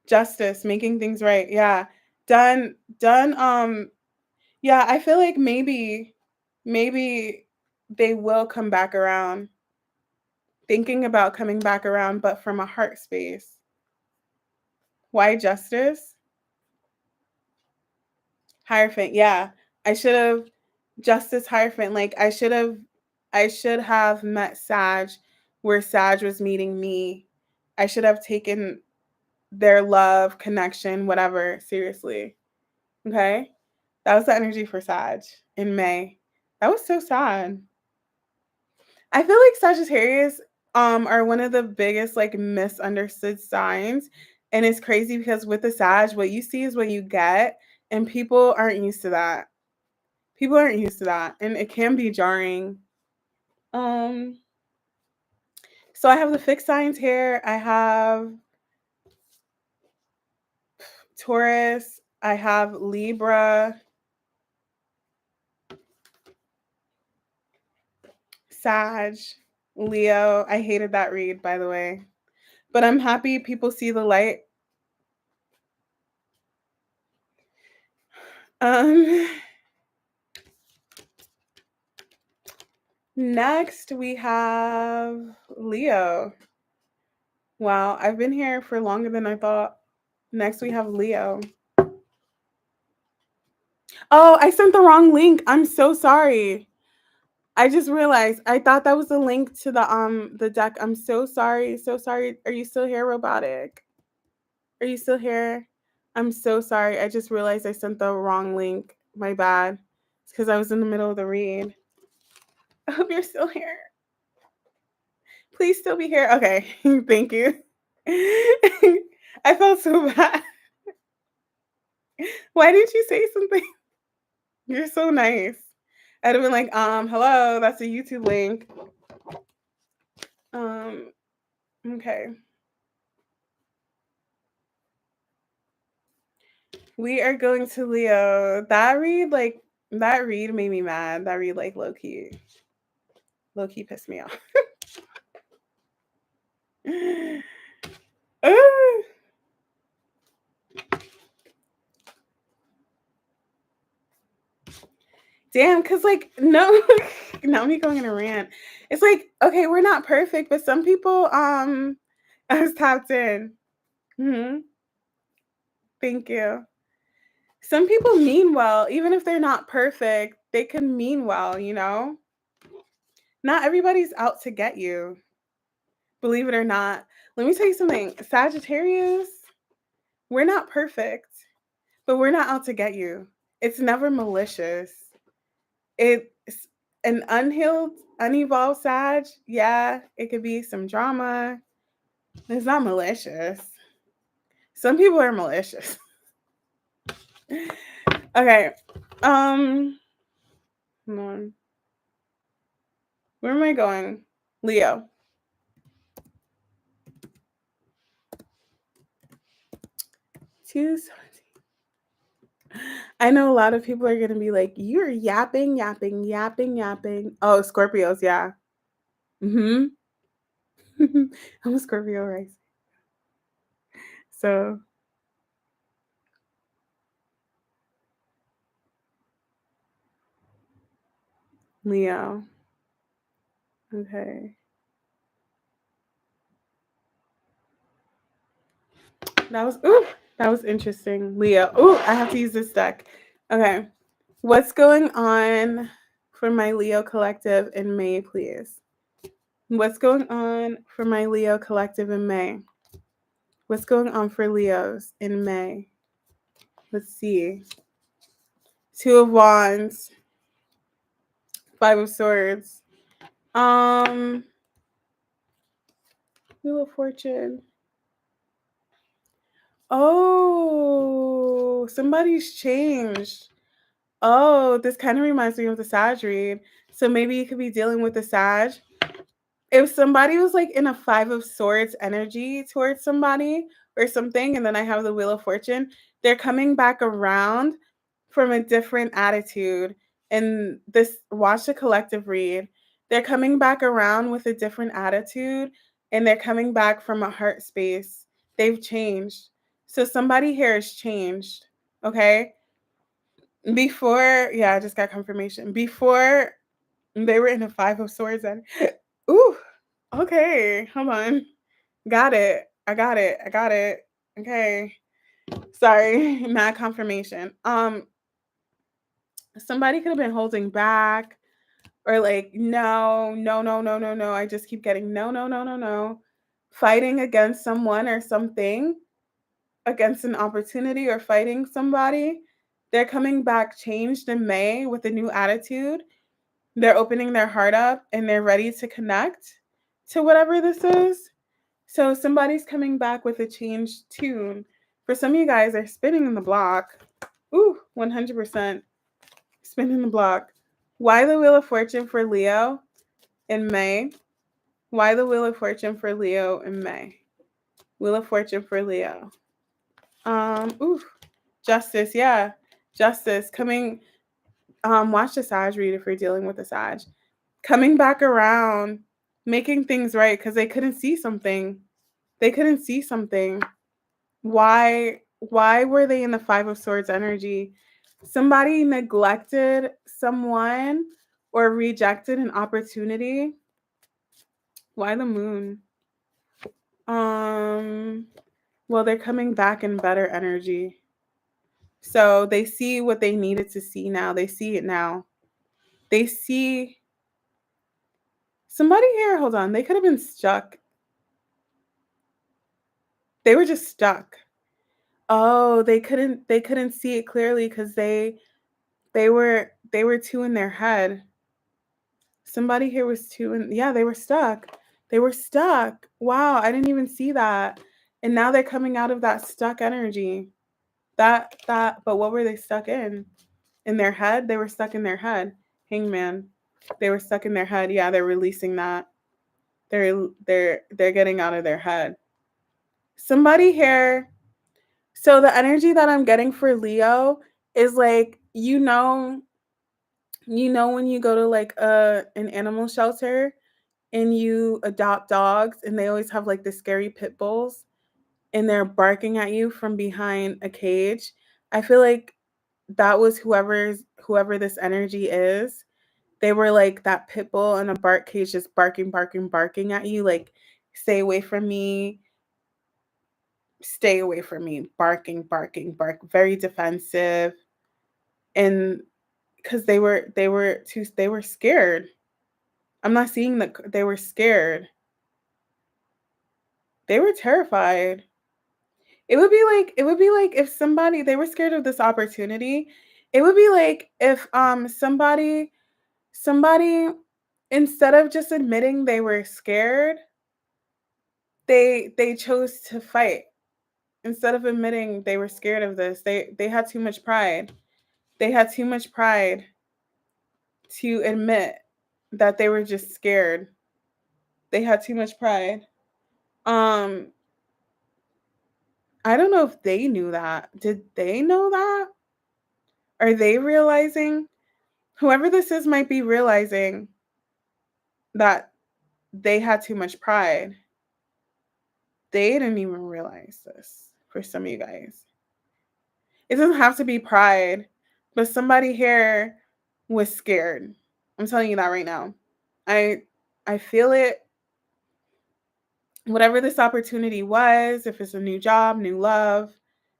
Justice, making things right. Yeah. Done. Yeah, I feel like maybe they will come back around. Thinking about coming back around, but from a heart space. Why Justice? Hierophant. Yeah. I should have Justice Hierophant. Like I should have met Sag where Sag was meeting me. I should have taken their love, connection, whatever, seriously. Okay? That was the energy for Sag in May. That was so sad. I feel like Sagittarius are one of the biggest like misunderstood signs. And it's crazy because with the Sag, what you see is what you get, and people aren't used to that. People aren't used to that, and it can be jarring. Um so I have the fixed signs here. I have Taurus, I have Libra, Sag, Leo. I hated that read, by the way. But I'm happy people see the light. Um, Next we have Leo. Wow, I've been here for longer than I thought. Next we have Leo. Oh, I sent the wrong link. I'm so sorry. I just realized I thought that was the link to the deck. I'm so sorry. So sorry. Are you still here, Robotic? Are you still here? I'm so sorry. I just realized I sent the wrong link. My bad. It's because I was in the middle of the read. I hope you're still here. Please still be here. Okay. Thank you. I felt so bad. Why didn't you say something? You're so nice. I'd have been like, hello, that's a YouTube link. Okay. We are going to Leo. That read made me mad. That read low key pissed me off. Damn, cause no, now me going in a rant. It's okay, we're not perfect, but some people I was tapped in. Thank you. Some people mean well, even if they're not perfect, they can mean well, you know? Not everybody's out to get you. Believe it or not. Let me tell you something. Sagittarius, we're not perfect, but we're not out to get you. It's never malicious. It's an unhealed, unevolved Sag. Yeah, it could be some drama. It's not malicious. Some people are malicious. Okay. Hold on. Where am I going? Leo. I know a lot of people are going to be like, you're yapping, yapping, yapping, yapping. Oh, Scorpios, yeah. I'm a Scorpio rising. So, Leo. Okay. That was interesting. Leo. Ooh, I have to use this deck. Okay. What's going on for my Leo collective in May, please? What's going on for my Leo collective in May? What's going on for Leos in May? Let's see. Two of Wands. Five of Swords. Wheel of Fortune. Oh, somebody's changed. Oh, this kind of reminds me of the Sag read. So maybe you could be dealing with the Sag. If somebody was in a Five of Swords energy towards somebody or something, and then I have the Wheel of Fortune, they're coming back around from a different attitude. And watch the collective read. They're coming back around with a different attitude, and they're coming back from a heart space. They've changed. So somebody here has changed. Okay. Yeah, I just got confirmation. Before they were in a Five of Swords and ooh, okay, hold on. Got it. I got it. I got it. Okay. Sorry, not confirmation. Somebody could have been holding back or no, no, no, no, no, no. I just keep getting no, no, no, no, no. Fighting against someone or something, against an opportunity or fighting somebody. They're coming back changed in May with a new attitude. They're opening their heart up and they're ready to connect to whatever this is. So somebody's coming back with a changed tune. For some of you guys, are spinning in the block. Ooh, 100% spinning the block. Why the Wheel of Fortune for Leo in May? Why the Wheel of Fortune for Leo in May? Wheel of Fortune for Leo. Justice, yeah. Justice coming. Watch the Sag read if you're dealing with a Sag. Coming back around, making things right because they couldn't see something. Why were they in the Five of Swords energy? Somebody neglected someone or rejected an opportunity. Why the moon? Um, well, they're coming back in better energy. So they see what they needed to see now. They see it now. They see somebody here, hold on. They could have been stuck. They were just stuck. Oh, they couldn't see it clearly because they were too in their head. Somebody here was too in, yeah, they were stuck. They were stuck. Wow, I didn't even see that. And now they're coming out of that stuck energy. But what were they stuck in? In their head? They were stuck in their head. Hangman. They were stuck in their head. Yeah, they're releasing that. They're getting out of their head. Somebody here. So the energy that I'm getting for Leo is like, when you go to like an animal shelter and you adopt dogs and they always have like the scary pit bulls and they're barking at you from behind a cage. I feel like that was whoever this energy is. They were like that pit bull in a bark cage just barking, barking, barking at you like, stay away from me, stay away from me, barking, barking, bark, very defensive. And because they were scared. I'm not seeing that they were scared. They were terrified. It would be like if somebody, they were scared of this opportunity. It would be like if somebody instead of just admitting they were scared, they chose to fight. Instead of admitting they were scared of this, they had too much pride. They had too much pride to admit that they were just scared. They had too much pride. Um I don't know if they knew that. Did they know that? Are they realizing? Whoever this is might be realizing that they had too much pride. They didn't even realize this for some of you guys. It doesn't have to be pride, but somebody here was scared. I'm telling you that right now. I I feel it. Whatever this opportunity was, if it's a new job, new love,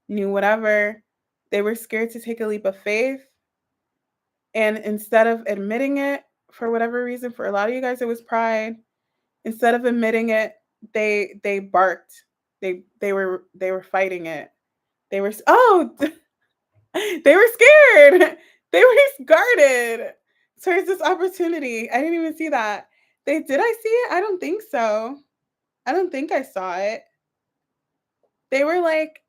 new whatever, they were scared to take a leap of faith. And instead of admitting it, for whatever reason, for a lot of you guys, it was pride. Instead of admitting it, they barked. They were fighting it. They were they were scared. They were guarded towards this opportunity. I didn't even see that. Did I see it? I don't think so. I don't think I saw it. They were like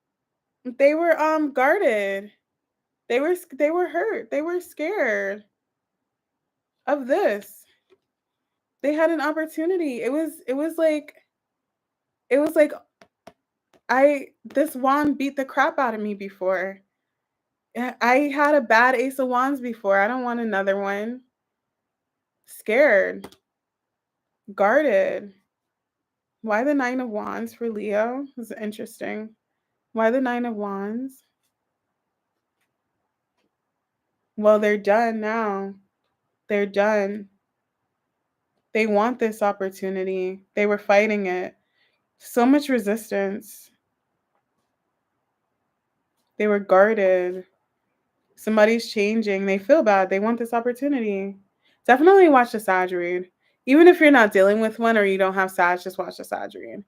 they were guarded. They were hurt. They were scared of this. They had an opportunity. It was like I this wand beat the crap out of me before. I had a bad ace of wands before. I don't want another one. Scared, guarded. Why the 9 of wands for Leo? This is interesting. Why the 9 of wands? Well, they're done now. They're done. They want this opportunity. They were fighting it. So much resistance. They were guarded. Somebody's changing. They feel bad. They want this opportunity. Definitely watch the Sag read. Even if you're not dealing with one or you don't have Sag, just watch the Sag read.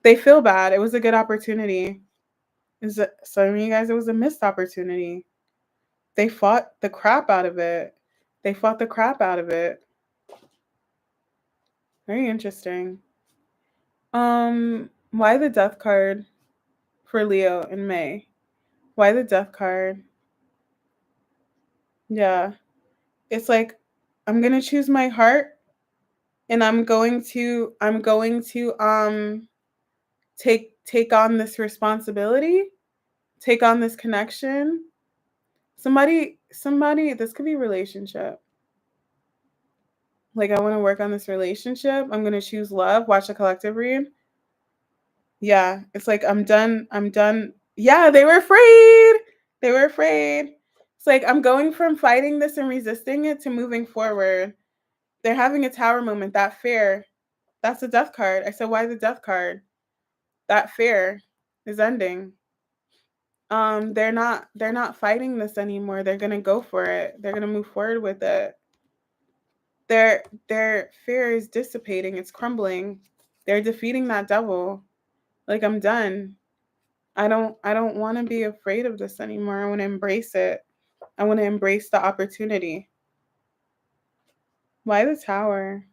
They feel bad. It was a good opportunity. Some of you guys, it was a missed opportunity. They fought the crap out of it. They fought the crap out of it. Very interesting. Why the Death card for Leo in May? Why the Death card? Yeah. It's like I'm going to choose my heart and I'm going to take on this responsibility, take on this connection. Somebody this could be a relationship. Like I want to work on this relationship. I'm going to choose love, watch a collective read. Yeah, it's like I'm done. I'm done. Yeah, they were afraid. They were afraid. It's like I'm going from fighting this and resisting it to moving forward. They're having a tower moment. That fear, that's a death card. I said, why the death card? That fear is ending. They're not fighting this anymore. They're gonna go for it. They're gonna move forward with it. Their fear is dissipating. It's crumbling. They're defeating that devil. Like, I'm done. I don't want to be afraid of this anymore. I want to embrace it. I want to embrace the opportunity. Why the tower?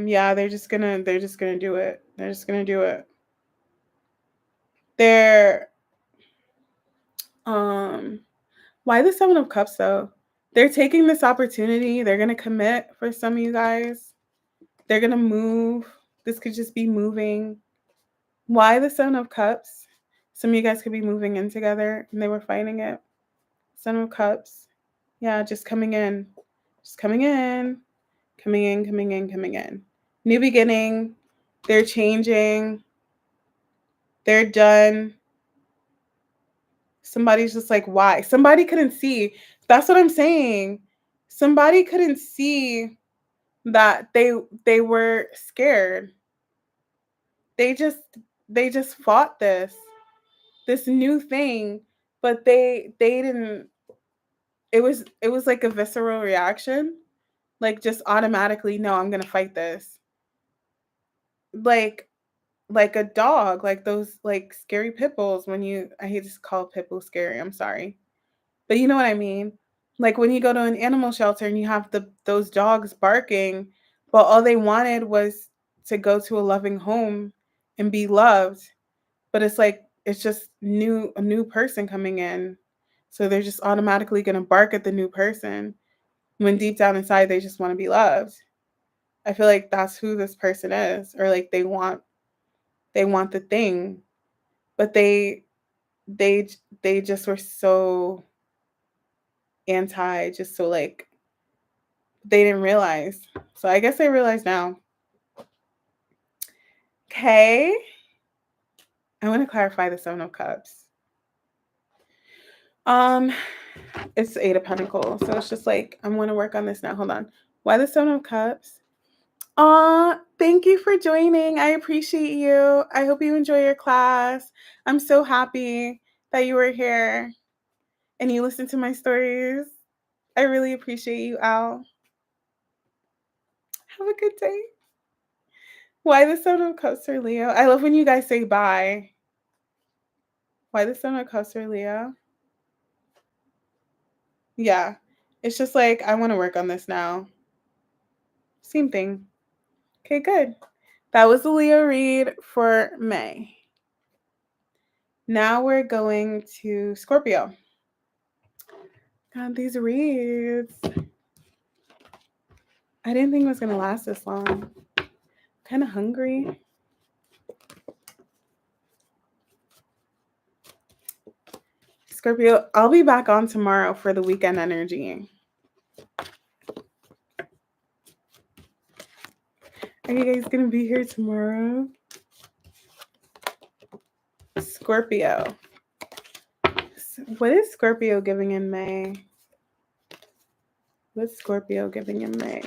Yeah, they're just gonna do it. They're just gonna do it. They're um why the 7 of Cups though? They're taking this opportunity. They're gonna commit for some of you guys. They're gonna move. This could just be moving. Why the 7 of Cups? Some of you guys could be moving in together and they were fighting it. 7 of Cups. Yeah, just coming in. Just coming in. Coming in, coming in, coming in. New beginning. They're changing. They're done. Somebody's just like, why? Somebody couldn't see. That's what I'm saying. Somebody couldn't see that they were scared. They just they just fought this new thing, but they didn't. It was like a visceral reaction, like just automatically, no, I'm gonna fight this. Like like a dog, like those like scary pit bulls. When you, I hate to call pit bull scary, I'm sorry, but you know what I mean. Like when you go to an animal shelter and you have those dogs barking, but all they wanted was to go to a loving home and be loved. But it's like it's just a new person coming in. So they're just automatically going to bark at the new person when deep down inside they just want to be loved. I feel like that's who this person is, or like they want the thing, but they they just were so anti, just so like they didn't realize. So I guess they realize now. Okay. I want to clarify the 7 of Cups. Um, it's the 8 of Pentacles. So it's just like, I'm going to work on this now. Hold on. Why the 7 of Cups? Thank you for joining. I appreciate you. I hope you enjoy your class. I'm so happy that you were here and you listened to my stories. I really appreciate you, Al. Have a good day. Why the 7 of Cups for Leo? I love when you guys say bye. Why the 7 of Cups for Leo? Yeah. It's just like, I want to work on this now. Same thing. Okay, good. That was the Leo read for May. Now we're going to Scorpio. God, these reads. I didn't think it was going to last this long. Kind of hungry. Scorpio, I'll be back on tomorrow for the weekend energy. Are you guys going to be here tomorrow? Scorpio. What is Scorpio giving in May? What's Scorpio giving in May?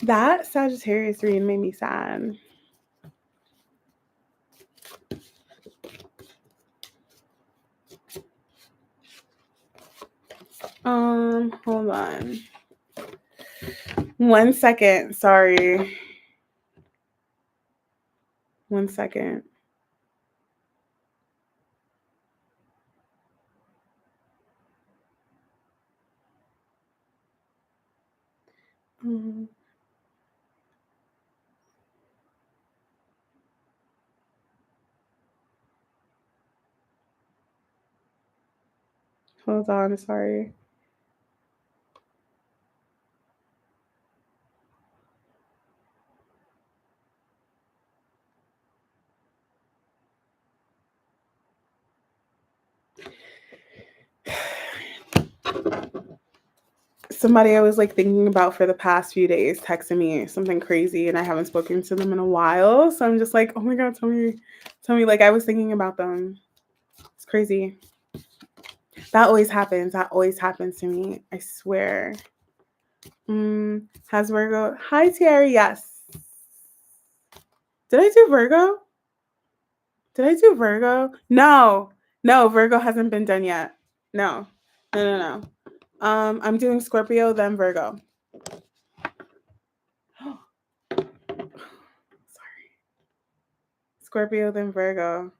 That Sagittarius read made me sad. Hold on. 1 second. Sorry. 1 second. Hold on. Sorry. somebody I was like thinking about for the past few days texted me something crazy, and I haven't spoken to them in a while. So I'm just like, oh my God, tell me, like I was thinking about them. It's crazy. That always happens. That always happens to me. I swear. Has Virgo? Hi, Thierry. Yes. Did I do Virgo? Did I do Virgo? No. No, Virgo hasn't been done yet. No. No. I'm doing Scorpio, then Virgo. Sorry. Scorpio, then Virgo.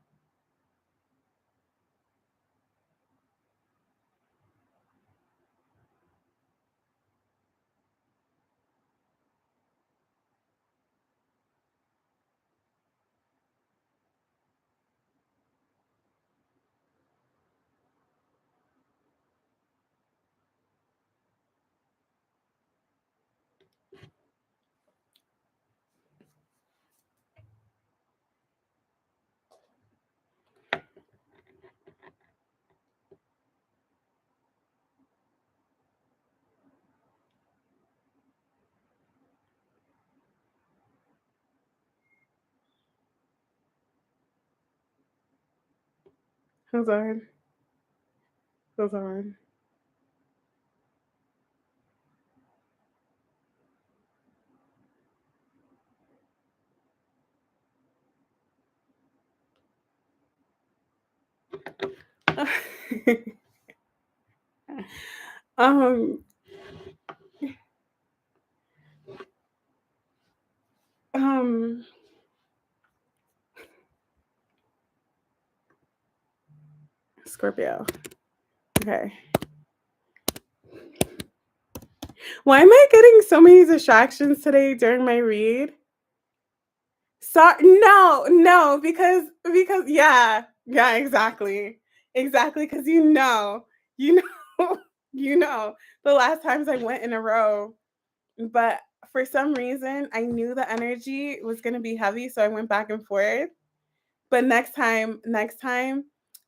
Hold on. Hold on. um, um, Scorpio. Okay. Why am I getting so many distractions today during my read? No, because yeah, exactly, because you know, you know, the last times I went in a row, but for some reason I knew the energy was gonna be heavy, so I went back and forth. But next time,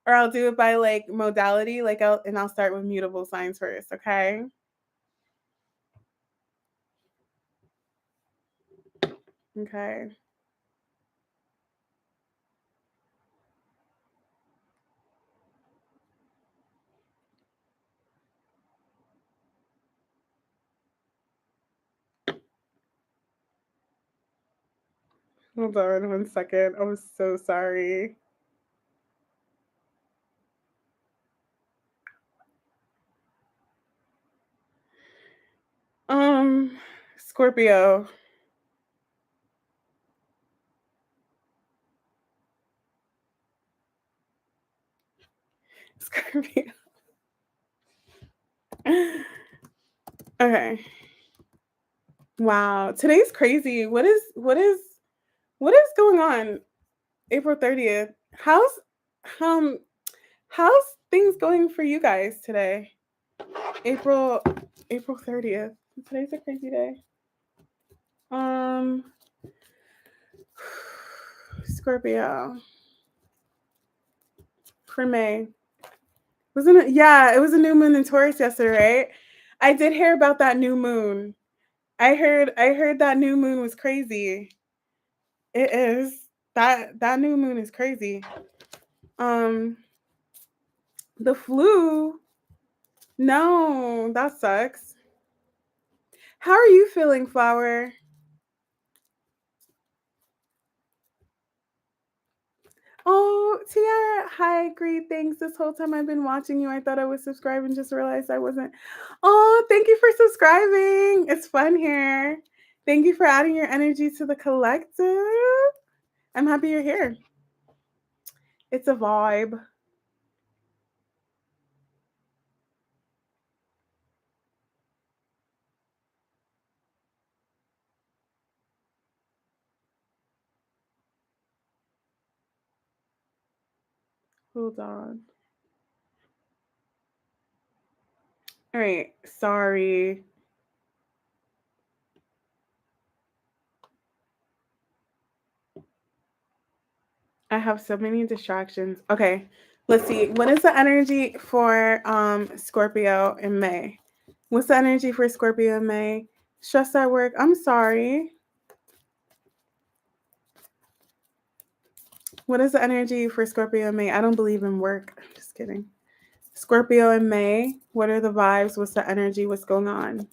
or I'll do it by like modality, like I'll start with mutable signs first, okay? Okay. Hold on 1 second. I'm so sorry. Um, Scorpio. Scorpio. Okay. Wow. Today's crazy. What is going on? April 30th. Um how's things going for you guys today? April April 30th. Today's a crazy day. Um Scorpio. For May. Wasn't it? Yeah, it was a new moon in Taurus yesterday, right? I did hear about that new moon. I heard that new moon was crazy. It is. That new moon is crazy. Um the flu. No, that sucks. How are you feeling, Flower? Oh, Tiara. Hi, great. Thanks. This whole time I've been watching you. I thought I was subscribed and just realized I wasn't. Oh, thank you for subscribing. It's fun here. Thank you for adding your energy to the collective. I'm happy you're here. It's a vibe. Hold on. All right. Sorry. I have so many distractions. Okay. Let's see. What is the energy for Scorpio in May? What's the energy for Scorpio in May? Stress at work. I'm sorry. What is the energy for Scorpio in May? I don't believe in work. I'm just kidding. Scorpio in May. What are the vibes? What's the energy? What's going on?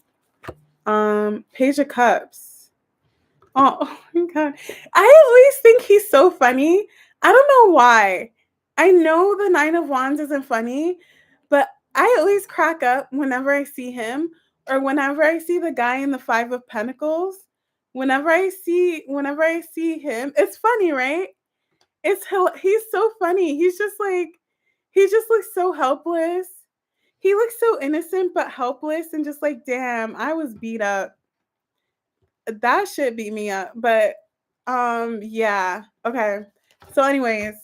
Page of Cups. Oh my god. I always think he's so funny. I don't know why. I know the Nine of Wands isn't funny, but I always crack up whenever I see him or whenever I see the guy in the Five of Pentacles. Whenever I see him, it's funny, right? He's so funny. He just looks so helpless. He looks so innocent but helpless and just like, damn, I was beat up. That shit beat me up. But yeah. Okay. So anyways,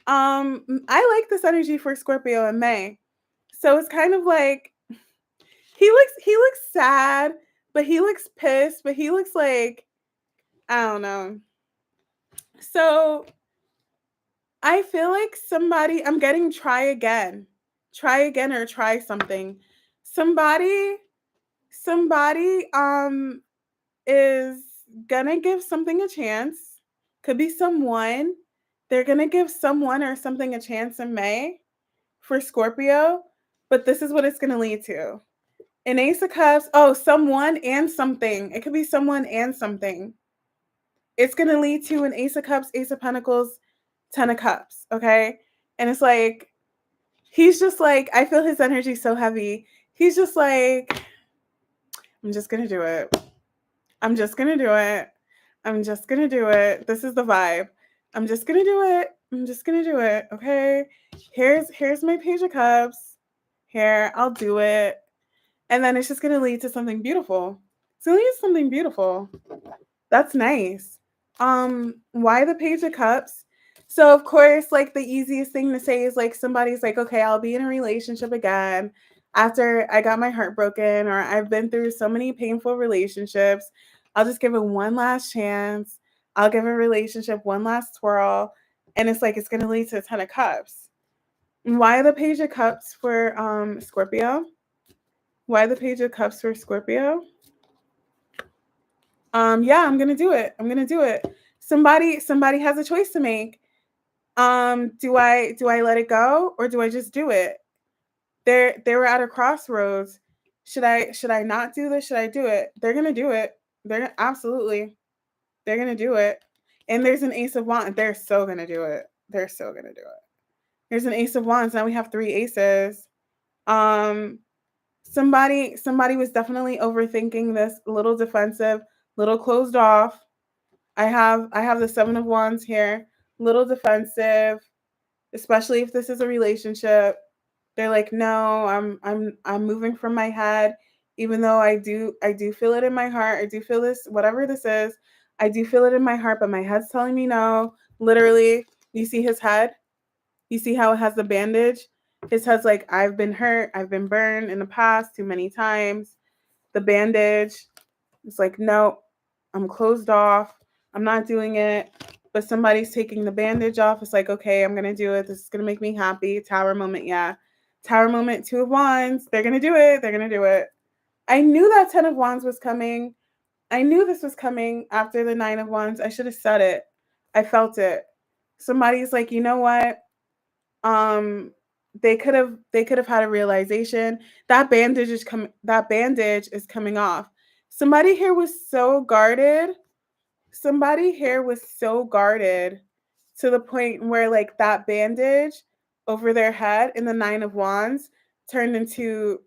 I like this energy for Scorpio in May. So it's kind of like he looks sad, but he looks pissed, but he looks like I don't know. So I feel like I'm getting try again or try something. Somebody, somebody is gonna give something a chance. Could be someone. They're gonna give someone or something a chance in May for Scorpio, but this is what it's gonna lead to. An Ace of Cups, oh, someone and something. It could be someone and something. It's gonna lead to an Ace of Cups, Ace of Pentacles, Ten of Cups, okay? And it's like, he's just like, I feel his energy so heavy. He's just like, I'm just gonna do it. I'm just gonna do it. I'm just gonna do it. This is the vibe. I'm just gonna do it. I'm just gonna do it. Okay. Here's my Page of Cups. Here, I'll do it. And then it's just gonna lead to something beautiful. It's gonna lead to something beautiful. That's nice. Why the Page of Cups? So of course, like the easiest thing to say is like somebody's like, okay, I'll be in a relationship again after I got my heart broken, or I've been through so many painful relationships. I'll just give it one last chance. I'll give a relationship one last twirl. And it's like it's gonna lead to a Ten of Cups. Why the Page of Cups for Scorpio? Why the Page of Cups for Scorpio? Yeah, I'm gonna do it. I'm gonna do it. Somebody has a choice to make. Do I let it go or do I just do it? They were at a crossroads. Should I not do this? Should I do it? They're gonna do it. Absolutely they're gonna do it. And there's an Ace of Wands. They're so gonna do it. They're so gonna do it. There's an Ace of Wands. Now we have three aces. Um, somebody was definitely overthinking this, a little defensive, little closed off. I have the Seven of Wands here, little defensive, especially if this is a relationship. They're like, no, I'm moving from my head, even though I do feel it in my heart. I do feel this, whatever this is. I do feel it in my heart, but my head's telling me no. Literally, you see his head? You see how it has the bandage? His head's like, I've been hurt, I've been burned in the past too many times. The bandage, it's like, no, I'm closed off. I'm not doing it. But somebody's taking the bandage off. It's like, okay, I'm going to do it. This is going to make me happy. Tower moment, yeah. Tower moment, Two of Wands. They're going to do it. They're going to do it. I knew that Ten of Wands was coming. I knew this was coming after the Nine of Wands. I should have said it. I felt it. Somebody's like, you know what? They could have had a realization. That bandage is coming off. Somebody here was so guarded. Somebody here was so guarded to the point where like that bandage over their head in the Nine of Wands turned into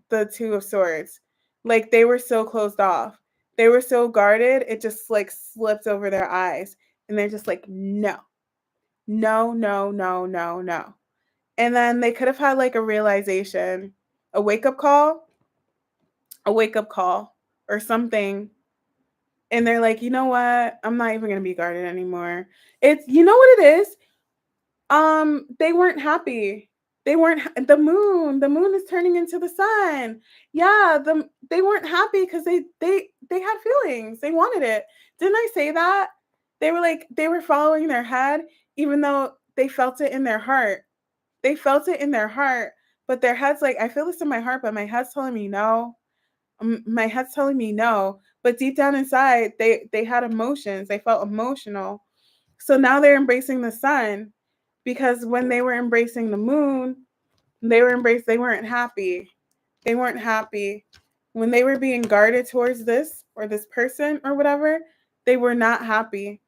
the Two of Swords. Like they were so closed off. They were so guarded, it just like slipped over their eyes. And they're just like, no, no, no, no, no, no. And then they could have had like a realization, a wake-up call, or something. And they're like, you know what? I'm not even gonna be guarded anymore. It's, you know what it is? They weren't happy. They weren't the moon is turning into the sun. Yeah, they weren't happy because they had feelings. They wanted it. Didn't I say that? They were like, they were following their head, even though they felt it in their heart. They felt it in their heart, but their head's like, I feel this in my heart, but my head's telling me no. My head's telling me no, but deep down inside, they had emotions. They felt emotional. So now they're embracing the sun, because when they were embracing the moon, they weren't happy. They weren't happy. When they were being guarded towards this or this person or whatever, they were not happy.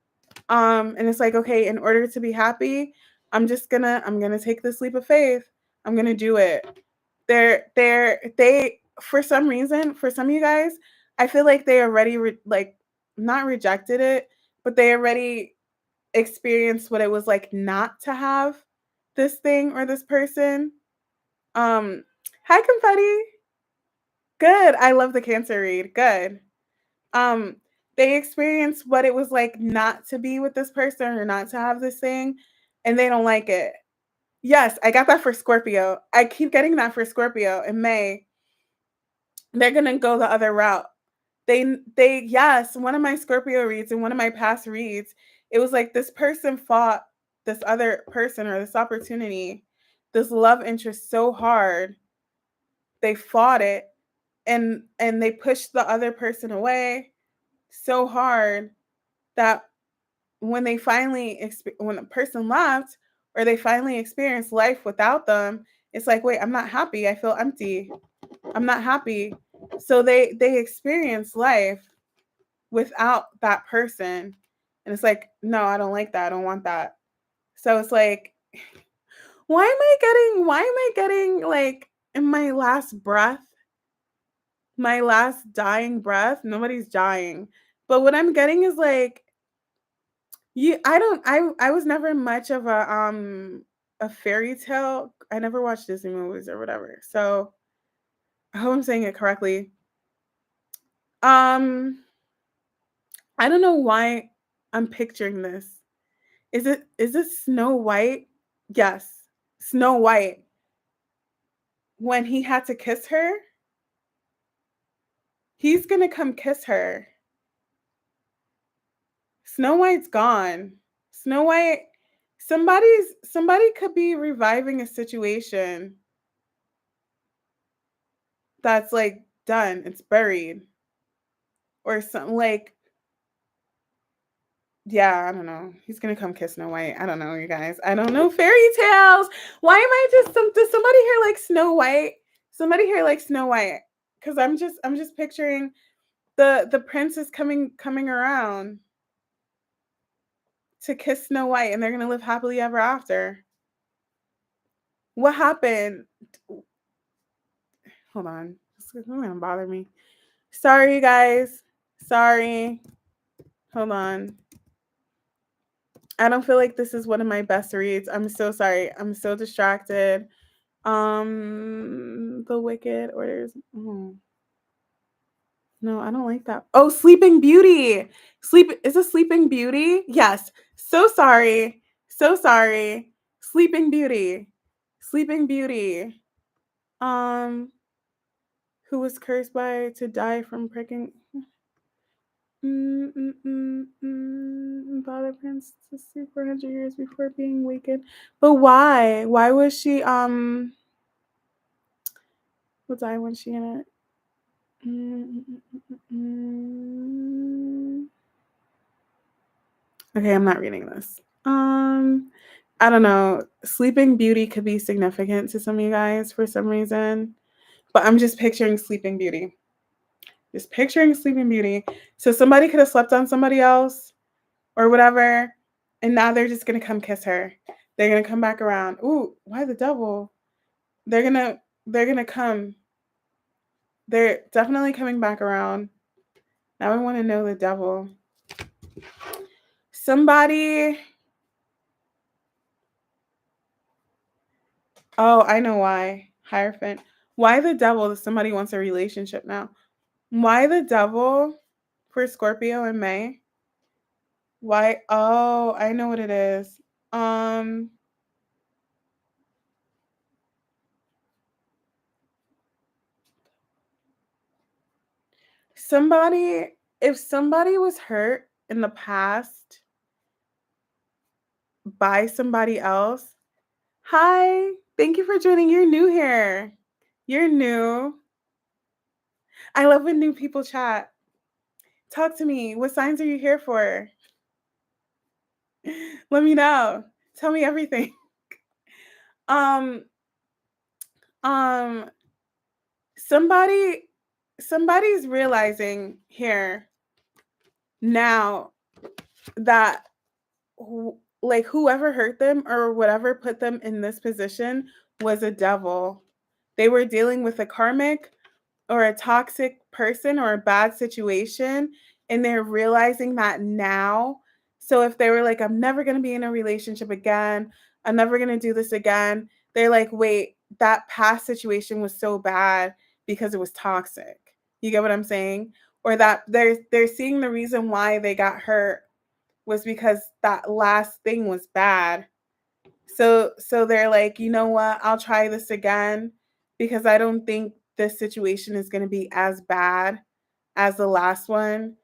And it's like, okay, in order to be happy, I'm gonna take this leap of faith. I'm gonna do it. They for some reason, for some of you guys, I feel like they already like not rejected it, but they already experienced what it was like not to have this thing or this person. Um, Hi confetti. Good. I love the Cancer read. Good. Um, they experienced what it was like not to be with this person or not to have this thing, and they don't like it. Yes, I got that for Scorpio. I keep getting that for Scorpio in May. They're gonna go the other route. Yes, one of my Scorpio reads and one of my past reads, it was like this person fought this other person or this opportunity, this love interest so hard. They fought it, and they pushed the other person away so hard that when when the person left or they finally experienced life without them, it's like, wait, I'm not happy. I feel empty. I'm not happy. So they experience life without that person. And it's like, no, I don't like that. I don't want that. So it's like, why am I getting like in my last breath, my last dying breath? Nobody's dying. But what I'm getting is like, I was never much of a fairy tale. I never watched Disney movies or whatever. So I hope I'm saying it correctly. Um I don't know why I'm picturing this. Is it Snow White? Yes. Snow White. When he had to kiss her, he's gonna come kiss her. Snow White's gone. Snow White, somebody could be reviving a situation that's like done. It's buried. Or something like, yeah, I don't know. He's gonna come kiss Snow White. I don't know, you guys. I don't know fairy tales. Why am I does somebody here like Snow White? Somebody here like Snow White. Because I'm just picturing the prince is coming around to kiss Snow White and they're gonna live happily ever after. What happened? Hold on. It's gonna bother me. Sorry, you guys. Sorry. Hold on. I don't feel like this is one of my best reads. I'm so sorry. I'm so distracted. The Wicked Orders. No, I don't like that. Oh, Sleeping Beauty. Is it Sleeping Beauty? Yes. So sorry. So sorry. Sleeping Beauty. Sleeping Beauty. Um, who was cursed by to die from pricking. Father Prince to sleep for 100 years before being wakened. But why? Why was she will die when she in it? Okay, I'm not reading this. I don't know. Sleeping Beauty could be significant to some of you guys for some reason, but I'm just picturing Sleeping Beauty. Just picturing Sleeping Beauty. So somebody could have slept on somebody else or whatever, and now they're just gonna come kiss her. They're gonna come back around. Ooh, why the devil? They're gonna come. They're definitely coming back around. Now I want to know the devil. Somebody. Oh, I know why. Hierophant. Why the devil if somebody wants a relationship now? Why the devil for Scorpio in May? Why? Oh, I know what it is. Um, if somebody was hurt in the past by somebody else. Hi. Thank you for joining. You're new here. You're new. I love when new people chat. Talk to me. What signs are you here for? Let me know. Tell me everything. Um, um, somebody somebody's realizing here now that like whoever hurt them or whatever put them in this position was a devil. They were dealing with a karmic or a toxic person or a bad situation, and they're realizing that now. So if they were like, I'm never going to be in a relationship again, I'm never going to do this again, they're like, wait, that past situation was so bad because it was toxic. You get what I'm saying? Or that they're seeing the reason why they got hurt was because that last thing was bad. So they're like, you know what? I'll try this again because I don't think this situation is going to be as bad as the last one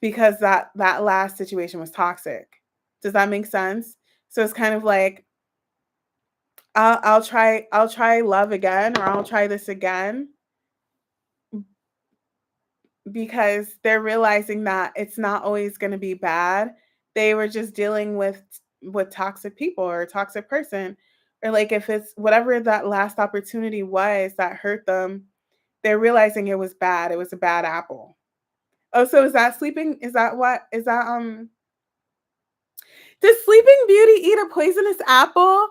because that last situation was toxic. Does that make sense? So it's kind of like I'll try love again, or I'll try this again because they're realizing that it's not always going to be bad. They were just dealing with toxic people or a toxic person, or like if it's whatever that last opportunity was that hurt them, they're realizing it was bad. It was a bad apple. Oh, so is that sleeping? Is that what? Is that Does Sleeping Beauty eat a poisonous apple?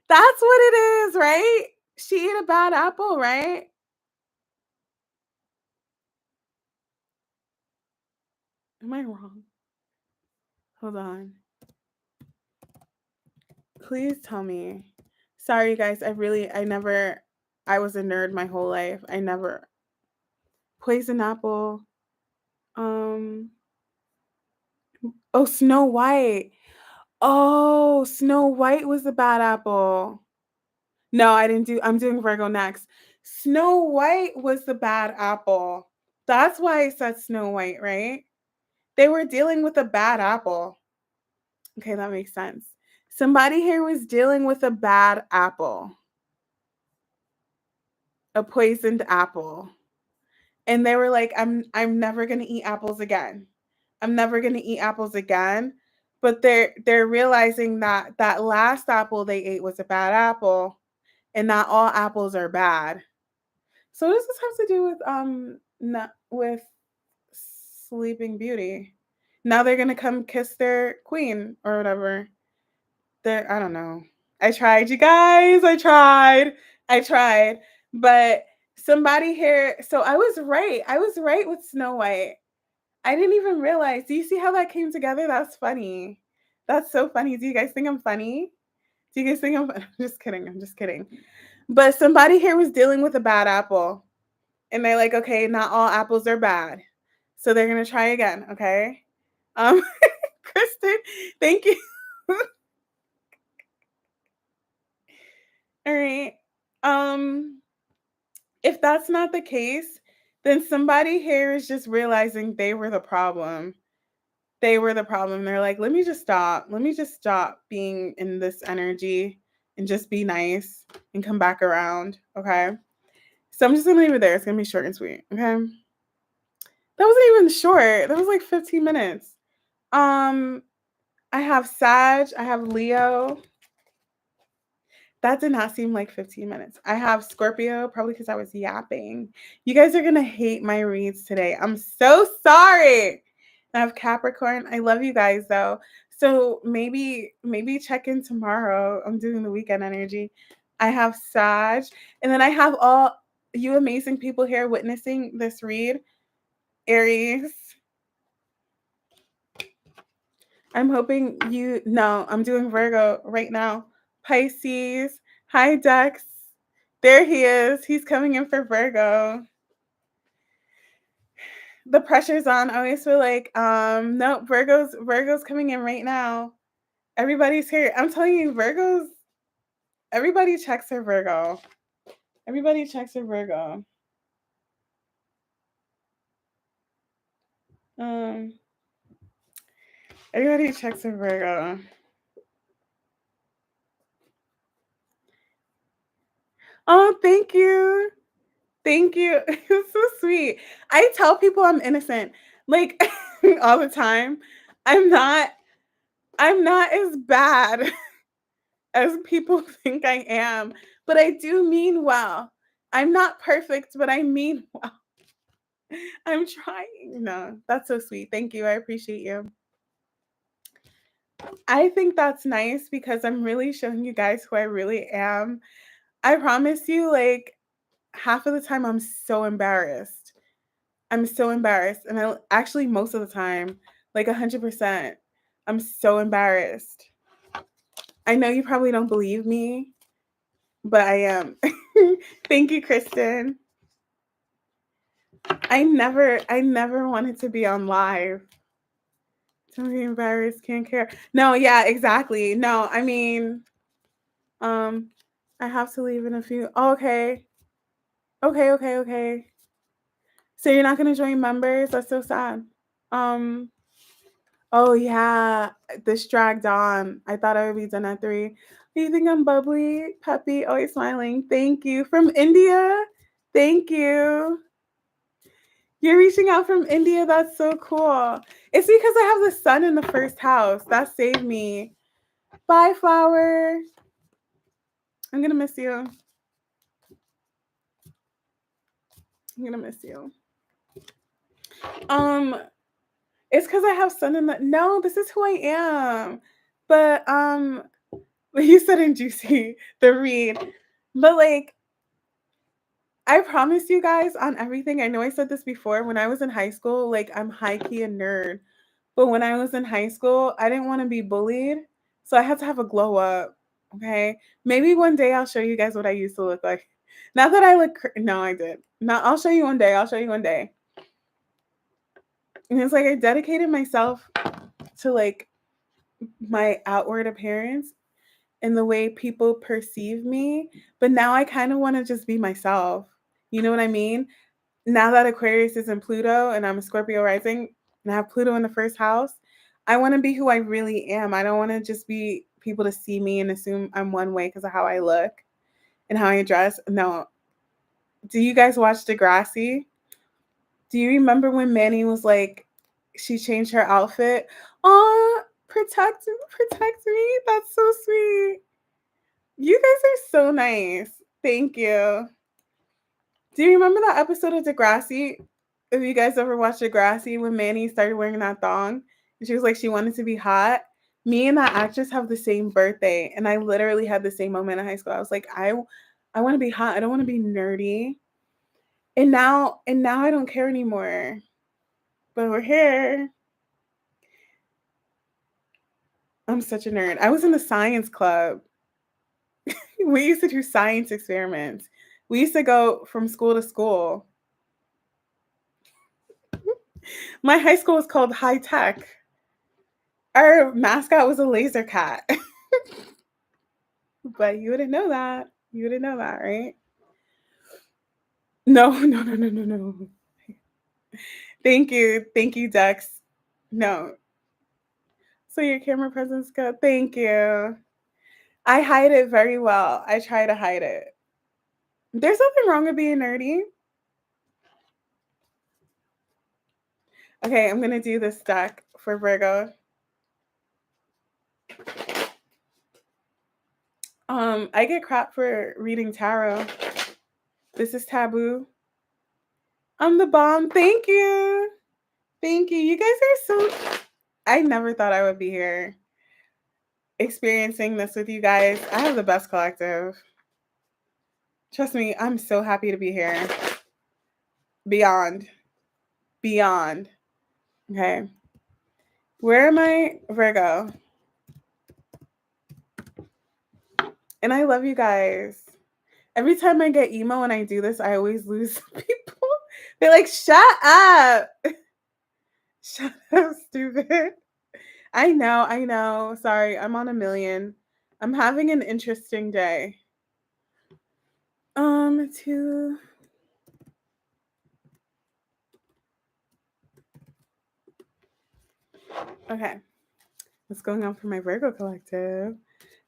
That's what it is, right? She ate a bad apple, right? Am I wrong? Hold on. Please tell me. Sorry, guys. I was a nerd my whole life. I never. Poison apple. Um, oh, Snow White. Oh, Snow White was the bad apple. No, I'm doing Virgo next. Snow White was the bad apple. That's why I said Snow White, right? They were dealing with a bad apple. Okay, that makes sense. Somebody here was dealing with a bad apple, a poisoned apple. And they were like, I'm never gonna eat apples again. I'm never gonna eat apples again. But they're realizing that that last apple they ate was a bad apple, and not all apples are bad. So what does this have to do with not with Sleeping Beauty? Now they're gonna come kiss their queen or whatever. I don't know. I tried, you guys. I tried. But somebody here. So I was right. I was right with Snow White. I didn't even realize. Do you see how that came together? That's funny. That's so funny. Do you guys think I'm funny? Do you guys think I'm just kidding. I'm just kidding. But somebody here was dealing with a bad apple. And they're like, okay, not all apples are bad. So they're gonna try again, okay? Um Kristen, thank you. All right. Um if that's not the case, then somebody here is just realizing they were the problem. They were the problem. They're like, let me just stop. Let me just stop being in this energy and just be nice and come back around. Okay. So I'm just gonna leave it there. It's gonna be short and sweet. Okay. That wasn't even short. That was like 15 minutes. Um, I have Sag, I have Leo. That did not seem like 15 minutes. I have Scorpio, probably because I was yapping. You guys are gonna hate my reads today. I'm so sorry. I have Capricorn. I love you guys though. So maybe check in tomorrow. I'm doing the weekend energy. I have Sag, and then I have all you amazing people here witnessing this read. Aries. I'm hoping you no, I'm doing Virgo right now. Pisces. Hi Dex. There he is. He's coming in for Virgo. The pressure's on. I always feel like no, Virgo's coming in right now. Everybody's here. I'm telling you, everybody checks their Virgo. Everybody checks their Virgo. Um everybody checks their Virgo. Oh, thank you. Thank you. It's so sweet. I tell people I'm innocent, like, all the time. I'm not I'm not as bad as people think I am, but I do mean well. I'm not perfect, but I mean well. I'm trying. No, that's so sweet. Thank you. I appreciate you. I think that's nice because I'm really showing you guys who I really am. I promise you, like, half of the time I'm so embarrassed. I'm so embarrassed. And I actually, most of the time, like 100%, I'm so embarrassed. I know you probably don't believe me, but I am. Thank you, Kristen. I never wanted to be on live. Don't be embarrassed, can't care. No, yeah, exactly. No, I mean, um, I have to leave in a few. Oh, okay. Okay, okay, okay. So you're not gonna join members? That's so sad. Um, oh yeah, this dragged on. I thought I would be done at 3. Do you think I'm bubbly, peppy, always smiling? Thank you. From India? Thank you. You're reaching out from India. That's so cool. It's because I have the sun in the first house. That saved me. Bye, flower. I'm gonna miss you. I'm gonna miss you. Um, it's because I have sun in the. No, this is who I am. But you said in juicy the read, but like I promise you guys on everything. I know I said this before. When I was in high school, like I'm high key a nerd. But when I was in high school, I didn't want to be bullied. So I had to have a glow up. Okay. Maybe one day I'll show you guys what I used to look like. Not that I look, no, I did. No, I'll show you one day. I'll show you one day. And it's like I dedicated myself to like my outward appearance and the way people perceive me. But now I kind of want to just be myself. You know what I mean? Now that Aquarius is in Pluto and I'm a Scorpio rising and I have Pluto in the first house, I want to be who I really am. I don't want to just be people to see me and assume I'm one way because of how I look and how I dress. No. Do you guys watch Degrassi? Do you remember when Manny was like, she changed her outfit? Oh, protect me. That's so sweet. You guys are so nice. Thank you. Do you remember that episode of Degrassi? If you guys ever watched Degrassi when Manny started wearing that thong and she was like she wanted to be hot. Me and that actress have the same birthday, and I literally had the same moment in high school. I was like, I want to be hot. I don't want to be nerdy. And now I don't care anymore. But we're here. I'm such a nerd. I was in the science club. We used to do science experiments. We used to go from school to school. My high school was called High Tech. Our mascot was a laser cat. But you wouldn't know that. You wouldn't know that, right? No, no, no, no, no, no. Thank you. Thank you, Dex. No. So your camera presence good. Thank you. I hide it very well. I try to hide it. There's nothing wrong with being nerdy. Okay, I'm gonna do this deck for Virgo. I get crap for reading tarot. This is taboo. I'm the bomb. Thank you. Thank you. You guys are so. I never thought I would be here experiencing this with you guys. I have the best collective. Trust me, I'm so happy to be here. Beyond. Beyond. Okay. Where am I? Virgo. And I love you guys. Every time I get emo and I do this, I always lose people. They're like, shut up. Shut up, stupid. I know, I know. Sorry, I'm on a million. I'm having an interesting day. To okay. What's going on for my Virgo collective?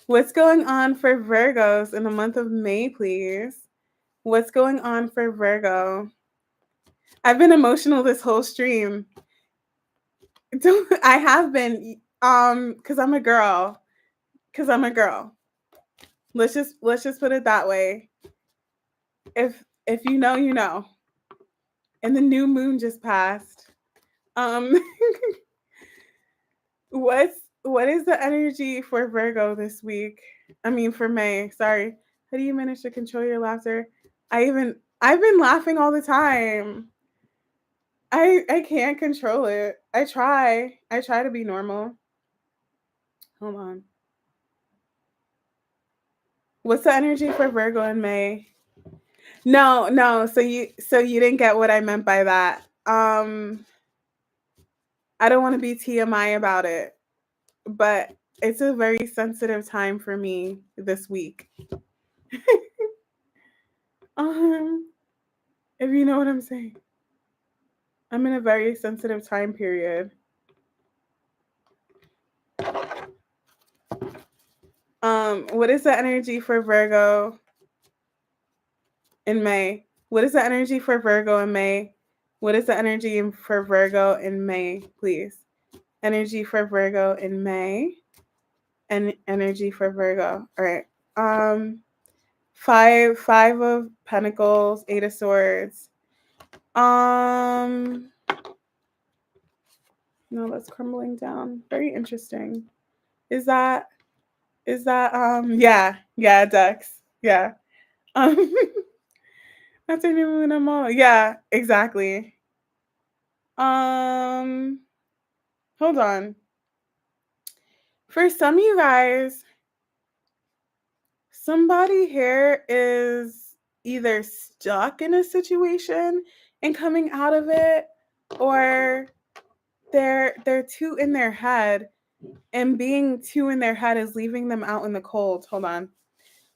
What's going on for Virgos in the month of May, please? What's going on for Virgo? I've been emotional this whole stream. I have been, because I'm a girl. Because I'm a girl. Let's just put it that way. If you know, you know. And the new moon just passed. Um, what is the energy for Virgo this week? I mean for May. Sorry. How do you manage to control your laughter? I've been laughing all the time. I can't control it. I try. I try to be normal. Hold on. What's the energy for Virgo in May? No, no. So you didn't get what I meant by that. I don't want to be TMI about it, but it's a very sensitive time for me this week. Um, if you know what I'm saying. I'm in a very sensitive time period. What is the energy for Virgo in May? What is the energy for Virgo in May? What is the energy for Virgo in May, please? Energy for Virgo in May and energy for Virgo. All right. Five of Pentacles, Eight of Swords. No, that's crumbling down. Very interesting. Is that yeah, Dex. Yeah. Um that's a new moon and all. Yeah, exactly. Um hold on. For some of you guys, somebody here is either stuck in a situation and coming out of it, or they're too in their head, and being too in their head is leaving them out in the cold. Hold on.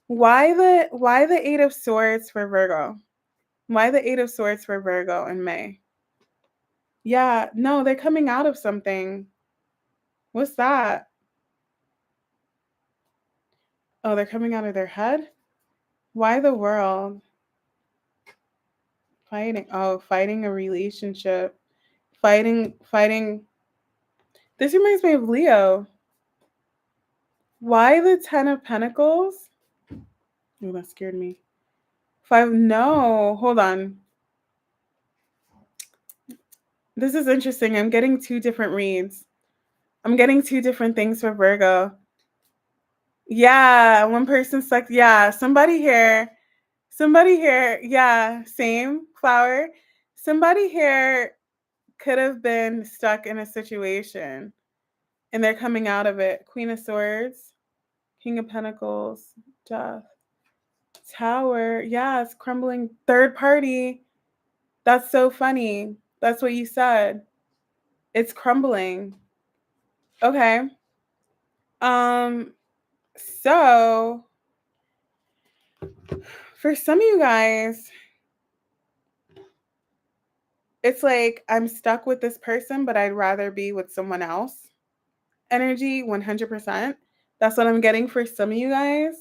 Why the Eight of Swords for Virgo? Why the Eight of Swords for Virgo in May? Yeah, no, they're coming out of something. What's that? Oh, they're coming out of their head? Why the world? Fighting a relationship. Fighting. This reminds me of Leo. Why the Ten of Pentacles? Oh, that scared me. No, hold on. This is interesting. I'm getting two different reads. I'm getting two different things for Virgo. Yeah, one person stuck. Yeah, somebody here. Yeah, same flower. Somebody here could have been stuck in a situation and they're coming out of it. Queen of Swords, King of Pentacles, Death, Tower. Yeah, it's crumbling. Third party. That's so funny. That's what you said. It's crumbling. Okay. Um, so for some of you guys, it's like I'm stuck with this person, but I'd rather be with someone else. Energy 100%. That's what I'm getting for some of you guys.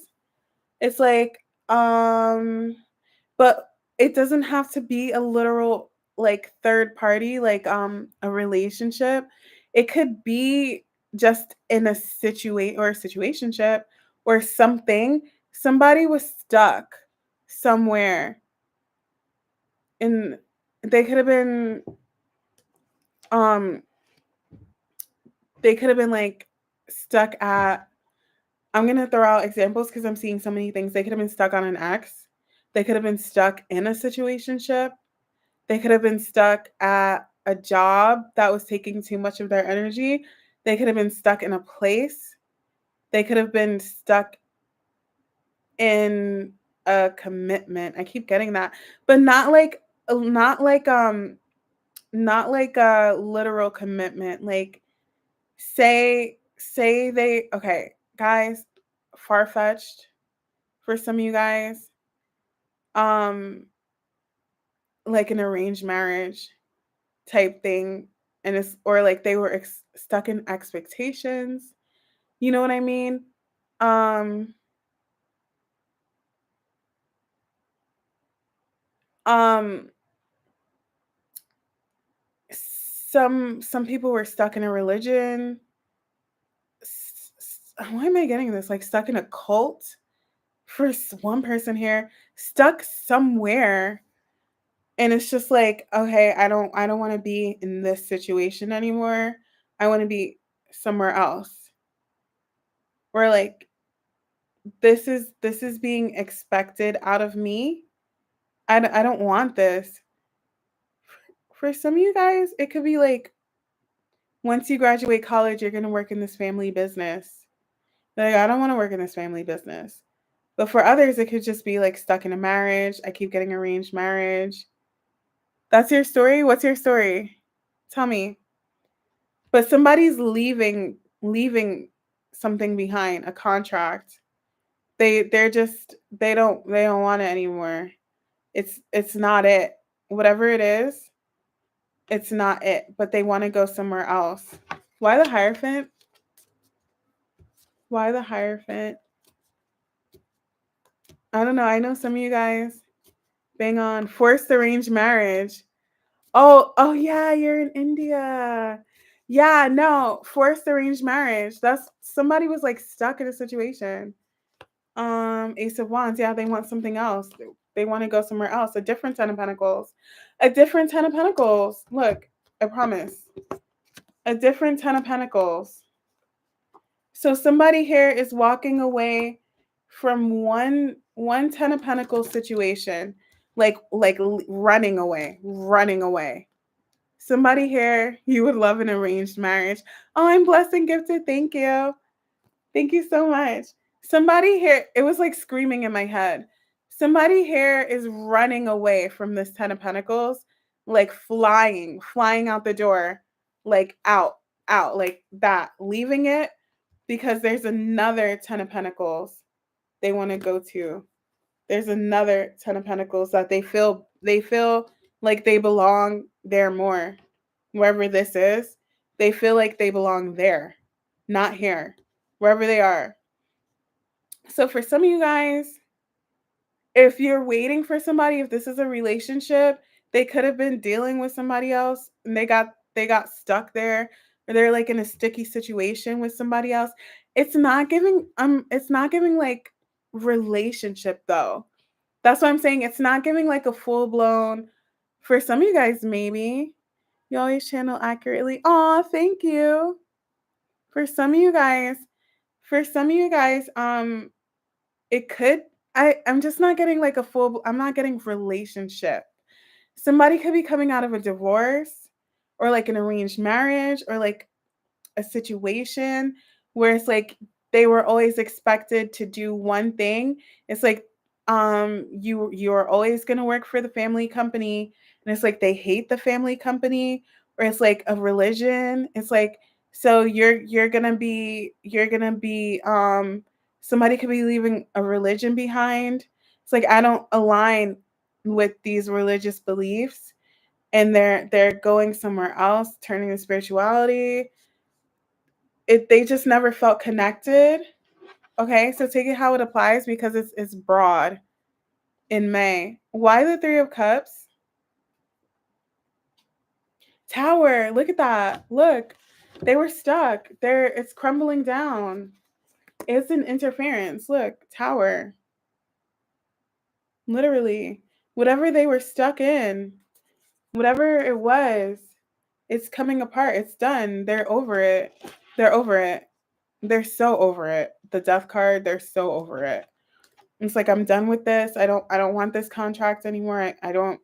It's like but it doesn't have to be a literal like third party, like a relationship. It could be just in a situationship or something. Somebody was stuck somewhere, and they could have been um like stuck at, I'm gonna throw out examples because I'm seeing so many things. They could have been stuck on an ex. They could have been stuck in a situationship. They could have been stuck at a job that was taking too much of their energy. They could have been stuck in a place. They could have been stuck in a commitment. I keep getting that, but not like a literal commitment. Like say they, okay, guys, far-fetched for some of you guys. Like an arranged marriage type thing, and it's, or like they were stuck in expectations. You know what I mean? Um Um, some people were stuck in a religion. Why am I getting this? Like stuck in a cult for one person here, stuck somewhere, and it's just like, okay, I don't want to be in this situation anymore. I want to be somewhere else. Where like this is being expected out of me. I don't want this. For some of you guys, it could be like once you graduate college, you're gonna work in this family business. Like, I don't want to work in this family business. But for others, it could just be like stuck in a marriage. I keep getting arranged marriage. That's your story? What's your story? Tell me. But somebody's leaving something behind, a contract. They don't want it anymore. It's not it. Whatever it is, it's not it, but they want to go somewhere else. Why the Hierophant? Why the Hierophant? I don't know. I know some of you guys bang on forced arranged marriage. Oh yeah, you're in India. Yeah, no, forced arranged marriage. That's somebody was like stuck in a situation. Ace of Wands. Yeah, they want something else. They want to go somewhere else. A different Ten of Pentacles. A different Ten of Pentacles. Look, I promise. A different Ten of Pentacles. So somebody here is walking away from one Ten of Pentacles situation, like running away. Somebody here, you would love an arranged marriage. Oh, I'm blessed and gifted. Thank you. Thank you so much. Somebody here, it was like screaming in my head. Somebody here is running away from this Ten of Pentacles, like flying out the door, like out, like that, leaving it because there's another Ten of Pentacles they want to go to. There's another Ten of Pentacles that they feel like they belong there more. Wherever this is, they feel like they belong there, not here, wherever they are. So for some of you guys, if you're waiting for somebody, if this is a relationship, they could have been dealing with somebody else and they got stuck there, or they're like in a sticky situation with somebody else. It's not giving like relationship though. That's what I'm saying. It's not giving like a full blown. For some of you guys, maybe you always channel accurately. Oh, thank you. For some of you guys, for some of you guys, it could. I'm just not getting like a full. I'm not getting relationship. Somebody could be coming out of a divorce, or like an arranged marriage, or like a situation where it's like they were always expected to do one thing. It's like you're always going to work for the family company, and it's like they hate the family company, or it's like a religion. It's like, so you're going to be somebody could be leaving a religion behind. It's like, I don't align with these religious beliefs, and they're going somewhere else, turning to spirituality. They just never felt connected. Okay, so take it how it applies because it's broad in May. Why the Three of Cups? Tower, look at that. Look, they were stuck. It's crumbling down. It's an interference. Look, Tower. Literally. Whatever they were stuck in, whatever it was, it's coming apart. It's done. They're over it. They're over it. They're so over it. The Death card, they're so over it. It's like, I'm done with this. I don't want this contract anymore. I don't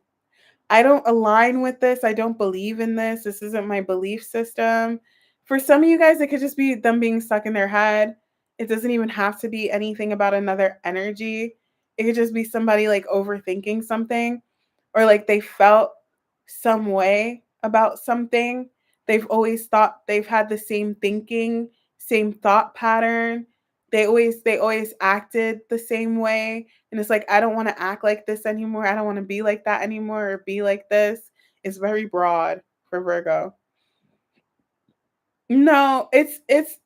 align with this. I don't believe in this. This isn't my belief system. For some of you guys, it could just be them being stuck in their head. It doesn't even have to be anything about another energy. It could just be somebody like overthinking something, or like they felt some way about something. They've always thought they've had the same thinking, same thought pattern. They always acted the same way, and it's like, I don't want to act like this anymore. I don't want to be like that anymore, or be like this. It's very broad for Virgo. No, it's if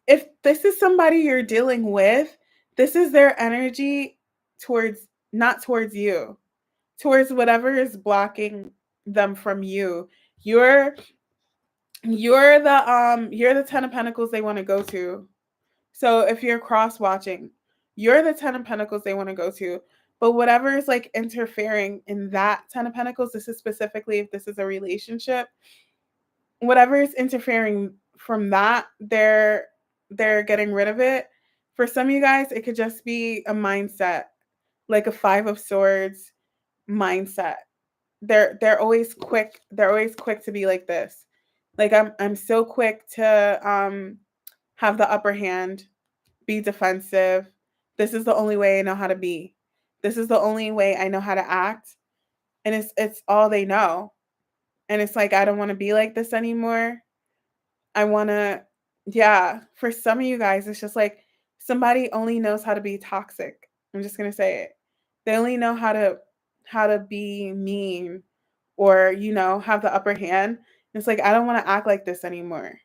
this is somebody you're dealing with, this is their energy towards, not towards you. towards whatever is blocking them from you. You're you're the 10 of Pentacles they want to go to. So if you're cross watching, you're the 10 of Pentacles they want to go to. But whatever is like interfering in that 10 of Pentacles, this is specifically if this is a relationship, whatever is interfering from that, they're getting rid of it. For some of you guys, it could just be a mindset, like a 5 of Swords mindset. They're always quick. They're always quick to be like this. Like I'm so quick to have the upper hand, be defensive. This is the only way I know how to be. This is the only way I know how to act. And it's all they know. And it's like I don't want to be like this anymore. I want to, yeah, for some of you guys, it's just like somebody only knows how to be toxic. I'm just going to say it. They only know how to be mean or, have the upper hand. It's like, I don't want to act like this anymore.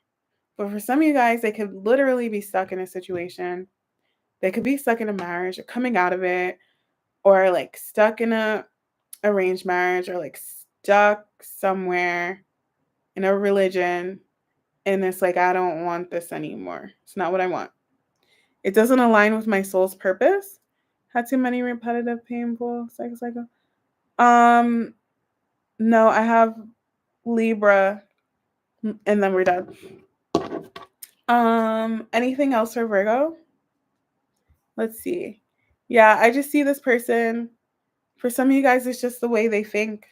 But for some of you guys, they could literally be stuck in a situation. They could be stuck in a marriage or coming out of it, or like stuck in a arranged marriage, or like stuck somewhere in a religion. And it's like, I don't want this anymore. It's not what I want. It doesn't align with my soul's purpose. Had too many repetitive, painful cycle. No, I have Libra, and then we're done. Anything else for Virgo? Let's see. Yeah, I just see this person. For some of you guys, it's just the way they think.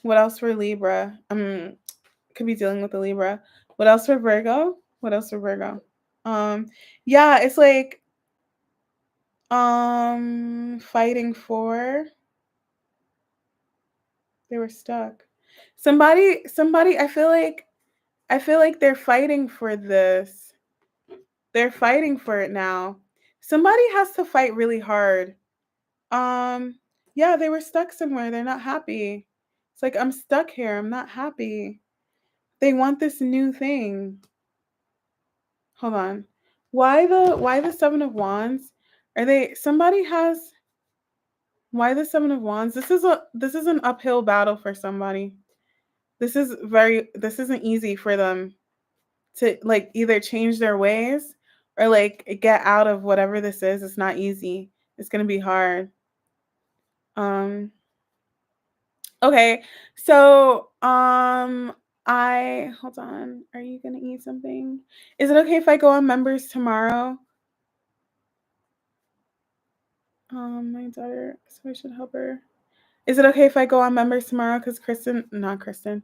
What else for Libra? Could be dealing with a Libra. What else for Virgo? What else for Virgo? Yeah, it's like fighting for, they were stuck. Somebody, I feel like they're fighting for this. They're fighting for it now. Somebody has to fight really hard. Yeah, they were stuck somewhere. They're not happy. It's like, I'm stuck here. I'm not happy. They want this new thing. Hold on. Why the 7 of Wands? Are they, somebody has, why the 7 of Wands? This is an uphill battle for somebody. This isn't easy for them to like either change their ways or like get out of whatever this is. It's not easy. It's gonna be hard. Okay. So I hold on. Are you gonna eat something? Is it okay if I go on members tomorrow? My daughter, so I should help her. Is it okay if I go on members tomorrow? Because not Kristen,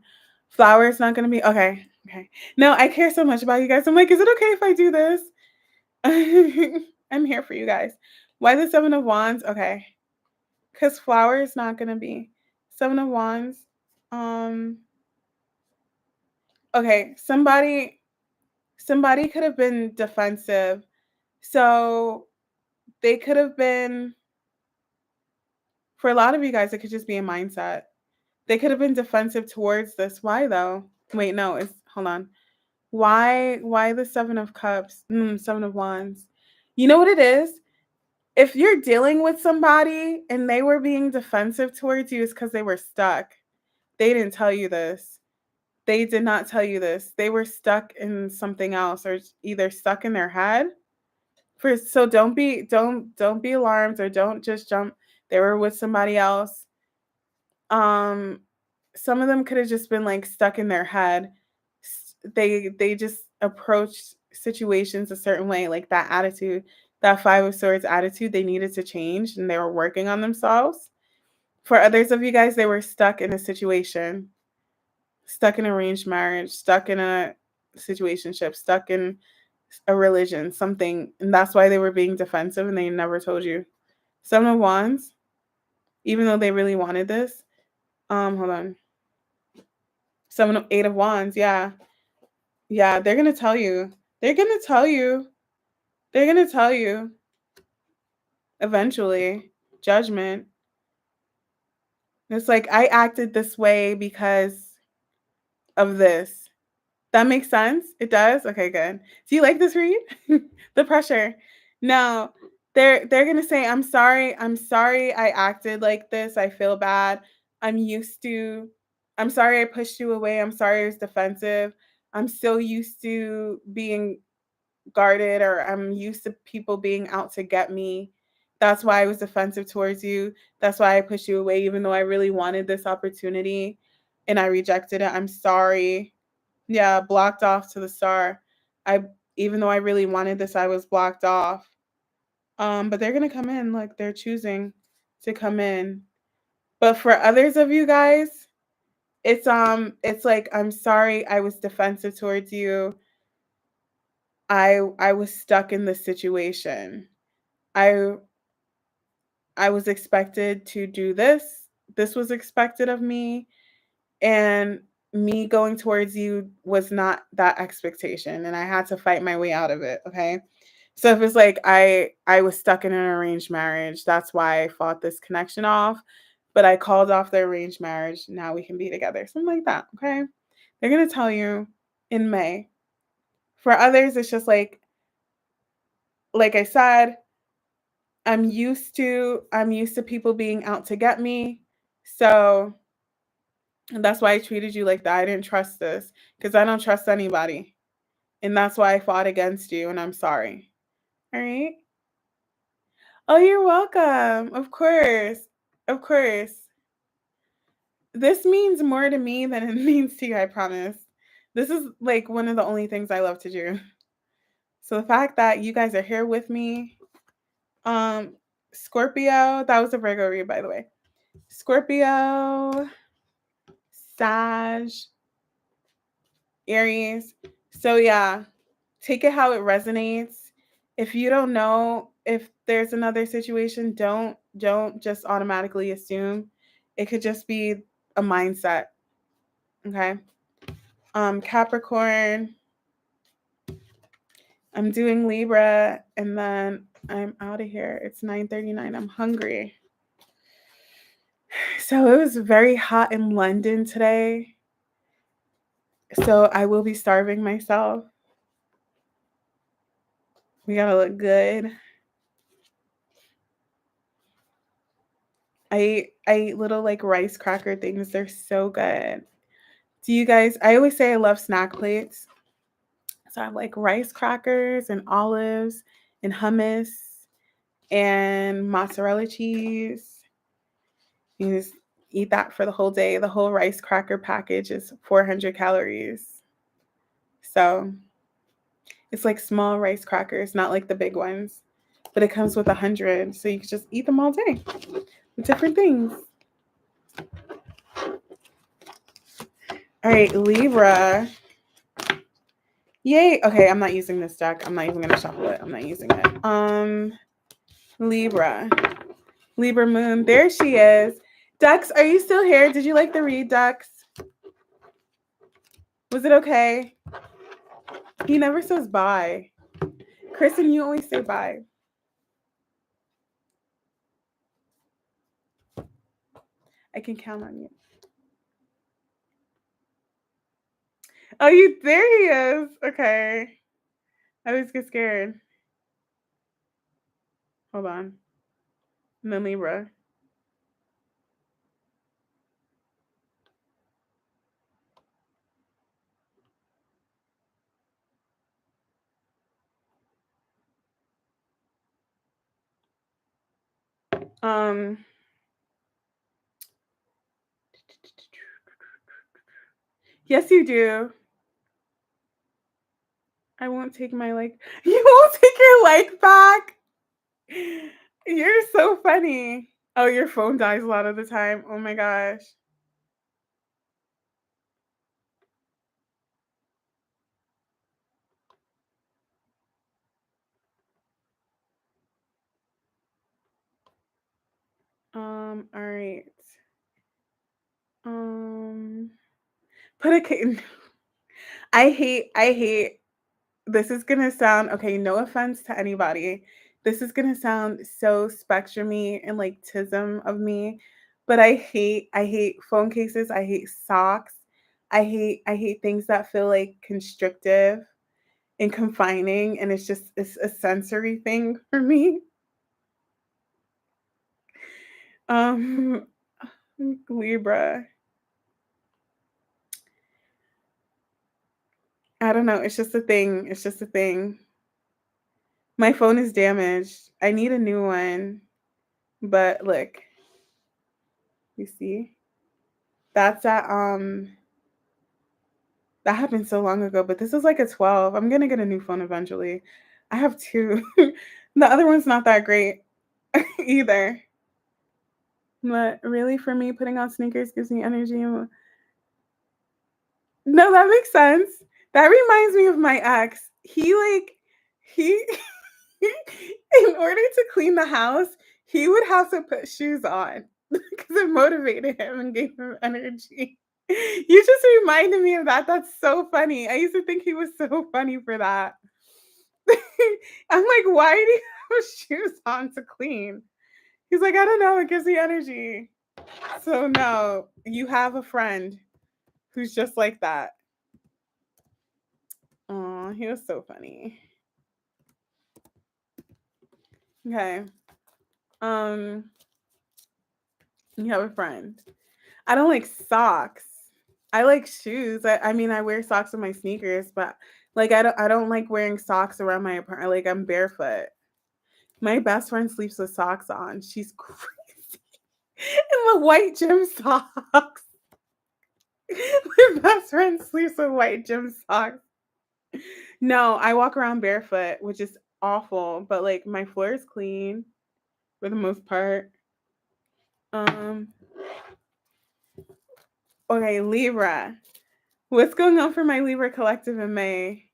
Flower's not gonna be okay. Okay. No, I care so much about you guys. I'm like, is it okay if I do this? I'm here for you guys. Why the 7 of Wands? Okay. Because Flower's not gonna be 7 of Wands. Okay, somebody could have been defensive. So they could have been, for a lot of you guys, it could just be a mindset. They could have been defensive towards this. Why though? Wait, no, hold on. Why the 7 of Cups? 7 of Wands. You know what it is? If you're dealing with somebody and they were being defensive towards you, it's because they were stuck. They didn't tell you this. They did not tell you this. They were stuck in something else, or either stuck in their head. So don't be alarmed, or don't just jump. They were with somebody else. Some of them could have just been like stuck in their head. They just approached situations a certain way, like that attitude, that 5 of Swords attitude, they needed to change and they were working on themselves. For others of you guys, they were stuck in a situation, stuck in arranged marriage, stuck in a situationship, stuck in a religion, something, and that's why they were being defensive and they never told you. 7 of Wands, even though they really wanted this. Hold on. 8 of Wands, yeah. Yeah, they're gonna tell you. They're gonna tell you. They're gonna tell you. Eventually. Judgment. It's like, I acted this way because of this. That makes sense? It does? Okay, good. Do you like this read? The pressure. No, They're gonna say, I'm sorry I acted like this. I feel bad. I'm used to I'm sorry I pushed you away. I'm sorry I was defensive. I'm so used to being guarded, or I'm used to people being out to get me. That's why I was defensive towards you. That's why I pushed you away, even though I really wanted this opportunity and I rejected it. I'm sorry. Yeah, blocked off to the star. I Even though I really wanted this, I was blocked off. But they're gonna come in, like they're choosing to come in. But for others of you guys, it's like, I'm sorry I was defensive towards you. I was stuck in this situation. I I was expected to do this. This was expected of me, and me going towards you was not that expectation, and I had to fight my way out of it, okay? So if it's like I was stuck in an arranged marriage, that's why I fought this connection off, but I called off the arranged marriage. Now we can be together. Something like that, okay? They're going to tell you in May. For others, it's just like I said, I'm used to people being out to get me. So that's why I treated you like that. I didn't trust this because I don't trust anybody. And that's why I fought against you, and I'm sorry. All right? Oh, you're welcome. Of course. Of course. This means more to me than it means to you, I promise. This is like one of the only things I love to do. So the fact that you guys are here with me, um, Scorpio, that was a Virgo read, by the way. Scorpio, Sag, Aries. So yeah, take it how it resonates. If you don't know if there's another situation, don't just automatically assume. It could just be a mindset. Okay. Capricorn. I'm doing Libra, and then I'm out of here. It's 9:39. I'm hungry. So it was very hot in London today. So I will be starving myself. We gotta look good. I ate little like rice cracker things. They're so good. Do you guys? I always say I love snack plates. So I have like rice crackers and olives and hummus and mozzarella cheese. You just eat that for the whole day. The whole rice cracker package is 400 calories. So it's like small rice crackers, not like the big ones, but it comes with 100. So you can just eat them all day with different things. All right, Libra. Yay. Okay, I'm not using this deck. I'm not even going to shuffle it. I'm not using it. Libra. Libra moon. There she is. Dux, are you still here? Did you like the read, Dux? Was it okay? He never says bye. Kristen, you always say bye. I can count on you. Oh, there he is. Okay. I always get scared. Hold on. And then Libra. Yes, you do. I won't take my like. You won't take your like back. You're so funny. Oh, your phone dies a lot of the time. Oh my gosh. All right. Put a kitten. I hate this is gonna sound okay, no offense to anybody. This is gonna sound so spectrumy and like tism of me, but I hate phone cases, I hate socks, I hate things that feel like constrictive and confining, and it's a sensory thing for me. Um, Libra. I don't know. It's just a thing. It's just a thing. My phone is damaged. I need a new one. But look, you see? That's that happened so long ago, but this is like a 12. I'm gonna get a new phone eventually. I have two. The other one's not that great either. But really, for me, putting on sneakers gives me energy. No, that makes sense. That reminds me of my ex. He in order to clean the house, he would have to put shoes on because it motivated him and gave him energy. You just reminded me of that. That's so funny. I used to think he was so funny for that. I'm like, why do you have shoes on to clean? He's like, I don't know. It gives me energy. So no, you have a friend who's just like that. Oh, he was so funny. Okay. Um, you have a friend. I don't like socks. I like shoes. I mean, I wear socks with my sneakers, but like I don't like wearing socks around my apartment. Like I'm barefoot. My best friend sleeps with socks on. She's crazy. And the white gym socks. My best friend sleeps with white gym socks. No, I walk around barefoot, which is awful, but like my floor is clean for the most part. Um, okay, Libra. What's going on for my Libra collective in May?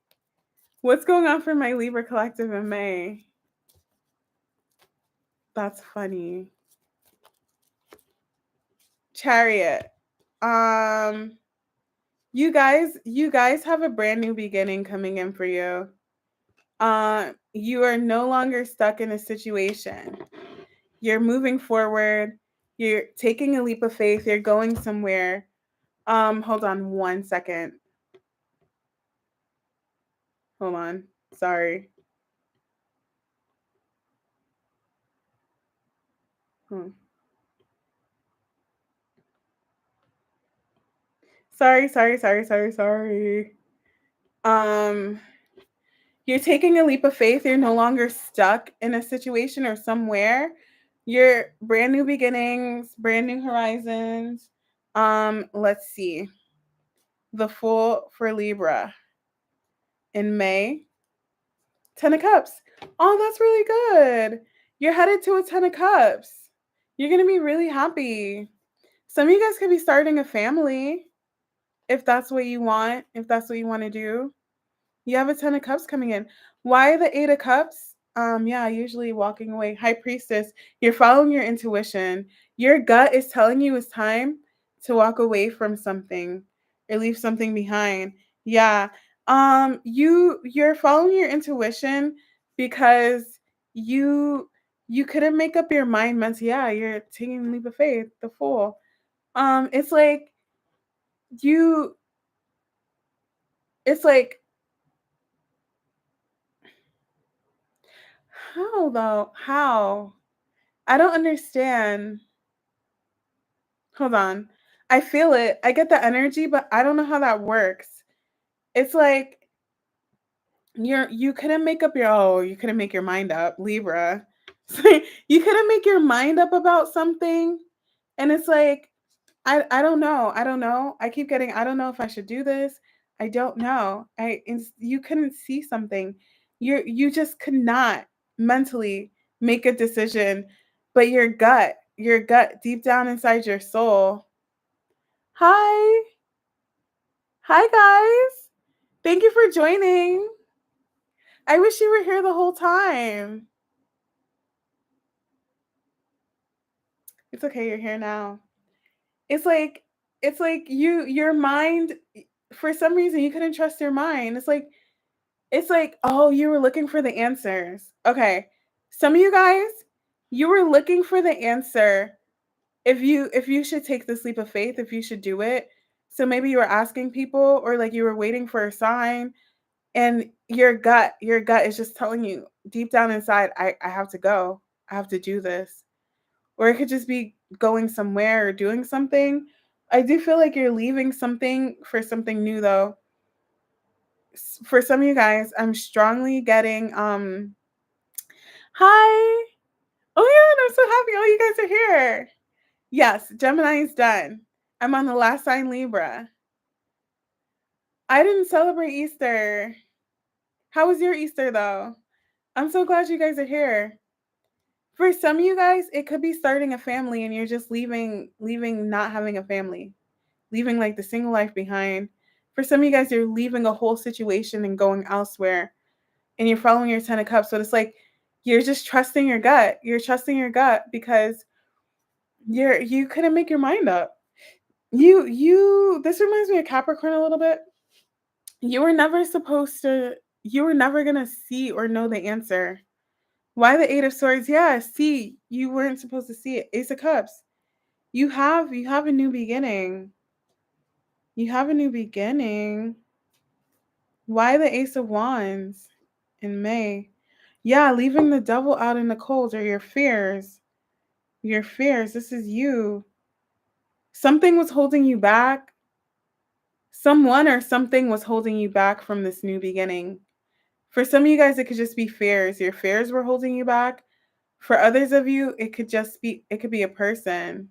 What's going on for my Libra collective in May? That's funny. Chariot. Um, you guys have a brand new beginning coming in for you. You are no longer stuck in a situation. You're moving forward. You're taking a leap of faith. You're going somewhere. Hold on 1 second. Hold on. Sorry. Hmm. Sorry. Um, you're taking a leap of faith. You're no longer stuck in a situation or somewhere. You're brand new beginnings, brand new horizons. Let's see. The Fool for Libra in May. 10 of Cups. Oh, that's really good. You're headed to a 10 of Cups. You're going to be really happy. Some of you guys could be starting a family if that's what you want, if that's what you want to do. You have a 10 of Cups coming in. Why the 8 of Cups? Yeah, usually walking away. High Priestess, you're following your intuition. Your gut is telling you it's time to walk away from something or leave something behind. Yeah. You're following your intuition because you couldn't make up your mind mentally. Yeah, you're taking a leap of faith, the Fool. It's like you it's like how though? How? I don't understand. Hold on. I feel it. I get the energy, but I don't know how that works. It's like you couldn't make up your you couldn't make your mind up, Libra. You couldn't make your mind up about something. And it's like, I don't know. I don't know. I keep getting, I don't know if I should do this. I don't know. You couldn't see something. You just could not mentally make a decision, but your gut deep down inside your soul. Hi. Hi guys. Thank you for joining. I wish you were here the whole time. It's okay, you're here now. It's like your mind for some reason you couldn't trust your mind. It's like, oh, you were looking for the answers. Okay. Some of you guys, you were looking for the answer if you should take this leap of faith, if you should do it. So maybe you were asking people or like you were waiting for a sign and your gut is just telling you deep down inside, I have to go. I have to do this. or it could just be going somewhere or doing something. I do feel like you're leaving something for something new though. For some of you guys, I'm strongly getting hi. Oh yeah, I'm so happy. Oh, you guys are here. Yes, Gemini is done. I'm on the last sign Libra. I didn't celebrate Easter. How was your Easter though? I'm so glad you guys are here. For some of you guys, it could be starting a family and you're just leaving not having a family. Leaving like the single life behind. For some of you guys, you're leaving a whole situation and going elsewhere and you're following your 10 of cups. So it's like you're just trusting your gut. You're trusting your gut because you couldn't make your mind up. You this reminds me of Capricorn a little bit. You were never supposed to you were never gonna see or know the answer. Why the 8 of Swords? Yeah, see, you weren't supposed to see it. Ace of Cups. You have a new beginning. You have a new beginning. Why the Ace of Wands in May? Yeah, leaving the devil out in the cold are your fears. Your fears. This is you. Something was holding you back. Someone or something was holding you back from this new beginning. For some of you guys, it could just be fears. Your fears were holding you back. For others of you, it could be a person.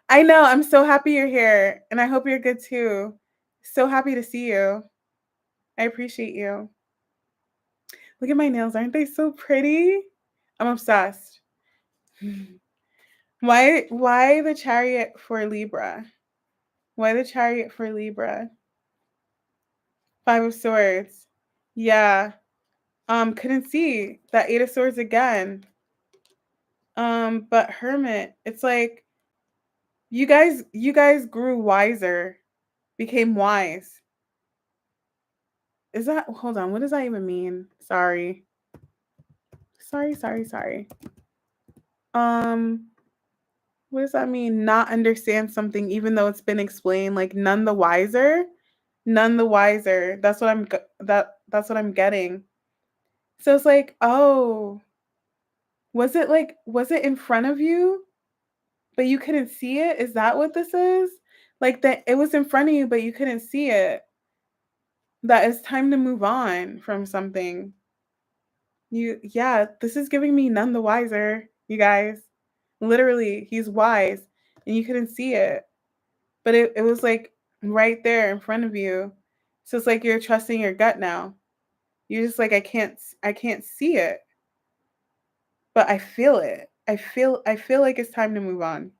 I know. I'm so happy you're here, and I hope you're good too. So happy to see you. I appreciate you. Look at my nails. Aren't they so pretty? I'm obsessed. Why the Chariot for Libra? Why the Chariot for Libra? 5 of Swords. Yeah. Couldn't see that 8 of Swords again. But Hermit, it's like you guys grew wiser, became wise. Is that hold on, what does that even mean? Sorry. Sorry. Um, what does that mean? Not understand something even though it's been explained, like none the wiser? None the wiser. That's what I'm getting. So it's like, oh, was it in front of you, but you couldn't see it? Is that what this is? Like that it was in front of you, but you couldn't see it. That it's time to move on from something. Yeah, this is giving me none the wiser, you guys. Literally, he's wise and you couldn't see it. But it was like right there in front of you. So it's like you're trusting your gut now. You're just like, I can't see it, but I feel it. I feel like it's time to move on.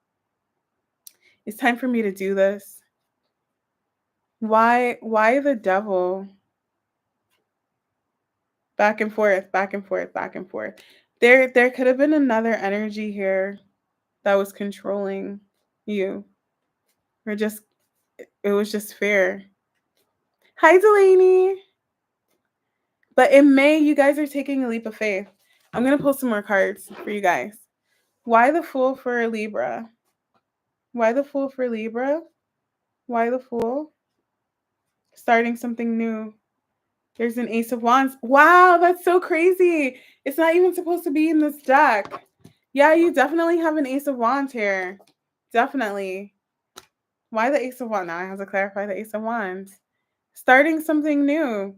It's time for me to do this. Why the devil? Back and forth, back and forth, back and forth. There could have been another energy here that was controlling you. Or just it was just fear. Hi Delaney. But in May, you guys are taking a leap of faith. I'm gonna pull some more cards for you guys. Why the Fool for Libra? Why the Fool for Libra? Why the Fool? Starting something new. There's an Ace of Wands. Wow, that's so crazy. It's not even supposed to be in this deck. Yeah, you definitely have an Ace of Wands here. Definitely. Why the Ace of Wands? Now I have to clarify the Ace of Wands. Starting something new.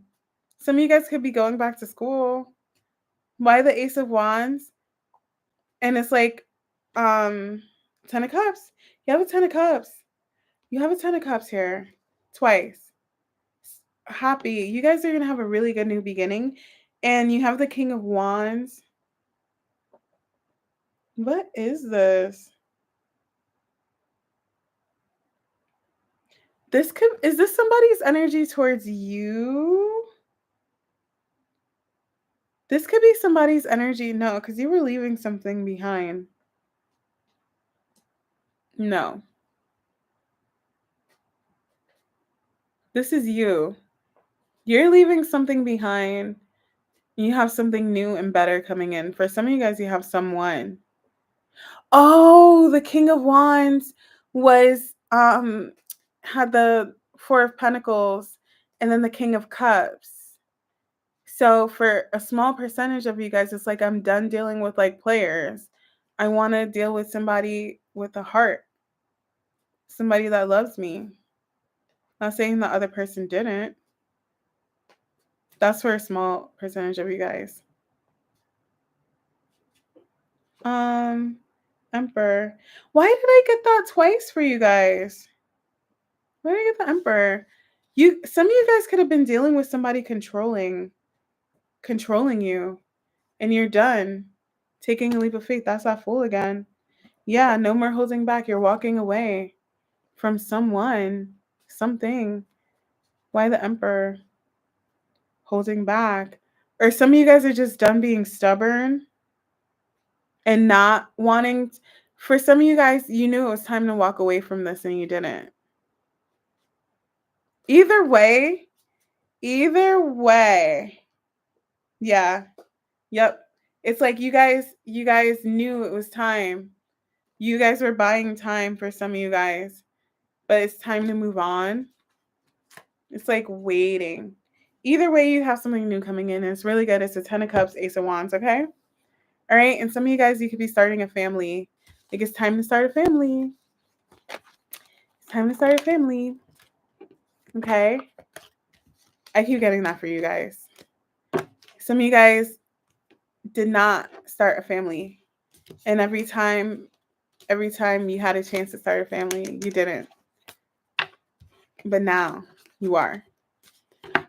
Some of you guys could be going back to school. Why the Ace of Wands? And it's like, 10 of Cups. You have a 10 of Cups. You have a 10 of Cups here. Twice. Happy. You guys are going to have a really good new beginning. And you have the King of Wands. What is this? Is this somebody's energy towards you? This could be somebody's energy. No, because you were leaving something behind. No. This is you. You're leaving something behind. You have something new and better coming in. For some of you guys, you have someone. Oh, the King of Wands was had the Four of Pentacles and then the King of Cups. So for a small percentage of you guys, it's like I'm done dealing with like players. I want to deal with somebody with a heart, somebody that loves me. Not saying the other person didn't. That's for a small percentage of you guys. Emperor. Why did I get that twice for you guys? Why did I get the Emperor? Some of you guys could have been dealing with somebody controlling you, and you're done. Taking a leap of faith. That's that Fool again. Yeah, no more holding back. You're walking away from someone, something. Why the Emperor? Holding back. Or some of you guys are just done being stubborn and not wanting. For some of you guys, you knew it was time to walk away from this and you didn't. Either way, yeah, yep. It's like you guys knew it was time. You guys were buying time for some of you guys, but it's time to move on. It's like waiting. Either way, you have something new coming in. And it's really good. It's a 10 of Cups, Ace of Wands, okay? All right. And some of you guys, you could be starting a family. Like it's time to start a family. It's time to start a family. Okay. I keep getting that for you guys. Some of you guys did not start a family. And every time you had a chance to start a family, you didn't. But now you are.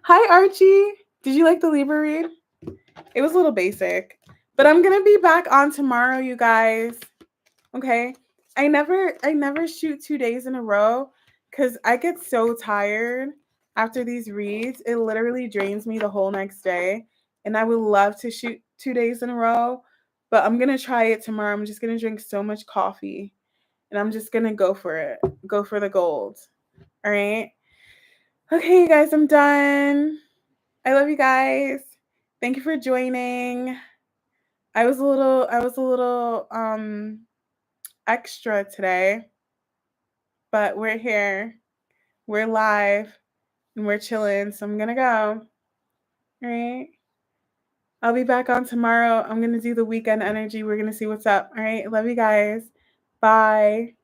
Hi, Archie. Did you like the Libra read? It was a little basic. But I'm going to be back on tomorrow, you guys. Okay? I never shoot 2 days in a row because I get so tired after these reads. It literally drains me the whole next day. And I would love to shoot 2 days in a row. But I'm going to try it tomorrow. I'm just going to drink so much coffee. And I'm just going to go for it. Go for the gold. All right? Okay, you guys, I'm done. I love you guys. Thank you for joining. I was a little extra today, but we're here. We're live and we're chilling. So I'm going to go. All right. I'll be back on tomorrow. I'm going to do the weekend energy. We're going to see what's up. All right. Love you guys. Bye.